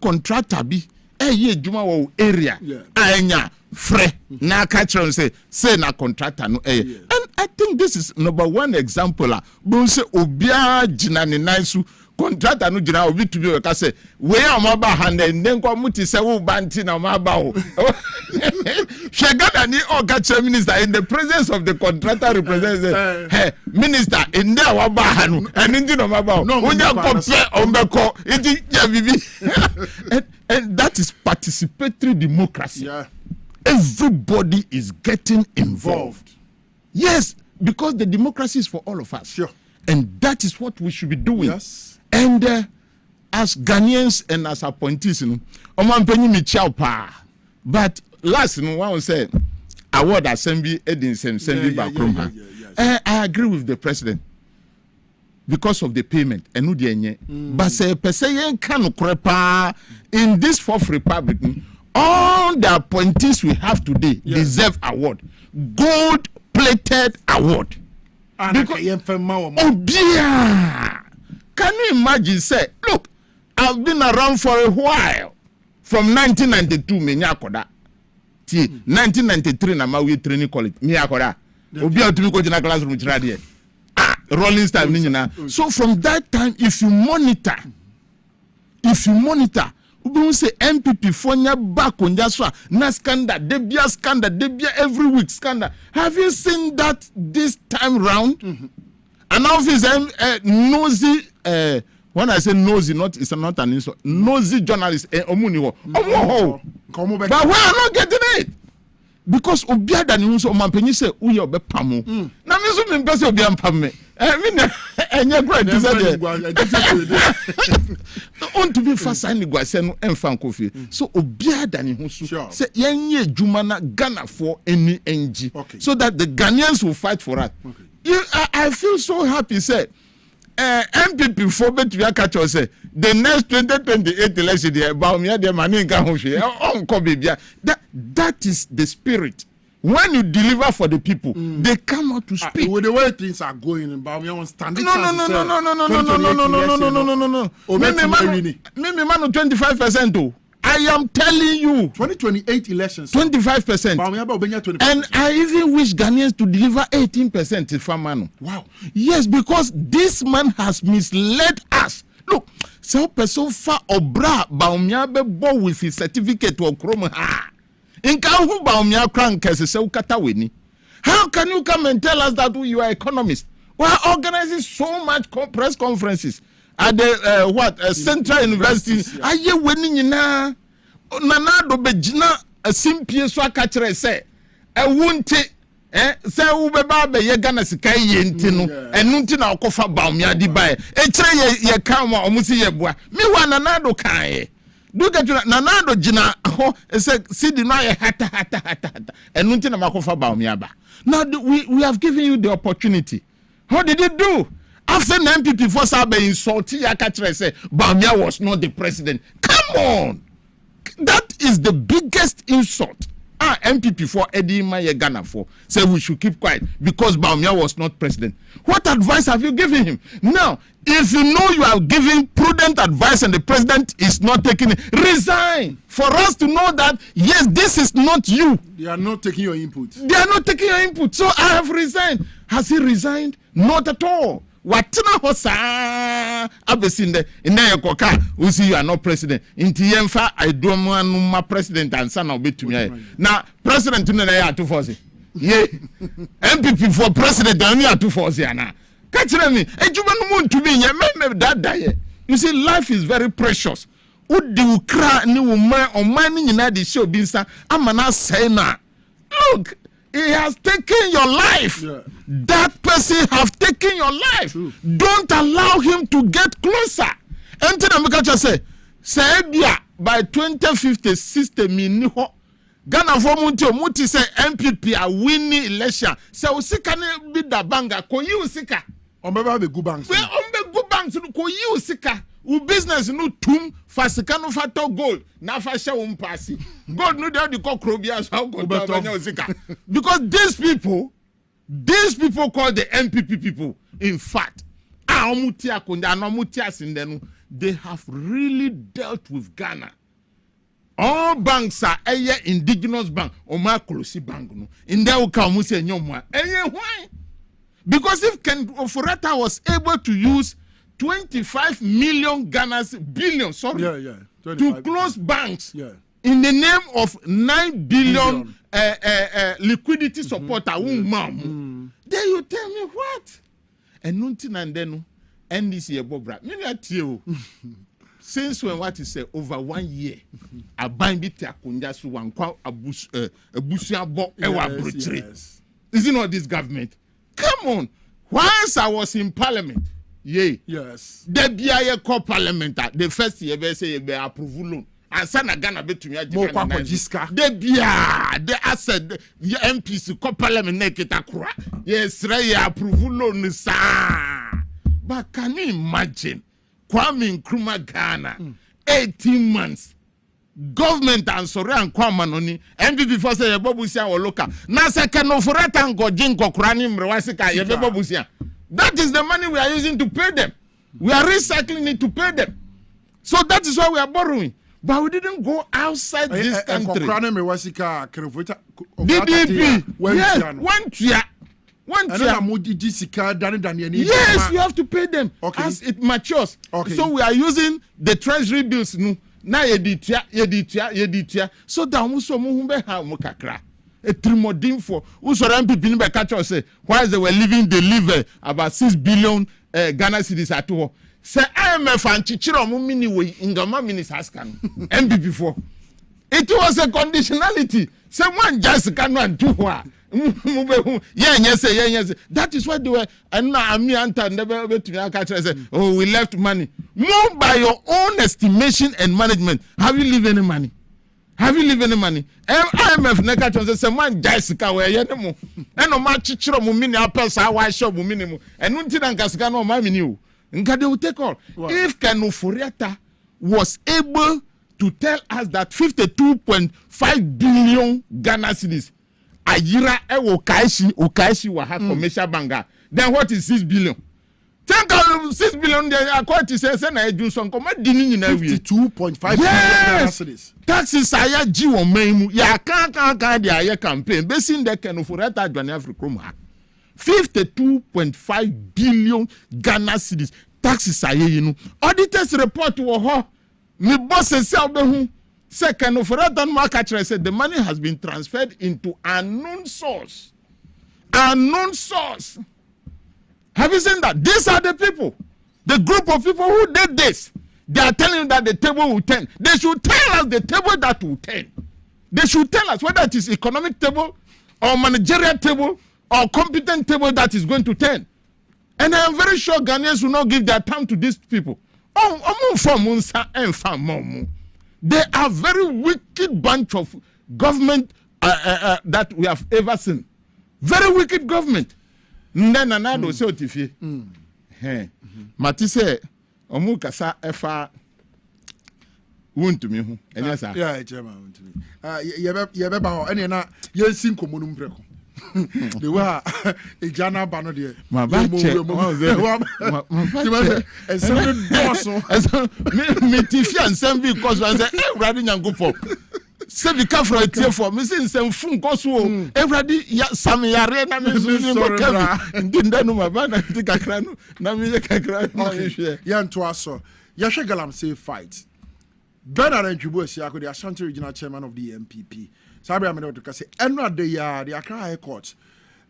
contractor bi ye juma wo area anya fre na catcher say na contractor no and I think this is number one example but say obia jina ni nice contractor no jina obi to be we say we am ba hand nden kwa muti say wo banti na ma ba o Shagana ni oga minister in the presence of the contractor representative hey minister in there wa ba hanu and ndi no ma ba o unya compare ombeko iti ya bibi and that is participatory democracy. Everybody is getting involved. Yes, because the democracy is for all of us. Sure. And that is what we should be doing. Yes. And as Ghanaians and as appointees, but last, one said, award assembly, I agree with the president because of the payment. But say, in this fourth republic, all the appointees we have today deserve award, gold-plated award. Because, oh dear, can you imagine? Say, look, I've been around for a while, from 1992, me nyakoda. 1993, na mawi training college, me nyakoda. Obi atumi ko jina classroom chirade. Rolling style ninyina. So from that time, if you monitor, we say MPP fonya back on Jaswa, na scandal, debia every week scandal. Have you seen that this time round? And now this nosy, when I say nosy, it's not an insult. Nosy journalist, omuniwo. But we are not getting it. Because obia than you so mampeni say uye obe pamo. Na me so me pese obia mpame. Enye great desire. On to be fast and gwase no emfa nkofi. So obia than you so say yenye djuma na Ghana for any NG so that the Ghanaians will fight for us. I feel so happy say MPP for bet we catch us say the next 2028 election there about me the money nka ho hwe on ko bibia. That is the spirit. When you deliver for the people, they come out to speak. With the way things are going, Baumia standing. No. Maybe 25%. I am telling you. 2028 elections. 25%. And I even wish Ghanaians to deliver 18% to Famano. Wow. Yes, because this man has misled us. Look, so person fa obra Baumia be bo with his certificate to Okroma. How can you come and tell us that you are economists? We are organizing so much press conferences at the Central University. Are you winning na? Nanado bejina simpie so akachre say e wonte say wo beba be ye Ghana sika yenti no enu nti na okofa baumia di bae e kire ye kan wa omusi ye boa me wa nanado kan ye do get nanado jina ho say sidi no ye hata enu nti na makofa baumia ba. Now we have given you the opportunity. How did it do? After the MPP for Sabe insulting Yakatre say Baumia was not the president. Come on. That is the biggest insult. MPP for Eddie Maye Ghana for say we should keep quiet because Baumia was not president. What advice have you given him? Now, if you know you are giving prudent advice and the president is not taking it, resign for us to know that yes, this is not you. They are not taking your input. They are not taking your input. So I have resigned. Has he resigned? Not at all. Watina hosa abesinde ina yekoka we see you are not president inti yemfa my president and son obetumi na president no na ya to force ye MPP for president na ya to force ana ka kire me ejuma no mu ntumi nye me that ye. You see, life is very precious. Udi ukra ni woman omani nyina de show binsa amana say na look. He has taken your life. Yeah. That person have taken your life. True. Don't allow him to get closer. And then I say by 2050 system in Ghana for Muti say MPP are winning election. So usika ne be da banga ko yi usika. Ombeba be good banks. We ombe good banks ko yi usika. U business no tum fasika no fato gold na fa she um pasi gold no dey the cokrobia so go banya usika because these people call the MPP people in fact amuti akonda no muti asinde no they have really dealt with Ghana. All banks are indigenous bank or macrosi bank no in there will come say nyomwa why because if Ken Ofurata was able to use 25 million billion to close banks in the name of 9 billion liquidity support. Then you tell me what? And nothing and then NDC Bobra. Since when what is over 1 year, a bind it a kunjasu one kwa a bushia bo ewa brutally. Is it not this government? Come on. Once I was in parliament. Yay. Yes. The BIA co parliament the first year they say be approval loan. And sana Ghana be to me the BIA the asset the MPs co parliament neketa kura. Yes, right approval loan sa. But can you imagine Kwame Nkrumah Ghana 18 months government and sorry and Kwame Noni MPP for say Bobusia or local. Na second of Ratan go jinko kurani mrewasika ye Bobusia. That is the money we are using to pay them. We are recycling it to pay them. So that is why we are borrowing. But we didn't go outside this country. DDP. Yes, one tier. Yes, you have to pay them as it matures. Okay. So we are using the treasury bills. Now yeditia. So that muso muhumbe ha mukakra. A trimodin for Usoran people in catch us say why they were living they live about 6 billion Ghana cedis at all. Say IMF and Chichiro Mumini way in Gama Minis Haskan MPP for it was a conditionality. Someone just cannot do what. Yes. That is what they were. And now me and never to catch us say, oh, we left money. More by your own estimation and management. Have you leave any money? Have you leave any money? IMF neka chonse se man Jessica we ye nemo. Eno ma chichiro mu mini apel sa wa shop mu mini mu. Enu nti na nkasika no ma mini o. Nka they will take all. Wow. If Ken Ofuriata was able to tell us that 52.5 billion Ghana cedis ayira ewo ukaishi wa ha commercial bank. Then what is 6 billion? Think of 6 billion there according to say na edu so nko ma di ni nyina wi 52.5 billion cedis. Taxes aya ji wo man ya kan the aye campaign basing the ken for that adwane Africa ha 52.5 billion Ghana cedis taxes aye yi no auditors report wo ho me boss say obehu say ken for that market said the money has been transferred into unknown source. Have you seen that? These are the people, the group of people who did this. They are telling you that the table will turn. They should tell us the table that will turn. They should tell us whether it is economic table or managerial table or competent table that is going to turn. And I am very sure Ghanaians will not give their time to these people. They are very wicked bunch of government that we have ever seen. Very wicked government. Ndena nado se otifie. Mati se omu kasa efa wuntumi hu. Enya sa. Yeah, chairman wuntumi. Yebe ba ho ene na yensi nkomo no mpreko. De wa ejana ba no de. Ma ba che. Ensem doso. Me tifia ensem bi cause wan say Ewrade Nyankopon. Se bi ka fra tie for me say nsem fun koso o Ewrade ya sam yare na me so ni mo ka ndinda no ma ba na tikakra no na me ye kakra na hwe ya nto aso ya hwe galamsey fight Bernard Ntwibo Asiako the Ashanti Regional Chairman of the MPP sabi amene to say eno ade ya the Accra High Court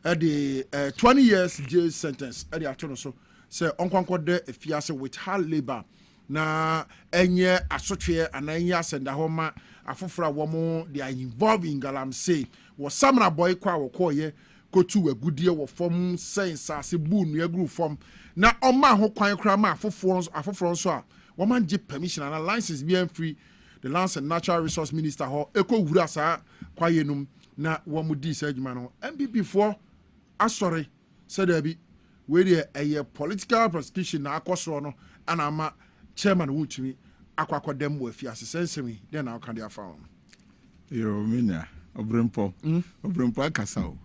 the 20 years jail sentence the atono so say onkwankwo de efiase with hard labor na enye asotwe ana enye asenda ho ma afofora wo they are involved in galamsey was samna boy kwa wo koye kotu agudie wo fom sense ase bu nu agru fom na oma ho kwan kra ma afoforo so a wo man give permission and license be free the Lands and Natural Resource Minister ho eko wura sa kwaye num na wo mu di sajuma no MPP for asori said there we dey a political prosecution na akoso no ana ama chairman wutumi akwakọ dem wo afiase sensemi then now can they found yo mina Obrempong akasa o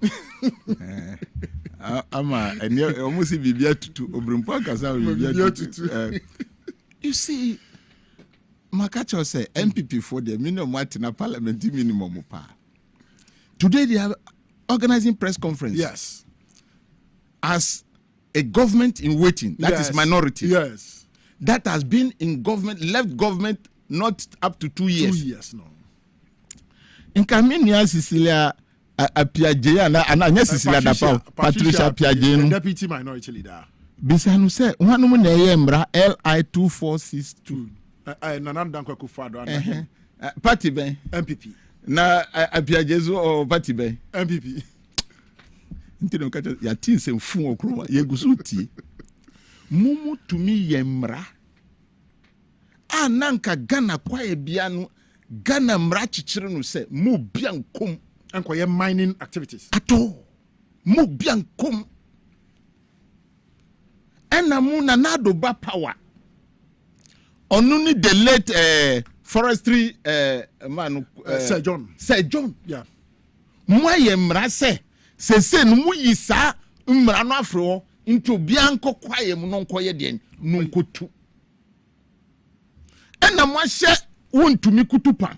ama eni almost bibia tutu Obrempong akasa o bibia tutu you see makacho say MPP for the minimum na parliament minimum pa today they are organizing press conference yes as a government in waiting that is minority yes that has been in government, left government not up to 2 years. 2 years, no. In Kaminia, Cecilia Apiaje, and Anya Cecilia Dapa, Patricia Apiaje, deputy minority leader. Bisanu said, one woman Embra LI 2462. Nanandanko Kufado, Party Ben, MPP. Na Apiajezo or Party Ben, MPP. Intino Kata, Yatis and Fu Okro, Yegusuti. Mumu tumi yemra ananka Ghana kwa ebianu Ghana mra chichire no se mu biankom anko ye mining activities ato mu biankom ena mu na nado ba power onu ni the late forestry man Sir John yeah mu yemra se no mu yisa mra no afro into bianco kwaye mu no nkoye de no nkotu ena mo ahye wontumi kutupa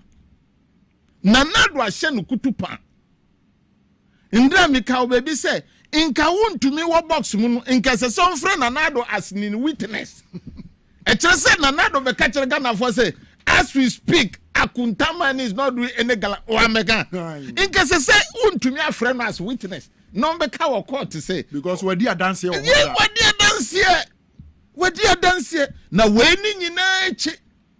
na nado ahye no kutupa ndra mi ka obebi se inka wontumi wo box mu no inka se so mfre na nado as ni witness e kire se na nado be ka kire Ghana for say as we speak Akuntaman is not doing any gala o amega inka se wontumi afre no as witness no be ka wo court to say because we dey dance here na we ni nyina echi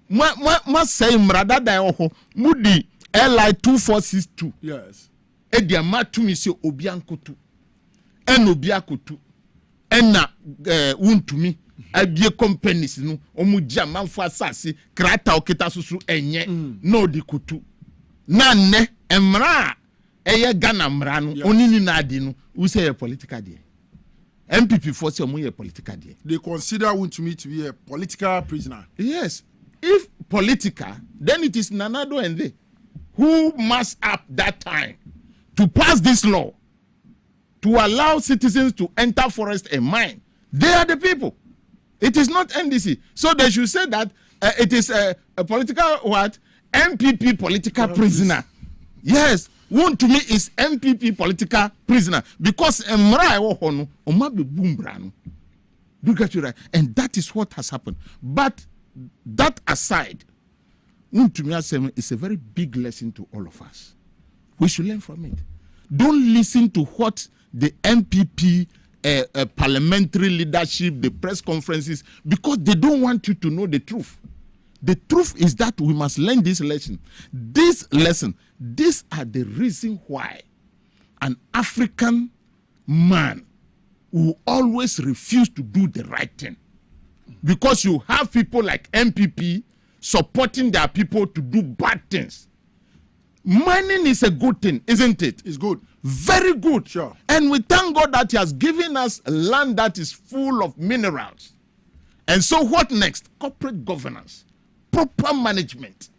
ma say mrada dan ho mudi LI 2462 yes e dia matumi se obi ankotu en obi akotu ena wuntumi abie companies no omugia manfo asase krata okita susu enye no di kutu na ne emra eye Ghana mra no onini na adi no we say a political day MPP for say omo ye political day they consider Wontumi to be a political prisoner. Yes, if political then it is Nanado and they who mass up that time to pass this law to allow citizens to enter forest and mine. They are the people. It is not NDC. So they should say that it is a political what? MPP political prisoner. Yes, one to me is MPP political prisoner because Emra Omabe Boombrano. Do get you right? And that is what has happened. But that aside, one to me is a very big lesson to all of us. We should learn from it. Don't listen to what the MPP parliamentary leadership, the press conferences, because they don't want you to know the truth. The truth is that we must learn this lesson. These are the reason why an African man will always refuse to do the right thing. Because you have people like MPP supporting their people to do bad things. Mining is a good thing, isn't it? It's good. Very good. Sure. And we thank God that he has given us land that is full of minerals. And so what next? Corporate governance. Proper management.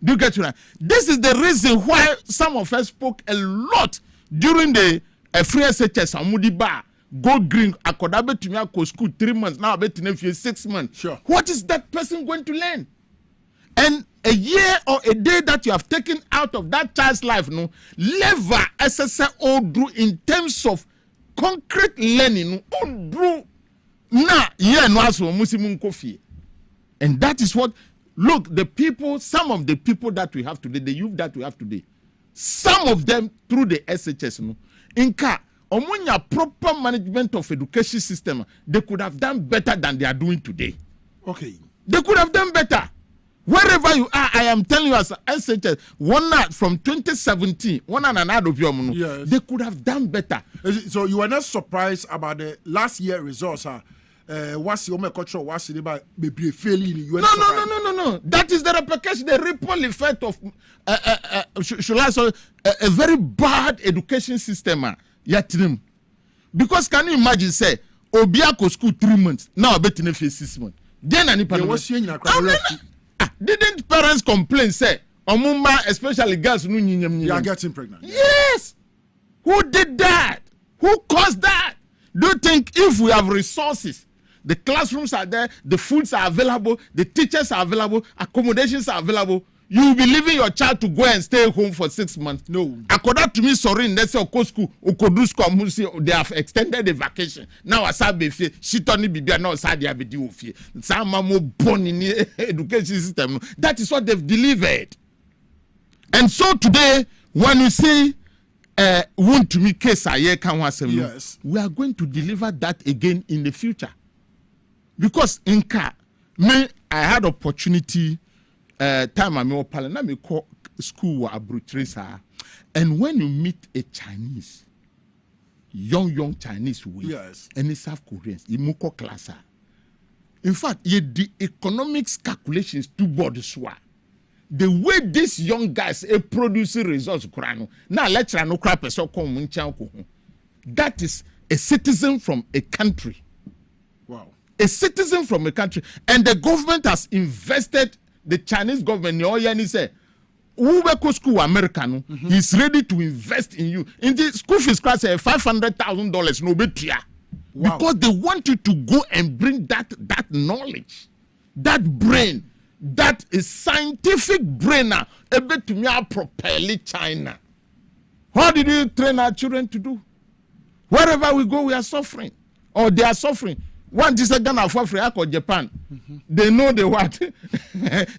Do you get it? This is the reason why some of us spoke a lot during the free SHS Amudi Bar. Go green, akodabe to me go school 3 months, now I bet in 6 months. Sure. What is that person going to learn? And a year or a day that you have taken out of that child's life, no, never SSO do in terms of concrete learning, no, na yeah no aso musimun kofi. And that is what, look, the people, some of the people that we have today, the youth that we have today, some of them through the SHS, no, inka omunya proper management of education system, they could have done better than they are doing today. Okay. They could have done better. Wherever you are, I am telling you as SHS, one night from 2017, yes. They could have done better. So you are not surprised about the last year results, what's your culture? What's the about maybe failing? No. That is the repercussion, the ripple effect of should I say a very bad education system. Because can you imagine say Obiako school 3 months, now I bet in 6 months. Then didn't parents complain say Omumba, especially girls you are getting pregnant? Yes. Who did that? Who caused that? Do you think if we have resources, the classrooms are there, the foods are available, the teachers are available, accommodations are available, you will be leaving your child to go and stay home for 6 months? No. According to me, sorry, let's say school, they have extended the vacation. Now, I said, she told me, now, some more born in the education system. That is what they've delivered. And so today, when you say, want to me case, yes, we are going to deliver that again in the future. Because in car, I had opportunity. Time I'm in Parliament, me call school Abrutresa, and when you meet a Chinese, young Chinese, yes, and a South Koreans, you muko classa. In fact, the economics calculations to board swa. The way these young guys produce results, now let's no crap so come. That is a citizen from a country. Wow, a citizen from a country, and the government has invested. The Chinese government, say, Ubeko school American, he's ready to invest in you. In the school fees class, $500,000 no betia. Wow. Because they want you to go and bring that knowledge, that brain, that is scientific brain, a bit to me properly China. How did you train our children to do? Wherever we go, we are suffering, or they are suffering. One is a Ghana for Africa or Japan. They know the what?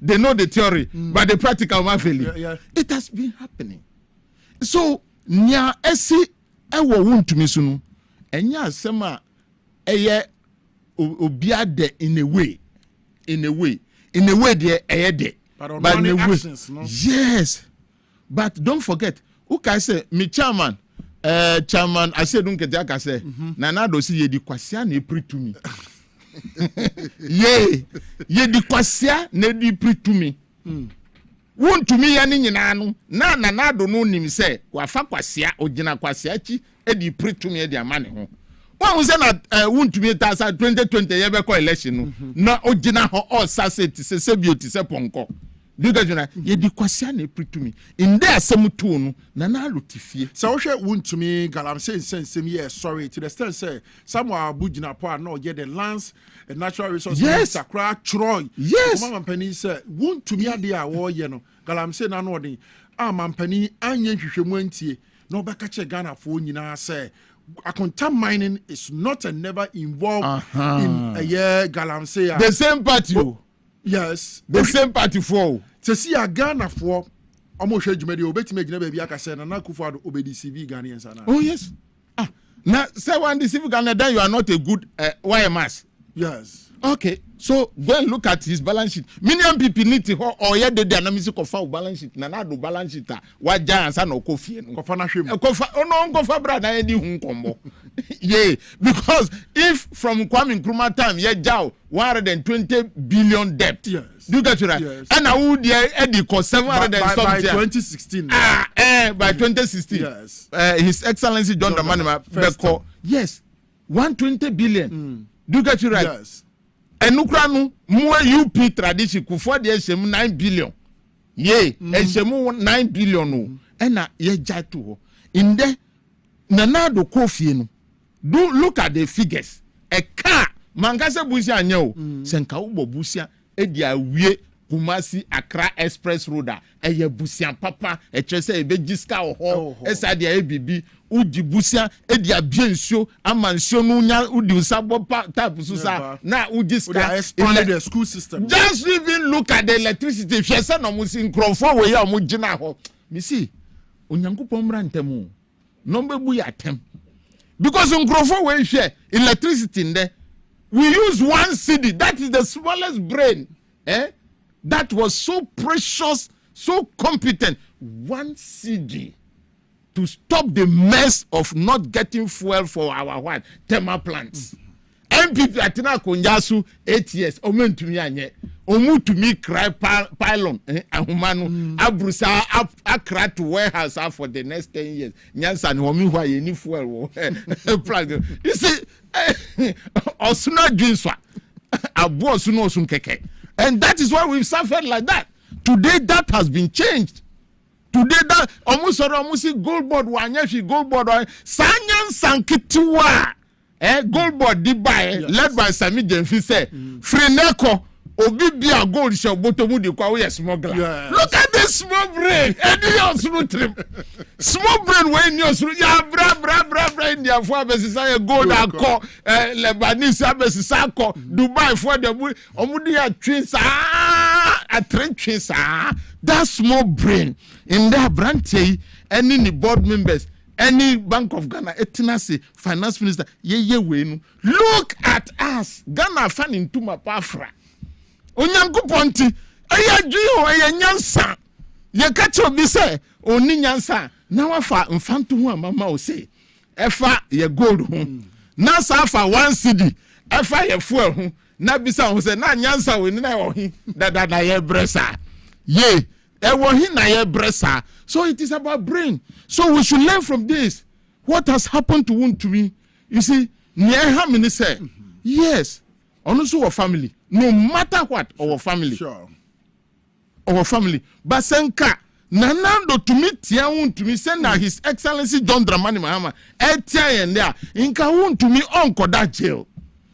They know the theory, but the practical one failing. Yeah. It has been happening. So, nya esi ewo wuntu misunu. Enya sema eye obiade in a way de eye de. But in a way, actions, no? Yes. But don't forget, who can say me chairman? Chairman, I said, don't get that. I say, Nana do see ye di kwasia ne pri to me. Ye di kwasia ne di pri to me. Won to me yani nyina no. Na Nana do no nim say, wa fa kwasia ogina kwasia chi e di pri to me e di amane ho. One say na won to me ta sa 2020 ye be ko election no. Na ogina ho all sa say ti se bioti se ponko. do you get you ye di kwase na epritumi in there asem to no na na lotifie so hwe wontumi galamsey nsensem ye sorry to the extent say Samuel Abugina po na ye the lands and natural resources sakra troy mama mpani say wontumi ade a wo ye no galamsey na no den amampani anye hwehwemu antie no beka che Ghana fo nyina say Akonta mining is not and never involved in a year galamsey the same party. Yes, the same party for to see a Ghana for almost a Jumedi obeti me baby aka say na Akufo-Addo obedi CV Ghanaians ana. Oh yes. Now say one the CV Ghana then you are not a good YMS. Yes. Okay. So go and look at his balance sheet. Million people need to or yeah the dynamics of balance sheet. Na do balance sheet what giants and Kofi no. Kofa na hwem. Kofa no Kofa bra na edi hu kombo. Yeah, because if from Kwame Nkrumah time yeah jaw 120 billion debt. Yes. Do you get it right? Yes. And now would Eddie cost 700 and something. By 2016. By 2016. Yes. His Excellency John Dramani Mahama. Yes. 120 billion. Do you get it right? Yes. And Ukrainu more UP tradition Kufo de shemu 9 billion. Ye, shemu 9 billion no. And na ye jatu. In there Nanado Kofi no. Do look at the figures. A car mangase busia anyao. Senka ubo busia edia wie Kumasi Accra Express Road eye busia papa e chese ebe jiska oho esa dia ebibi udi busia edia biensuo amansuo no nya udi usabo tap susa na ujiska expand the school system. Just even look at the electricity fiese no musi nkrofo we ya mu gina ho me see onyankopon mra ntemu no bebu ya tem because nkrofo we hwe electricity nde we use 1 cedi that is the smallest brain that was so precious, so competent. 1 cedi to stop the mess of not getting fuel for our thermal plants. MPP atina konjasu 8 years. Omen to me anye. Omu to me cry pylon. Ahumanu abrusa akra to warehouse for the next 10 years. Nyansa ni omi wa ye ni fuel. You see, osuna jinswa. Abu osuna osun keke. And that is why we've suffered like that. Today, that has been changed. Today, that almost gold board wanyashi gold board sanyan sankitiwa gold board diba led by Sami Jenfi say Freneko Obibia gold shall botomu de kwa we smuggler. Look at this small brain. Any osunu trim. Small brain when you ya bra India for besisa gold akọ Lebanese besisa akọ Dubai for the omudi ya twins a train twins that small brain in their branch any board members any Bank of Ghana etinasi finance minister ye we no look at us Ghana fan into my pafra onyankopon ti ayadwo ayanyansa ye kache obi se oni nyansa na wafa mfanto ho amama o se efa ye gold ho na sa fa 1 cedi efa ye fuel ho na bisa ho se na nyansa we na wo hi dada na ye bresa ye e wo hi na ye bresa. So it is about brain. So we should learn from this. What has happened to Wontumi? You see, near many say yes, also our family. No matter what, our family. Sure. Our family. But Senka, Nanando to meet Wontumi, send now His Excellency John Dramani Mahama, and there, in Wontumi uncle that jail.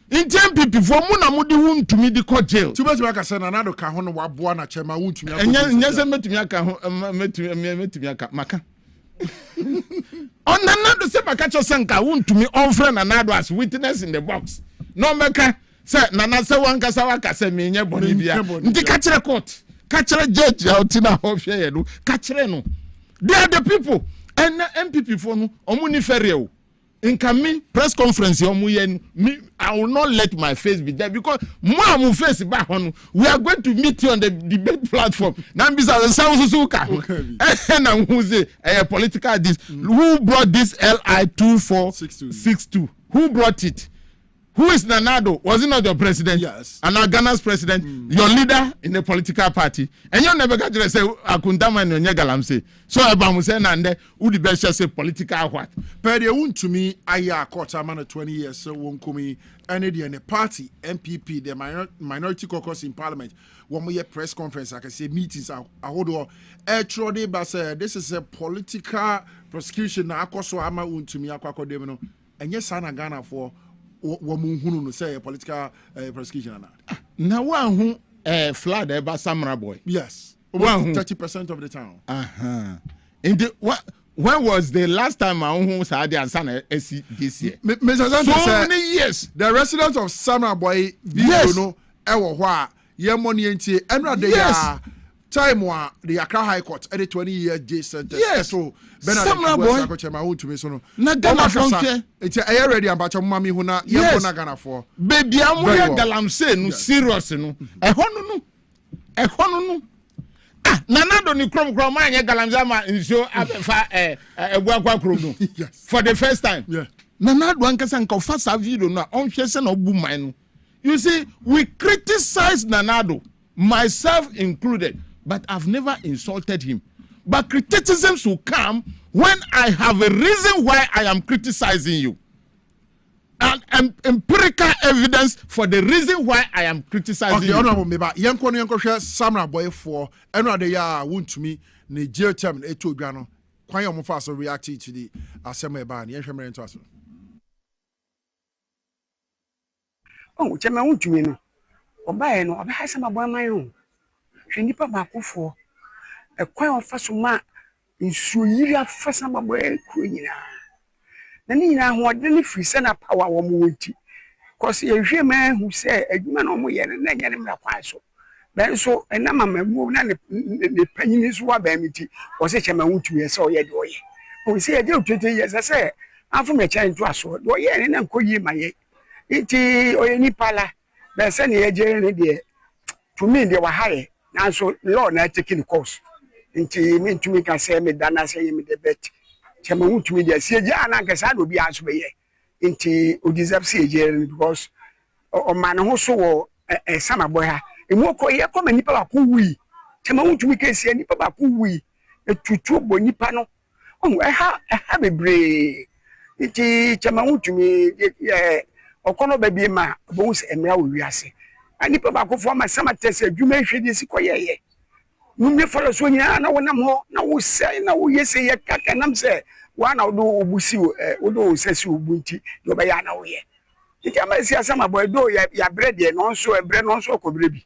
In 10 people for Muna Mudi Wontumi the court jail. Too much like I said, another Kahon Wabuana Chema Wontumi. And yes, Metimiaka Maka. On another Sepakacho Sanka Wontumi on friend another as witness in the box. No Meka. Say Nana se wan kasawaka se menye Bolivia. Ndi kachire court. Kachire judge outina hofie no. Kachire no. They are the people. And MPP for no omuni ferie. In coming press conference me I will not let my face be there because my face back on we are going to meet you on the debate platform. Now bisa Suzuka. And I'm who say a political this who brought this LI 2462? Who brought it? Who is Nanado? Was he not your president? Yes. And now Ghana's president, your leader in the political party. And you never got to say, Akundama and Nyagalamse. So Abamu say, Nande, who the best say political what? But you want to me, I caught a man of 20 years, so won't come in any the party, MPP, the minority caucus in parliament. One more press conference, I can say meetings, I hold on. But this is a political prosecution. Now, I want to me, and yes, I'm Ghana for. Who say a political prosecution now one who flood about Samra boy. Yes. 30% of the town. In the when was the last time I who had the answer this year? Mr. So many years. The residents of Samra boy no ewo hwa ye money enti enra de ya time wa the Accra High Court at the 20-year jail sentence. Yes. So Samra boy ko chema hu to me so no. Na Ghana from it's a ready ambacho mama mi hu na ye bona Ghana for. Baby amoya galamse no serious no. Ehonu no. Nanado ni krom anye galamse ma nso abefa ebuakwa krom no. For the first time. Yeah. Nanado ankasa nka fa sa video no onhwe se na obu man no. You see, we criticize Nanado, myself included, but I've never insulted him. But criticisms will come when I have a reason why I am criticizing you. And empirical evidence for the reason why I am criticizing you. Honorable Meba, yanko share Samra boy for another year won't to me, the jail term, eto grano. Quite a fast reacting to the assembly ban. Yanko into us. Oh, Chama won't you know? Oba no, Oba has some about my own. She nipa back for a quite of fast ma in Suya for some boy queen. Nina, who didn't free send up our woman. Cause a man who said a man on my and then get him a so. Then so, and now my move and the penny is what bamity was a chairman to me, so yet. We say a deal 20 years, I say, I'm from a child to us, or yeah, and I'm calling my iti or any pala. There's any agent there. To me, they were high. Now, so Lord, I taking the course. Into me to make us say me, Dana say me the bet. Chairman to me, the CJ and Casado will be asked by into who deserves CJ because or man who saw a summer boy. A more quiet come and nipper who we. Chairman to me can see any papa who we. A tutu bonipano. Oh, I have a brave. It's Chairman to me, Okono baby ma bones emra wiase ani papa ko for ma sama tese adwuma hwede si koyeye numne follow so nya na wonam ho na wo sai na wo yese ye kaka nam se wa na wo obusi wo do sesi obunti do be ya na wo ye ti ama si asama boy do ya bread ye no so ebre no so ko brebi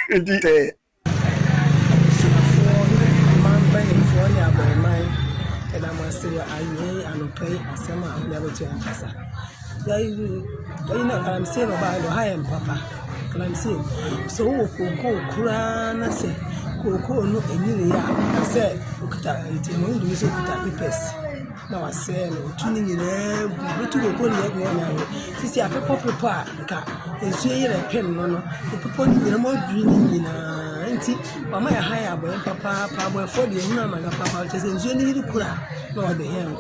ndi te man bani for ni aboy mai eda ma se ayi anopai asama abia betu enfasa. I'm saying about the high and papa. I'm saying so Kurana say Coco no any I said look at it in the papers. Now I say tuning in there to go now. See a people prepare and say a pen no the people in more dreaming in Mama higher boy papa for the woman papa just enjoying the kura no the hand.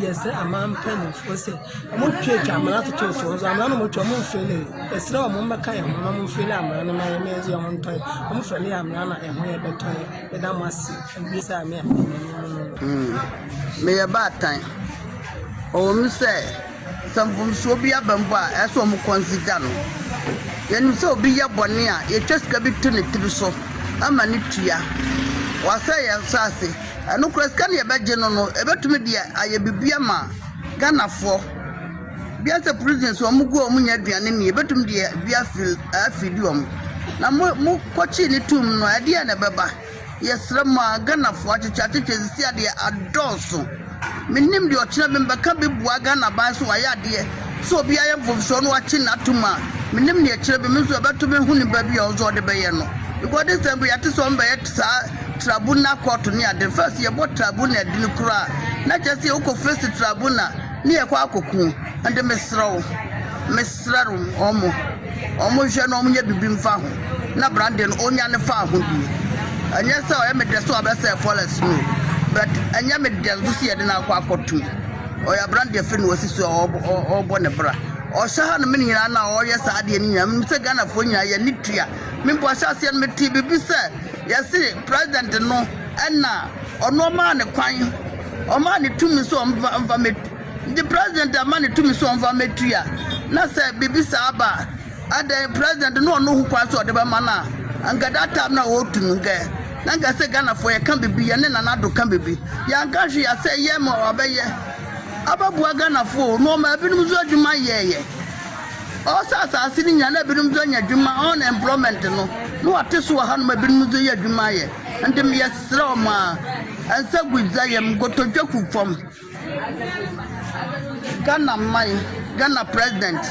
Yes, a man penny for say, I'm not sure I'm not to talk to I'm not much of feeling. A slow Mumba Kaya, Mamma Philam, and my mazy on toy. I'm friendly, I'm not a way better, but I must see. And this I mean. May a bad time. Oh, Miss some from Sobia Bamba, as one consider. Then so be a bonia, you just got it to the so. I'm a nitria. Was I sassy? I know Crascania Bajono, about to me, dear, I be Biama, Ghana for Biasa prisons or Mugo Munya Dianini, but to me, dear, Biafield, Afidium. Now, more coaching it to no idea, Baba. Yes, Rama, Ghana for Chatis, dear, adorso. Minim the Ochinabin Bakabi Wagana Basu, I dear. So be I am from Son watching Atuma. Minim the Chilabin about to be Huni Baby or the Bayano. Because this time we had to some by Tribuna court near the first year about Tribuna Dinukra. Not just the Oko first Tribuna near Kwaku and the Mesro Mesrarum Omo Janomia Bibim Fahu. Na Brandon Onya and Fahu. And yes, I am a dress of myself for a smooth. But I am a Lucia than our Kwaku. Or a brand your friend was so or Bonabra. Osha no many na or yes ade ni nyam se Ghana fo nya ye nitua me mpo asase no meti bibi se yes president no na ono ma ne kwan o ma ne tumi so mva met the president ma ne tumi so mva metua na se bibi sa aba ade president no no hu kwa so de ba mana anga that time na o tunu ge nanga se Ghana fo ye kan bibi ye ne na do kan bibi ya nka hwe ya se ye mo obeye ababu Ghana fo no ma binum zo adwuma ye o sasa asini nya na binum zo nya adwuma on employment no ate so ha no ma binum zo ye adwuma ye ndem ye sra ma ansa guza ye mgotodwa ku fom Ghana mai Ghana president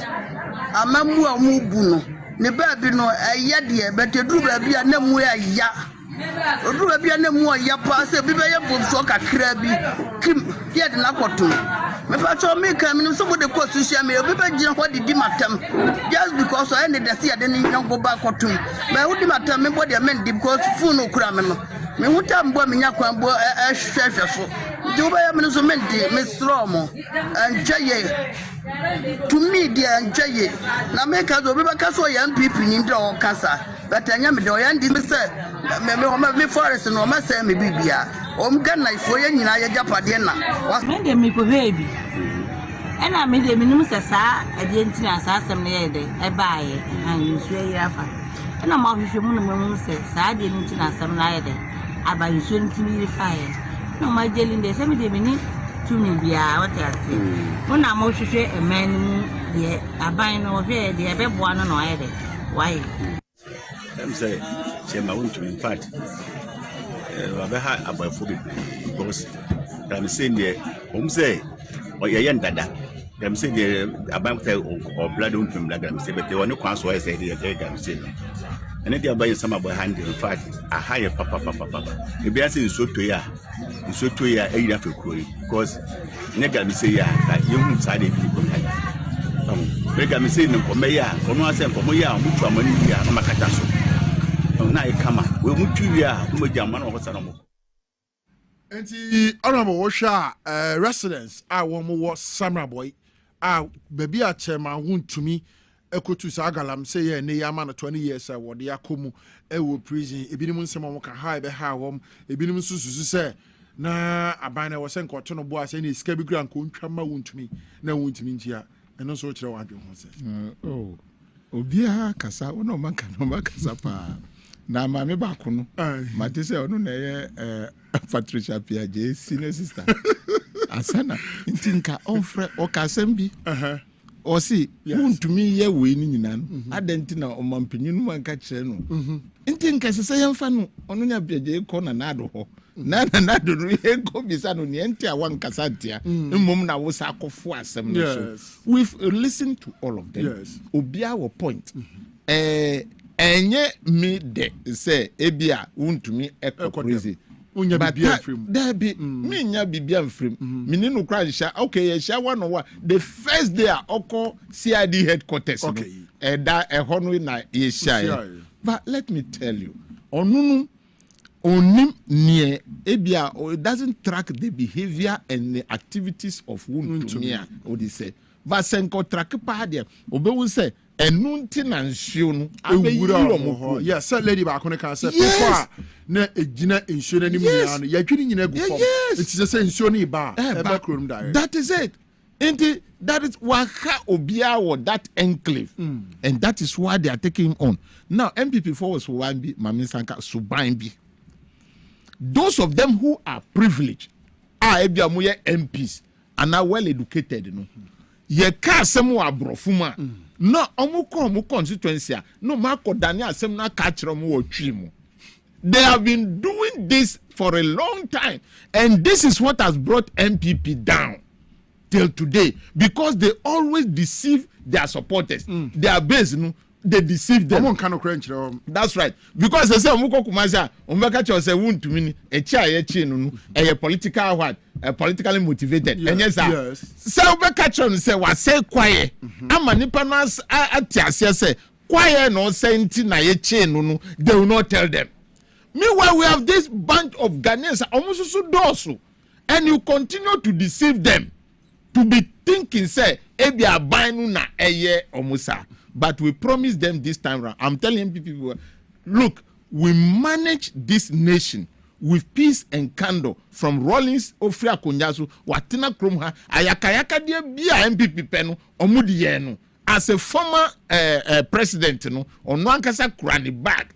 amamu amubu no ne ba bi no eye de beteduru ba bi anamu ya Odu ba bia na mu ya pa se bi be ye bomso kakra bi kim ye de na koto me pa cho me kan me so mo de ko social media bi be gina ho di matam just because I need to see ade ni nyango ba koto me wo di matam me body men di because phone okura me no me hu tam bo me nyakwan bo hwehwe so di wo ba ya me so men di me stro mo anjaye to me di anjaye na me ka zo bi ba ka so ya MPP ni ndo o kasa but anya me do ya ndi me say me forest no ma say me bibia Ghana ifo ye nyina ye japade na me de me ko hebi ena me de minum se sa ade ntina sa asem ne ye de e baaye an nsu ye afa ena ma hwehwe mu no mu se sa ade ntina asem na ye de aba nsu ntimi ri fa ye no ma jeli de se me de mini tumi bia what ya say mo na mo hwehwe eman mu de aban no hwe de e beboa no no ye de why I'm saying, in fact, about because I'm saying there, say, or young dada, I'm saying there about or blood from like I'm saying, but they were no console, I said, I'm saying. And then they are buying some of hand, in fact, a higher papa. The best is so to ya, a year for Korea, because Nega say, yeah, you won't side it. Nega me say, no, for me, yeah, for no, I said, for me, yeah, much money, yeah, I'm a catastrophe. Na ikama we mutu ya mo jama na hosa na mo enti honorable washa residents I won mo Samra boy baby a chairman wuntumi ekotu sa agalam say ye ne yama na 20 years wo de akomu e wo prison ebinim nsem mo ka ha be ha wom ebinim sususu say na aban na wo se nkoto no bo ase na iska bi kura nko ntwama wuntumi na wuntumi ntia eno so kire wadwe ho se obia kasa wono manka no makasa pa na mame ba kono mate se ono na ye Patricia Piaje senior sister asana ntinka onfre okasembi o si untumi ye we ni nyina no adenti na omampanyin mu anka kire no ntinka sese yemfa no ono nya Piaje ko na nado ho na nado no ye ko bisa no ne enti a wankasa tia mmom na wo sa akofo asem no so we've listened to all of them obia wo point enye mi de say ebia untumi crazy unya bibia mfrim da bi mi nya bibia mfrim mi ni no kra sha okay ye sha one on the first day oko CID headquarters okay da ho no na ye sha but let me tell you onunu onim nie ebia it doesn't track the behavior and the activities of untumi o di say but senko track pa dia obewu say enunti na nsuo no abeyiro mo yes sir lady ba kono kan say people na ejina nsuo na nimu ya no yadwini nyina gu fom it is say nsuo ni ba eba krom direct that is it and that is waka obia or that enclave and that is why they are taking him on now MPP forwards for one bi Mami Sanka suban bi those of them who are privileged are ebia mo ye MPs and are well educated no ye ka asem wa brofuma no omu constituency no mako Daniel asem na ka kire mo watwi mo they have been doing this for a long time and this is what has brought MPP down till today because they always deceive their supporters their base no they deceive them that's right because they say omuko kumasa ombeka cho say wuntumi ni echi aye no political what politically motivated yes say obeka cho no say wa say kwaye ama nipa no atiase say kwaye no say nti na ye chi no they will not tell them meanwhile we have this bunch of Ghanaians almost so dosu and you continue to deceive them to be thinking say ebi abanu na eye omusa. But we promise them this time round. I'm telling people, look, we manage this nation with peace and candor from Rawlings Ofria Kunyasu, Watina Krumha, Ayakayaka dia bia MPP penu, omudi yenu. As a former president, no, on one kasa kurani back.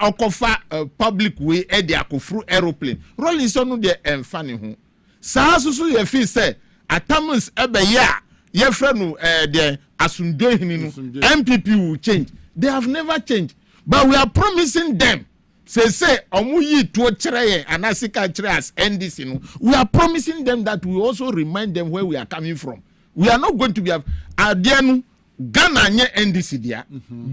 Okofa public way edi akofru aeroplane. Rawlings onu de enfani hu. Sa susu ye fi say atamus ebe ya ye frenu de asundwe hinu MPP will change. They have never changed. But we are promising them. Say omu yi to chere anasika chere as NDC no. We are promising them that we also remind them where we are coming from. We are not going to be adianu Ghana nye NDC dia,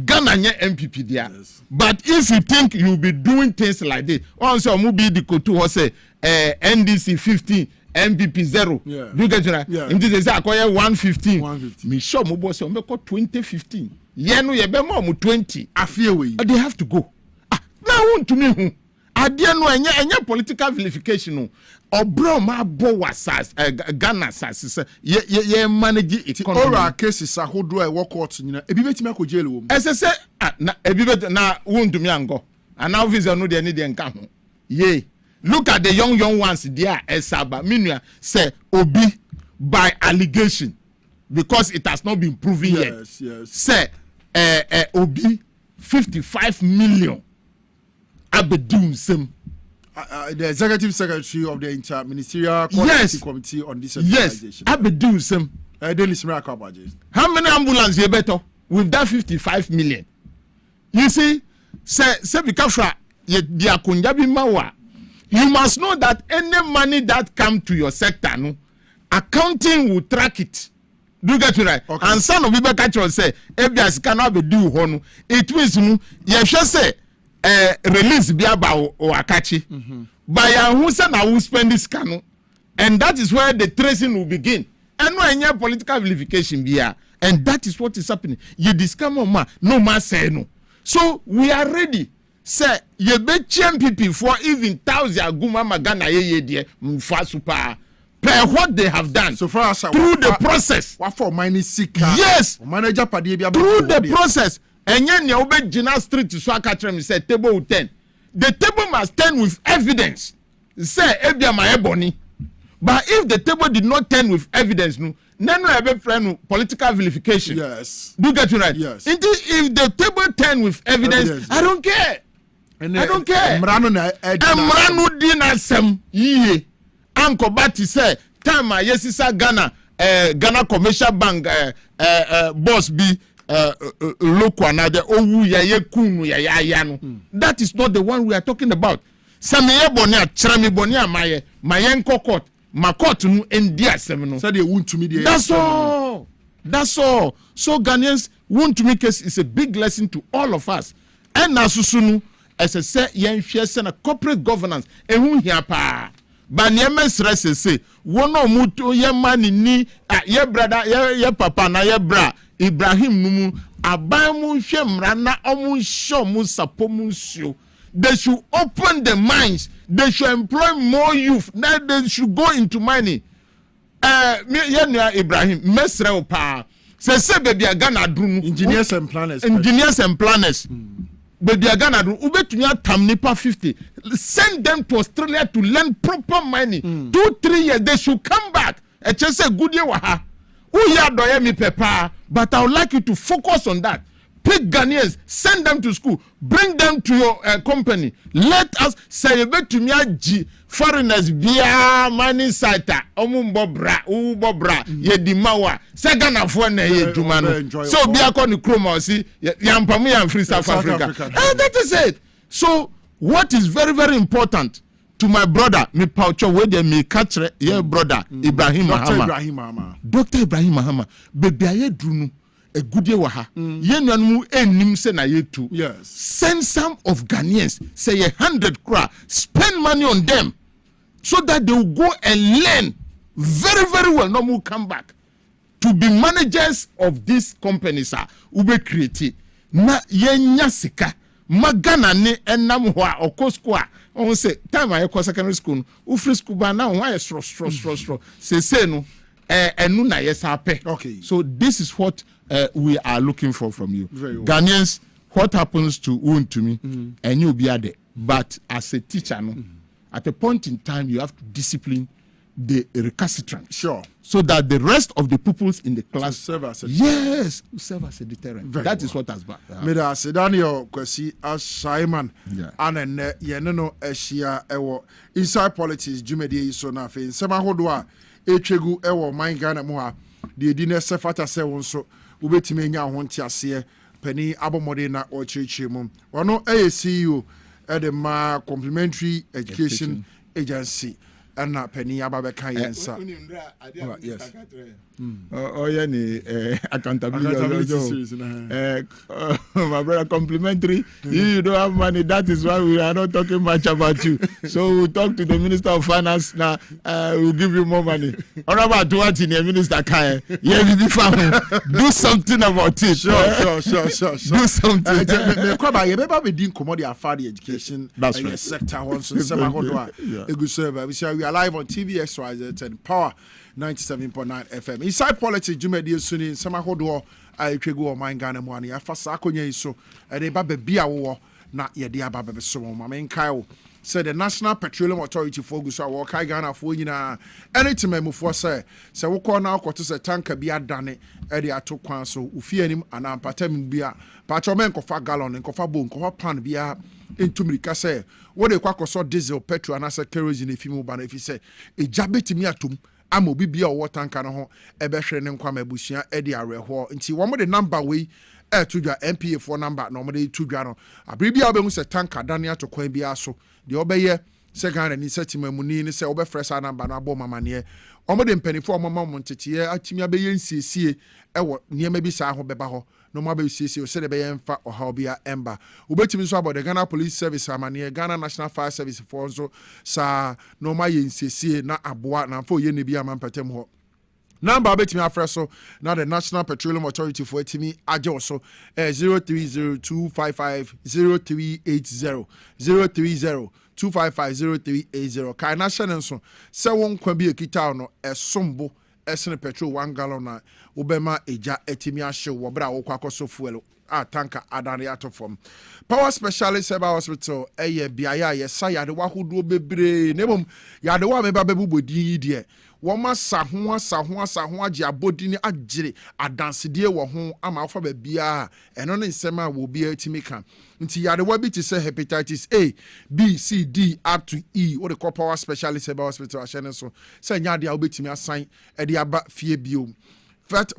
Ghana nye MPP dia. Yes. But if you think you will be doing things like this, also omu bi di kotu ho say NDC 15 MPP 0. Yeah. Do you get it? Yeah. In this say akoye 115. Me sure mo boss o 2015. Ye no ye be mo 20. Afiewe. They have to go. Now want to me hu. Ade no enye political vilification no. Obro ma bo wasas Ghana sas ye manage economy. Ora cases ahodo e work court nyina. Ebi betimi akojele wo. Say na ebi bet na won to me ango. And now visa no de ni de nka ho. Ye. Look at the young ones there. Esaba minua say obi by allegation because it has not been proven yet. Yes. Say obi 55 million abedum sem. The executive secretary of the interministerial quality committee on decentralization. Yes, abedum sem. How many ambulances you better with that 55 million? You see, say because the akunjabi mawa. You must know that any money that come to your sector, no, accounting will track it. Do you get it right? Okay. And some of people catch on say, FBS cannot be do one. It means you should say release biaba or akachi. By who say now who spend this cano, and that is where the tracing will begin. And no any political vilification be here, and that is what is happening. You discover no ma say no. So we are ready. Say ye be MPP for even 1,000 aguma magana ye die mfa super per what they have done so far through the process. What for money seeker? Yes, manager padi bia through the process. Enye ne obe Gina Street so aka me say table 10. The table must turn with evidence. Say ebia my ebony. But if the table did not turn with evidence, no ebe friend political vilification. Yes. Do you get it right? Yes. Indeed, if the table turn with evidence. I don't care. I don't care. Mrano dina sem ye. Uncle Bati say time yesisa Ghana Commercial Bank boss be local another owu ye kunu ya no. That is not the one we are talking about. Sameye bonia trami bonia maye court ma court nu endi asem no. Say they want to me there. That's all. So Ghanaians want to make is a big lesson to all of us. And nasusunu as I say, yen share na corporate governance. Ehun hia pa. Ba niema stress say, wono mutu ye mani ni ye brother ye papa na ye bra Ibrahim numu abamu hwe mra na omu show mu sapo mu sio. They should open the minds. They should employ more youth. Now they should go into mining. Ibrahim mesre pa. Se baby Ghana drum engineers and planners. But they are gonna do ubetunya tam nipa 50. Send them to Australia to learn proper mining. 2-3 years they should come back. And just say good year waha. Uya doye mi pepa. But I would like you to focus on that. Pick Ghanaians, send them to school, bring them to your company. Let us celebrate to me foreigners via mining site. Omumbobra, ubobra, ye dimawa. Segana fone ye jumano. So bia koni kroma si yampamu ya free South Africa. And that is it. So what is very very important to my brother, me paucho we de me katre ye brother Ibrahim Mahama. Dr. Ibrahim Mahama. Baby aye drunu. A good year waha. Yenuanu enim se na yetu. Yes. Send some of Ghanaians, say 100 crore, spend money on them, so that they will go and learn very very well. No more come back to be managers of these companies. Ube create na yenya sika magana ne enam ho a okoskwa. On say time I secondary school. Ufri school ba na why stro. Say no. enuna yesape. Okay. So this is what we are looking for from you. Very well. Ghanaians, what happens to me, and you'll be there. But as a teacher, at a point in time, you have to discipline the recalcitrant. Sure. So that the rest of the pupils in the class serve as a serve as a deterrent. Very That well. is what has been. Meda Daniel Kwesi Ashaiman and Yeneno Eshia Ewo Inside Politics Jumedi so na fe nsema hodo a etwegu ewo man Ghana mu ha de di ne sefata se won so ubetime nya ho ntiase pani abomode na ochirichiri mu ono CEO edema Complementary Education Agency and penny ababeka yensa. Yes. Accountability. My brother, complimentary. You don't have money. That is why we are not talking much about you. So we'll talk to the Minister of Finance now. We'll give you more money. Or about what in the Minister Kaya? Yeah, do something about it. Sure. Do something. Education. That's right. Sector we are live on TVXYZ and Power 97.9 FM. Inside Politics, Jumedi Suni, Samahodo, I Tregu or Mine Ghana Money, Afasakonya so, and a baby beer war, not yet the Ababa so. My main Kyle said the National Petroleum Authority focus our work. I Ghana for you now. Anything move for say, so we call now quarters a tanker be done, Eddie Ato Kwanso, Ufianim, and Ampatem beer, Patromen Kofa gallon and Kofa bone, Kofa pan beer. Into me say what they quack so diesel petrol and as a kerosene if you move and if you say a jabet me atum amo bibia or water can ho ebehwe ne nkwama busia e de areho nti wo mo de number we to dwa MPA for number no mo de to dwa no abribia obehu se tanka dane ato kwan bia so de obeye second ni setimamu ni se obefresh number no abo mamane omo de mpanifo omo mama ntete atimi abeye nsiesie ewo niema bi sa ho beba ho no ma be siesie o se de be yemfa oha bia emba obetimi so about the Ghana Police Service amane Ghana National Fire Service for so sa no ma ye nsiesie na aboa na fo ye ne bi amampatem ho number betimi afre so na the National Petroleum Authority for etimi aje so 0302550380 030-255-0380 kai na hyɛ ne nso sɛ wɔn kwa bi ekita no ɛsombo ɛsene petrol 1 gallon na wobɛma eja etimi ahye wɔ bra wokɔ akɔso fuel a tanker adane ato fam Power Specialist Herbal Hospital ɛyɛ biaya a yɛsa yade wahodoɔ bebree na mmom yade wa meba bɛbobɔdin yi deɛ wɔma sa ho agye abɔdi ne agyere adansedie wɔ ho ama afa baabia ɛno ne nsɛm a wɔ bia timi ka nti yade wa bi te sɛ hepatitis A, B, C, D up to E what the call Power Specialist Herbal Hospital ahyɛ ne so sɛ nya de a wobɛtimi asan ɛde aba fie bio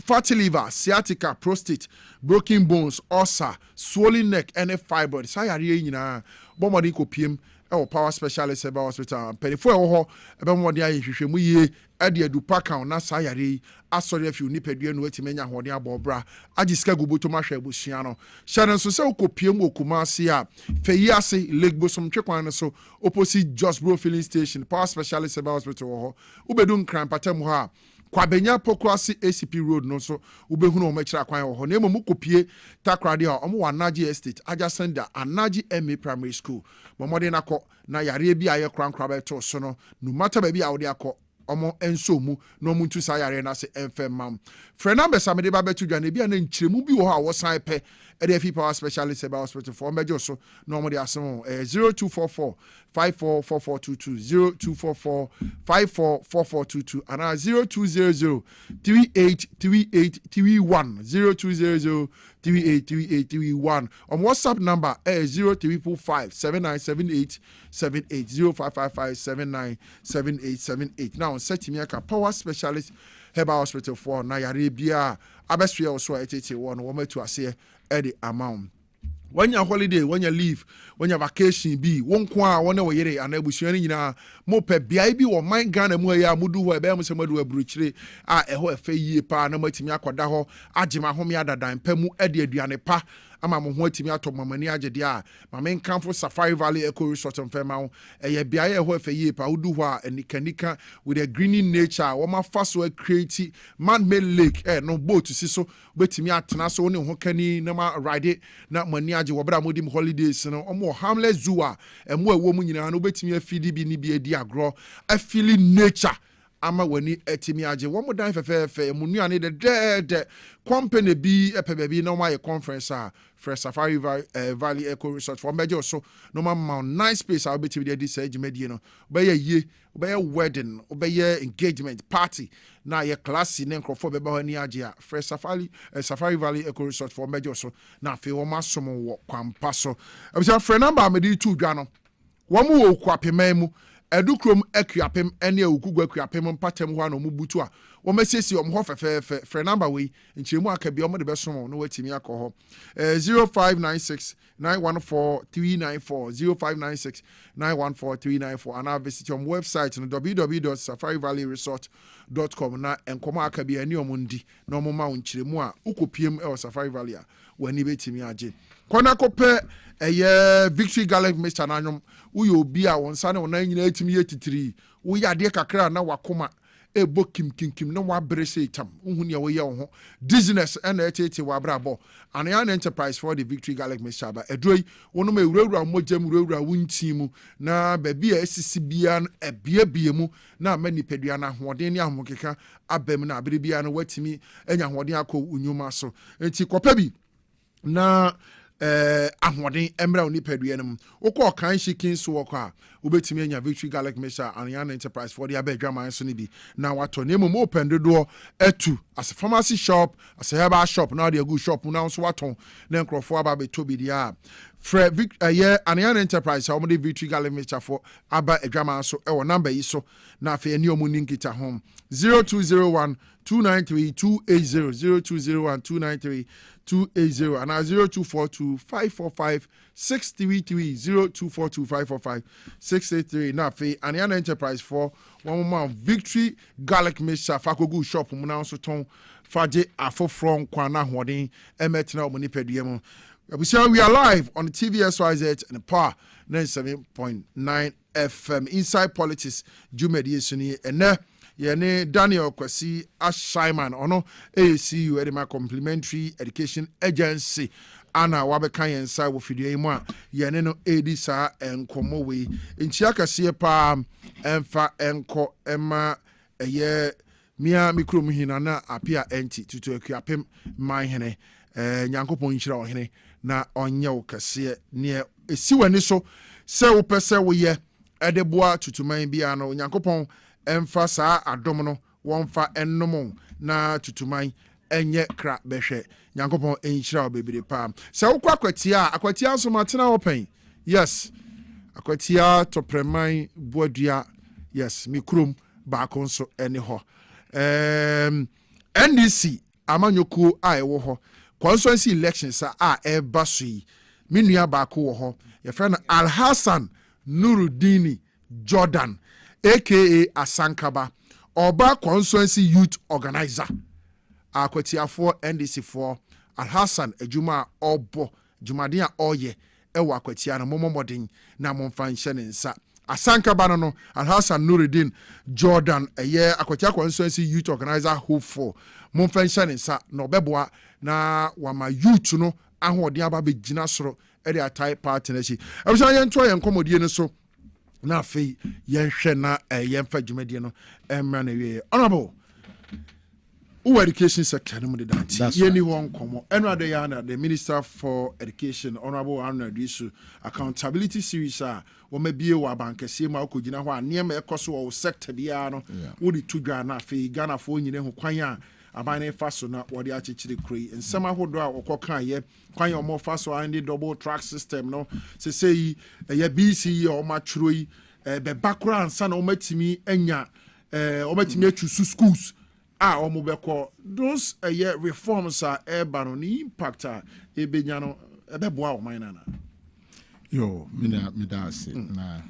fatty liver, sciatica, prostate, broken bones, ulcer, swollen neck, and fibroid. Sa yare nyina bomodi ko piem e Power Specialist Herbal Hospital. Penifo e ho e be modi ayehwehwemu yie e de adupa kan na sa yare asori afi onipadua no atimenya hode abobra agiska guboto mahwe abusua no. Hyane so se ko piem okumase a feyi ase Lake Bosom twekwan so opposite Just Bro Filling Station. Power Specialist Herbal Hospital ho ubedu nkran patam ho a Kwabenya Pokwasi ACP Road no so ubehunu omechira kwan ho na emom kopie takrade a omo Anaji Estate adjacent da Anaji MA Primary School momode nakọ na yare bi aye krankra beto so no no matter ba bi a wode akọ omo enso mu no omo ntu sa yare na se emfem mam frɛ number samede ba beto dwa na bi na nkyiremu bi wo ha wo san pɛ ede fi Power Specialist Herbal Hospital for mejo so no omo de asem 0244 544422 0244 544422 and 0200 383831 0200 383831 on WhatsApp number 0355 7978 78 0555 797878 now set me a Power Specialist Herbal Hospital for na yare bia abesua also 881 wo metu ase e the amount when your holiday, when you leave, when your vacation be, one kwa, one way, and I was showing you more per BIB or my Ghana Moya, Mudu, where Bemus a bruchere, a fay pa, no matimia quadaho, Ajima homiada dime, Pemu Eddie Dianepa, ama mo ho atimi ato mamani agede a ma men kanfo Safari Valley Eco Resort and Fema e bia ye ho afaye pa udu ho a nika with a greening nature wo ma fa so create man-made lake no boat si so betimi atena so ne ho kani na ma ride na mani age wo bra modim holidays no omo harmless zoo a emo awo mu nyina no betimi afidi bi ni bi adi agro afili nature ama wani etimi age wo mo dan fefefe mu nuane de company bi epebebi no ma conference a fresh Safari Valley Eco Resort for mejo so no ma nice space a obeti dey say jimedie no be wedding be engagement party na ye classy ne nkrofo be ba ni age a fresh Safari Valley Eco Resort for mejo so na fe wo masom wo kwampa so abisa friend number me di tu dwa no wo mo wo kwapema mu edukrom akuapem ene awukugu akuapem mpatem ho na omubutu a wo mesesi om ho fefefe friend number we nchiremu akabi om de besom no watimi akọ 0596 914394 0596 914394 and visit your website no www.safarivalleyresort.com na enkomo akabi ani omundi na omuma nchiremu a ukopiem e Safari Valley a wani betimi age kona kope Victory Garlic Mr. Nanyom uyo obi a wonsa ne wonan nyina etimi yetitiri wo ya de kakra na wakoma ebo kim na wabre se tam unhu ne wo ye wo ho business na etete wa brabo an enterprise for the Victory Garlic Mr. ba edroi wono ma ewurawura mogam ewurawura wuntimu na baby a esisi bia no ebiebie mu na manipadua na hoden ne ahomkeka abam na abere bia no watimi enya hoden akọ unyuma so enti kopa bi na ahoden emra oni padua no wokọ kan shikin so wokọ a wobetimi anya Victory Garlic Mixture and enterprise for the abedwaman so ni bi na wato ne mo open the door etu as a pharmacy shop as a herbal shop now the good shop now so wato na nkrofo aba betobi dia and enterprise how many Victory Garlic Mixture for aba edwaman so e wo number yi so na afi ani omu ninkita home 0201 293 280 0201 293 280 and 0242 545 633 0242 545 683 na fe and an enterprise for one man Victory Garlic Mixture fakogu shop mu na so ton faje afofron kwana hoden emetina omuni pedua we are live on the TVSYZ and the Power 97.9 FM inside politics Jumedi Suni and yene Daniel Kwasi Ashaiman ono ACU Edema Complementary Education Agency ana wabeka yensa wo fidie mu a yene no edisa enkomo we nchiaka sie pa emfa enko ema eye mia mikrom hina na apia enti tutu akuapem man hene nyankopon nhyira ohene na onye wo kase ne esiwani so se wo pese wo ye edeboa tutuman bia no nyankopon emfa saa adom no wonfa ennom na tutuman enye kra behwe nyankopon enhyira obebere pa se wo akwatia so matena open yes akwatia topreman boadua yes mikrom ba konso ene ho NDC amanyoko a ewo ho constituency elections a eba so yi menua ba ko wo ho ye friend Al Hassan Nuruddin Jordan aka Asankaba Oba Constituency Youth Organizer akwatiafo NDC for Al Hassan ejuma obo jumadia oye ewa akwatia na momodin na momfa nhye ne nsa Asankaba no Al Hassan Nuruddin Jordan eye akwatia Constituency Youth Organizer hope for momfa nhye ne nsa na obeboa na wama youth no ahoden aba begina soro e dey atai party na chi abisa yento yen komodie ne so na fe yenhwe na yemfa dwumadie no emra na wie honorable education sector no de that yeni won komo enrade ya na the Minister for Education honorable Arnold Isu accountability series a wo mabie wa bankese ma okogina ho anem ekoso wo sector bia no wo di tudwa na fe Ghana fo nyine ho kwan a abane faso na wo de achechire kroi nsema hodo a okoka ye kwan omo faso and double track system no say ye BC o matchuroi be background sana o matimi anya o matimi achusu schools omo beko those reforms are eba no ni impact a ebenya no ebeboa o man na yo mida say na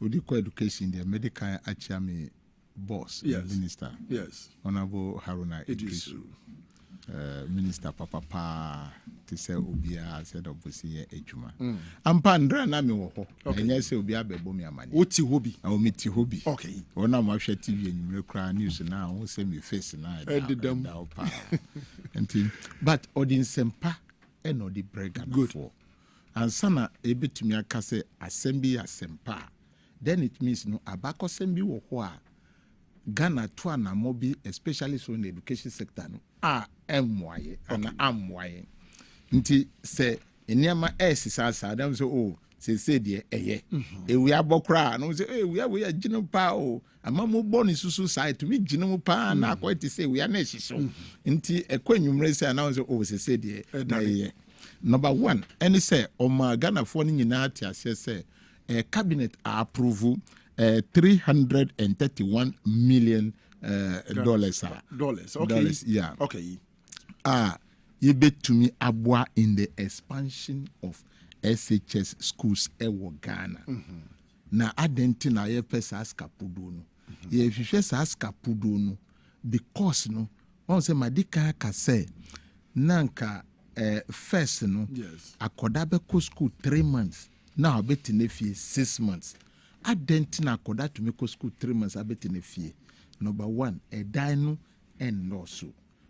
udiko education the medical achami boss minister honorable Haruna Idrisu minister papa to say obia said obosi ejuma ampa ndra na me wo ho enya say obia bebo me amane oti hobi o meti hobi okay wona mo ahwe TV enyumre kra news na ho say me face na ededam but odinsempa and odi brega good for and sana ebetumi aka say assembly asempa then it means no abakosembi wo ho a Ghana to an mobi, especially so in the education sector, no, MY and AMY. Nti say, Enyama S is as Adam so, oh, say, dear, we are Bokra, no, say, we are General Pao, a mamma born in society to me, General Pa, and I quite to say we are Nessie so. Nti a quenum race announce, oh, say, dear, Number one, any say, my Ghana phone in United, say, a cabinet approval. $331 million dollars. Okay. Yeah. Okay. You bet to me abwa in the expansion of SHS schools ewo Ghana. Na adenti na ye pesa askapudo no. Ye fifesa askapudo no because no on se madika ka say nanka first no akoda be ko school 3 months. Now bet in 6 months. Adenti na akoda to make school 3 months abeti ne fie. Number 1, a dino and also.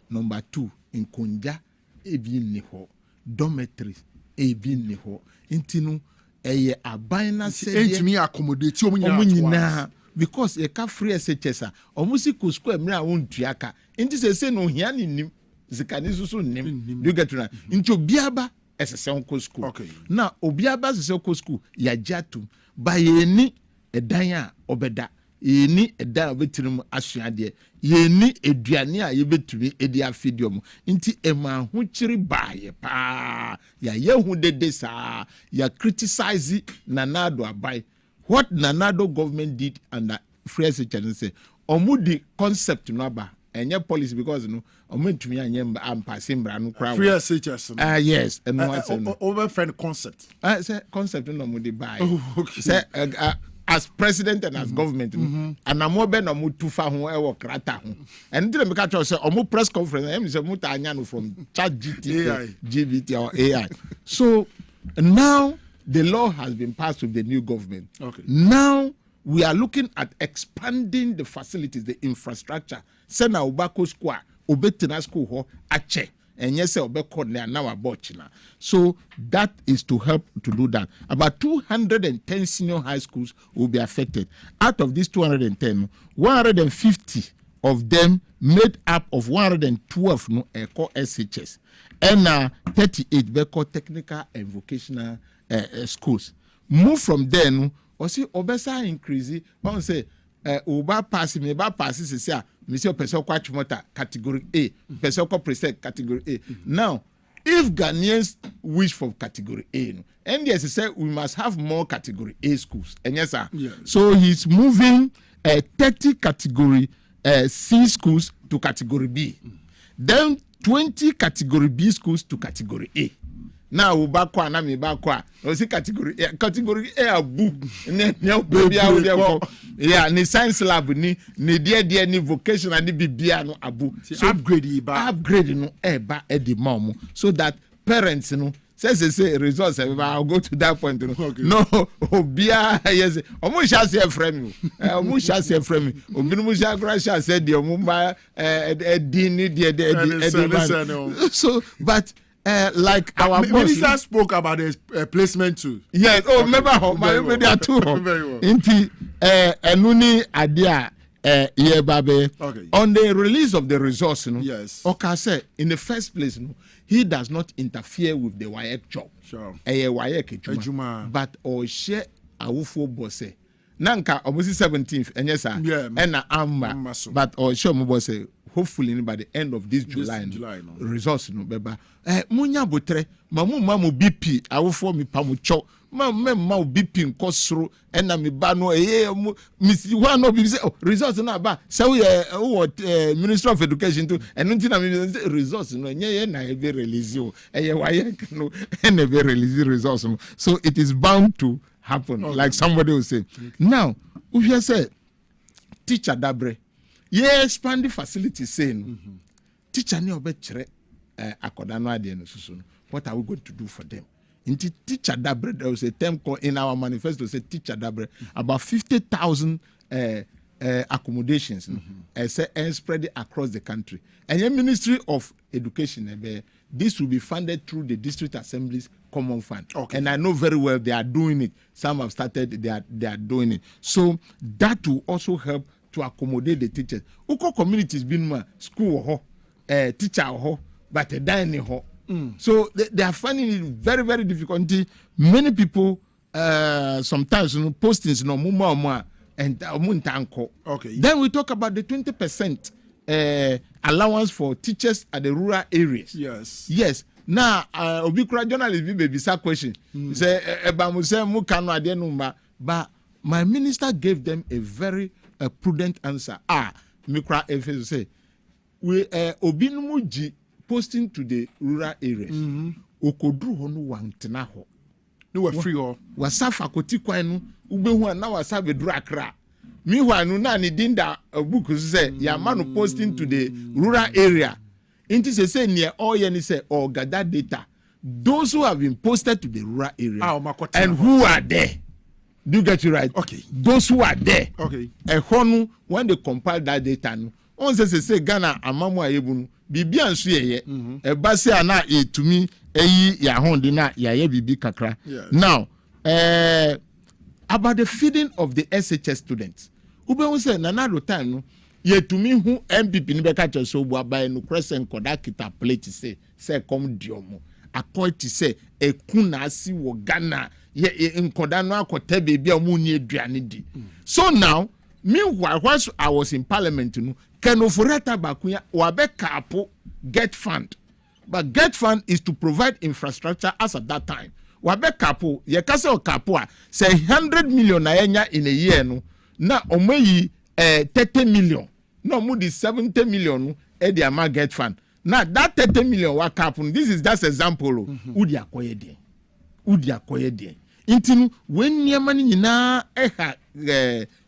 Number 2, in konja ebi ni ho. Dormitories ebi ni ho. Intinu eye abina se enti me accommodate omunyina because e ka free SHS omusi ko school emre a wontuaka. Inti se no hia ni nim zikani susu nim. Do you get to inti obiaba esese onko school. Okay. Now obiaba esese onko school ya jatu ba yeni edan a obeda yeni edan obetirim asuade yeni eduane a yebetumi edi afidiom nti ema ho chiri baaye pa ya yehu dede sa ya criticize Nanado abai what Nanado government did under free SHS say omudi concept no aba enye policy because no omentumi anye ampase mbra no kra free SHS yes and no over friend concept say concept no mudi buy say as president and as government and amobe no mutufa ho e wo krata ho and tell me catch say omo press conference em say muta anya no from ChatGPT GBT or AI so now the law has been passed with the new government. Okay. Now we are looking at expanding the facilities, the infrastructure. Sena Obako Square, Obetina School ho ache. And yes, Obeko now abochina. So that is to help to do that. About 210 senior high schools will be affected. Out of these 210, 150 of them made up of 112 no eco SHS. And 38 Beko technical and vocational schools. Move from there no or see obesa increase one say oba pass me ba pass say me say person kwatch motor category A person ko present category A now if Ghanaians wish for category A no NDS say we must have more category A schools and yes sir so he's moving 30 category C schools to category B then 20 category B schools to category A. Now we back na me back o see category A abu ne baby out there yeah ni science lab ni there ni vocational ni bibia no abu so upgrade no eba e di mom so that parents no say results I'll go to that point no obia yes omo sha say frame omo sha say frame obi no sha gra sha say the omo ba di ni the so but like our minister spoke about the placement too. Yes. Oh, remember how my media too. Very well. Inti enuni adia babe. Okay. On the release of the results, yes. Okay, say in the first place, he does not interfere with the WAEC job. Sure. WAEC ejuma. But share awufo bosse. Nanka almost 17th, and yes, sir. Yeah. And amma. But sure mo bosse. Hopefully by the end of this July results no beba munya botre mamu BP awofo mi pamucho ma BP nkosoro ena mi ba no misi one no be say results na ba say what Minister of Education to and until na results no nye na e be release o waye no and e be release results so it is bound to happen like somebody will say now if you say teacher dabre expand the facilities saying teacher ni obechere akoda no ade no susu no what are we going to do for them in teacher dabre there was a term called in our manifesto say teacher dabre about 50,000 accommodations and spread it across the country and the Ministry of Education this will be funded through the district assemblies common fund and I know very well they are doing it some have started they are doing it so that will also help to accommodate the teachers. Uko communities been more school teacher but a dining hall. So they are finding it very, very difficult. Many people sometimes postings no more and okay. Then we talk about the 20% allowance for teachers at the rural areas. Yes. Now, Obikura journalist baby sa question. Say but my minister gave them a very prudent answer. Mikra Efe say we Obinumuji posting to the rural areas. Okodru honu wantena ho. No we free ho. Wasafa koti kwanu ubehu na wasabe dru akra. Meanwhile no na ni dinda book say ya man posting to the rural area. Inti say near all ye ni say or gather data. Those who have been posted to the rural area and who are there. Do you get it right? Okay. Those who are there. Okay. Ehonu when they compile that data no. On say Ghana amamu ayebunu bibi ansu yeye. Eba say ana etumi eyi ya hondi na yaye bibi kakra. Now, about the feeding of the SHS students. Ube won say nanado time no yetumi hu MPP ni beka choso bu abaye no crescent koda kita plate say come diomo. Akoti say ekuna asi wo Ghana ye nkoda no akote baby amu ni eduane di. So now, meanwhile, once I was in parliament, Kenofureta Bakuya wabe kapo get fund. But get fund is to provide infrastructure as at that time. Wabe kapo, ye kase o kapo say 100 million na enya in a year no. Na omeyi 30 million. No mudi 70 million e di ama get fund. Now that 30 million wa kapo, this is just example. Udi akoye de. Udi akoye de. Intinu when nyamani nyina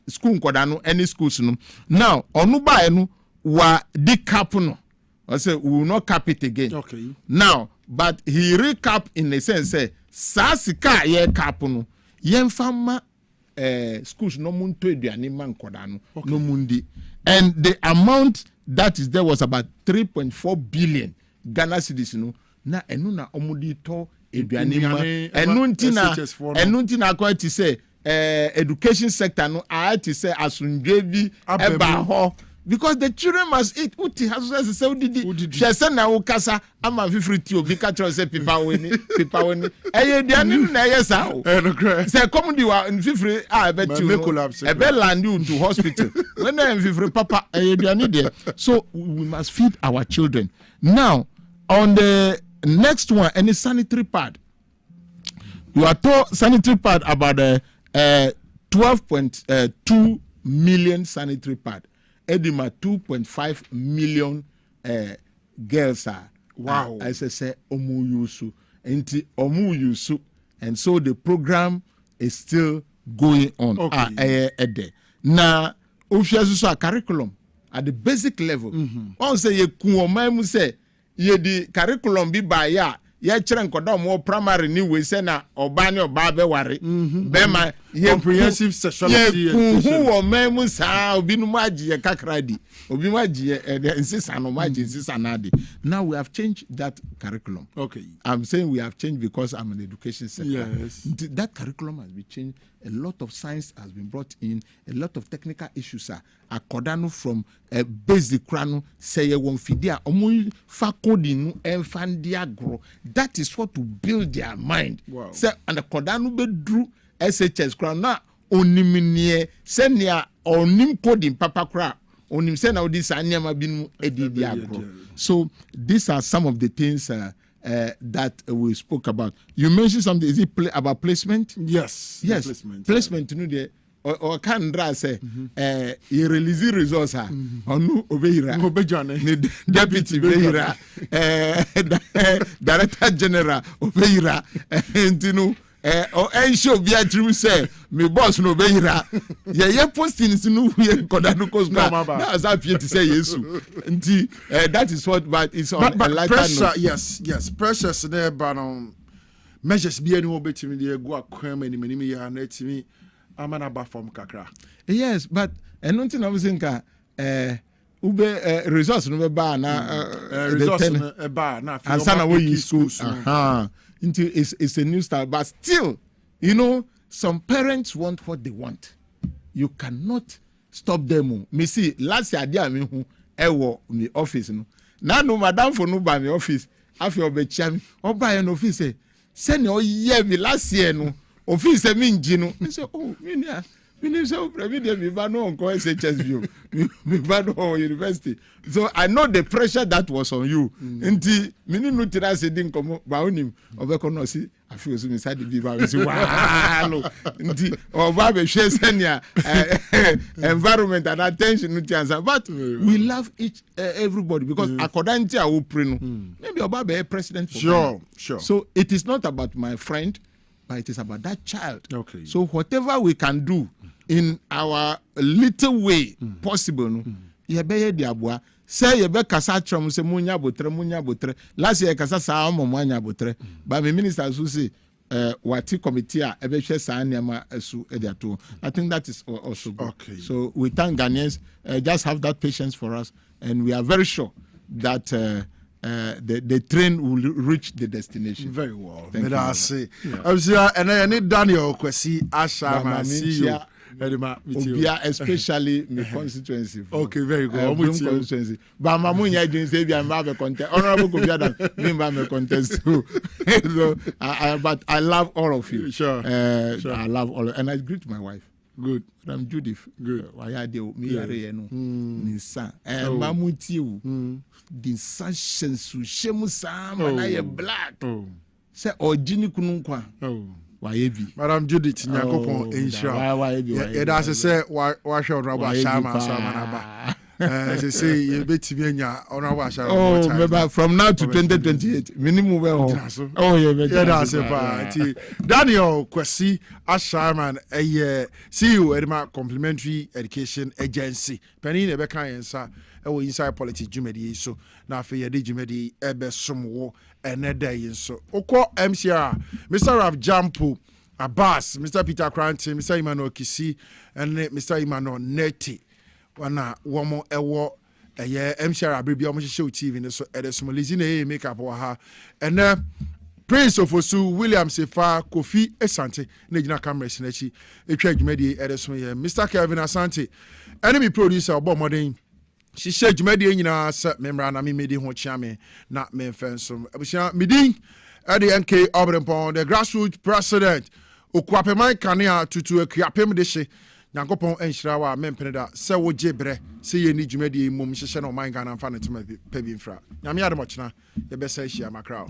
school nkodano any schools no. Now onu ba no wa di cap no. I say we will not cap it again. Okay. Now but he recap in the sense say sasika ye cap no. Yemfama schools no muntu eduane man nkodano no mundi. And the amount that is there was about 3.4 billion Ghana cedis no. Na enu na omudi to eduane ma enunti na quite say education sector no I to say asunjebi eba ho because the children must eat uti has say udidi shese na ukasa ama fifriti obi ka tro say pipa weni eduane na yesa o say come di wa fifri betu ebe land you to hospital when fifri papa eduane there. So we must feed our children. Now on the next one, any sanitary pad. You are told sanitary pad about 12.2 million sanitary pad. Edima 2.5 million girls are. Wow. As I say, omu yusu. And so the program is still going on. Okay. Now, officials curriculum at the basic level. One say ye kuomaimu say ye di curriculum bi ba ya ye chere nkoda mo primary ni we say na oba ni oba be ware be ma ye comprehensive sexuality education wo memu sa obi no maji ye kakradi obi maji ye insisa no maji insisa na de. Now we have changed that curriculum. Okay. I'm saying we have changed because I'm in the education sector. Yes. That curriculum has been changed. A lot of science has been brought in. A lot of technical issues are accordano from basic crano say won fidia omu fa coding enfandia grow. That is what to build their mind. Wow. Say and accordano be drew SHS crano na oniminie senia onim coding papa cra onim say na this anyama binu edidia grow. So these are some of the things that we spoke about. You mentioned something. Is it about placement? Yes. Placement. You know the or can dra say you release results onu obeira deputy obeira director general obeira and you know or ensure be a true say me boss no obeira ye posting no we koda no cause that's happy to say yes that is what but it's on but a pressure note. yes pressures there but measures be any obetimi dey go akwam any many ya na etimi amana ba from kakra. Yes, but enunti na musinka ube resource no ba na resource no ba na ansana we use schools into it's a new style, but still you know some parents want what they want. You cannot stop them. Me see last year dia me hu ewo me office no. Na no madam for no ba me office. Afi obechia me. Oba ye no office say no ye me last year no. Office me nji no. Me say oh me say me ba no onko SHS view. Me ba no university. So I know the pressure that was on you. Nti me no tira se din komo ba onim obeko no si afi osu me side bi ba we say wow. Nti oba be hwe senia environment and attention no answer. But we love everybody because according to our pray no maybe oba be president. Sure. So it is not about my friend, but it is about that child. Okay. So whatever we can do in our little way possible, no, ye be di aboa. Say ye be kasa tram say munya botre. Last year kasa sa munya botre. But the minister who say wati committee a ebe hwe sa niam asu ediato. I think that is also good. Okay. So we thank Ghanaians. Just have that patience for us, and we are very sure that the train will reach the destination. Very well. Thank I say, and Daniel Kwesi Ashama, see you. Especially my constituency. Okay, very good. Constituency. But Mamunya didn't say I'm a contest. Honorable Kobiada, me contest too. So, but I love all of you. Sure. I love all, and I greet my wife. Good. I'm Judith. Good. Why are they me are no? Nisa. Mamutiu. The sunshine su shemu sam and I black. Say ojini kununkwa. Madam Judith Nyakopon insha. It as I say wa show raba shama sama na say you bet me nya ona wa shama. Oh, remember from now to 2028 minimum we home. Oh yeah, that's it. Daniel Kwesi Asharman CEO Edema Complementary Education Agency. Penny ebe kan yensa ewo inside politics jumedi so na afi ye de jumedi ebe somwo eneda yin so okọ MCR Mr. Raf Jampo Abbas, Mr. Peter Cranton, Mr. Emmanuel Kisi and Mr. Emmanuel Neti wana womo ewo MCR abribi omo show TV so edesomalizi na makeup wa ha and Prince of Osu William Sefa Kofi Asante na gina camera sinachi etwa dwumadi edesom ye Mr. Kelvin Asante enemy producer obo modern she said dwumadi nyina sa memra na me medi ho chiame na me mfensom abusia midin at the NK Obrempong the grassroots president Okwapeman Kania tutu akuapem de hye Nyankopon enhyira wa mempene da se wo gebre se ye ni dwumadi mum hyehye na o man Ghana mfa ne tema pa bi mfra nyame ade mo chena ye besa hia makrao.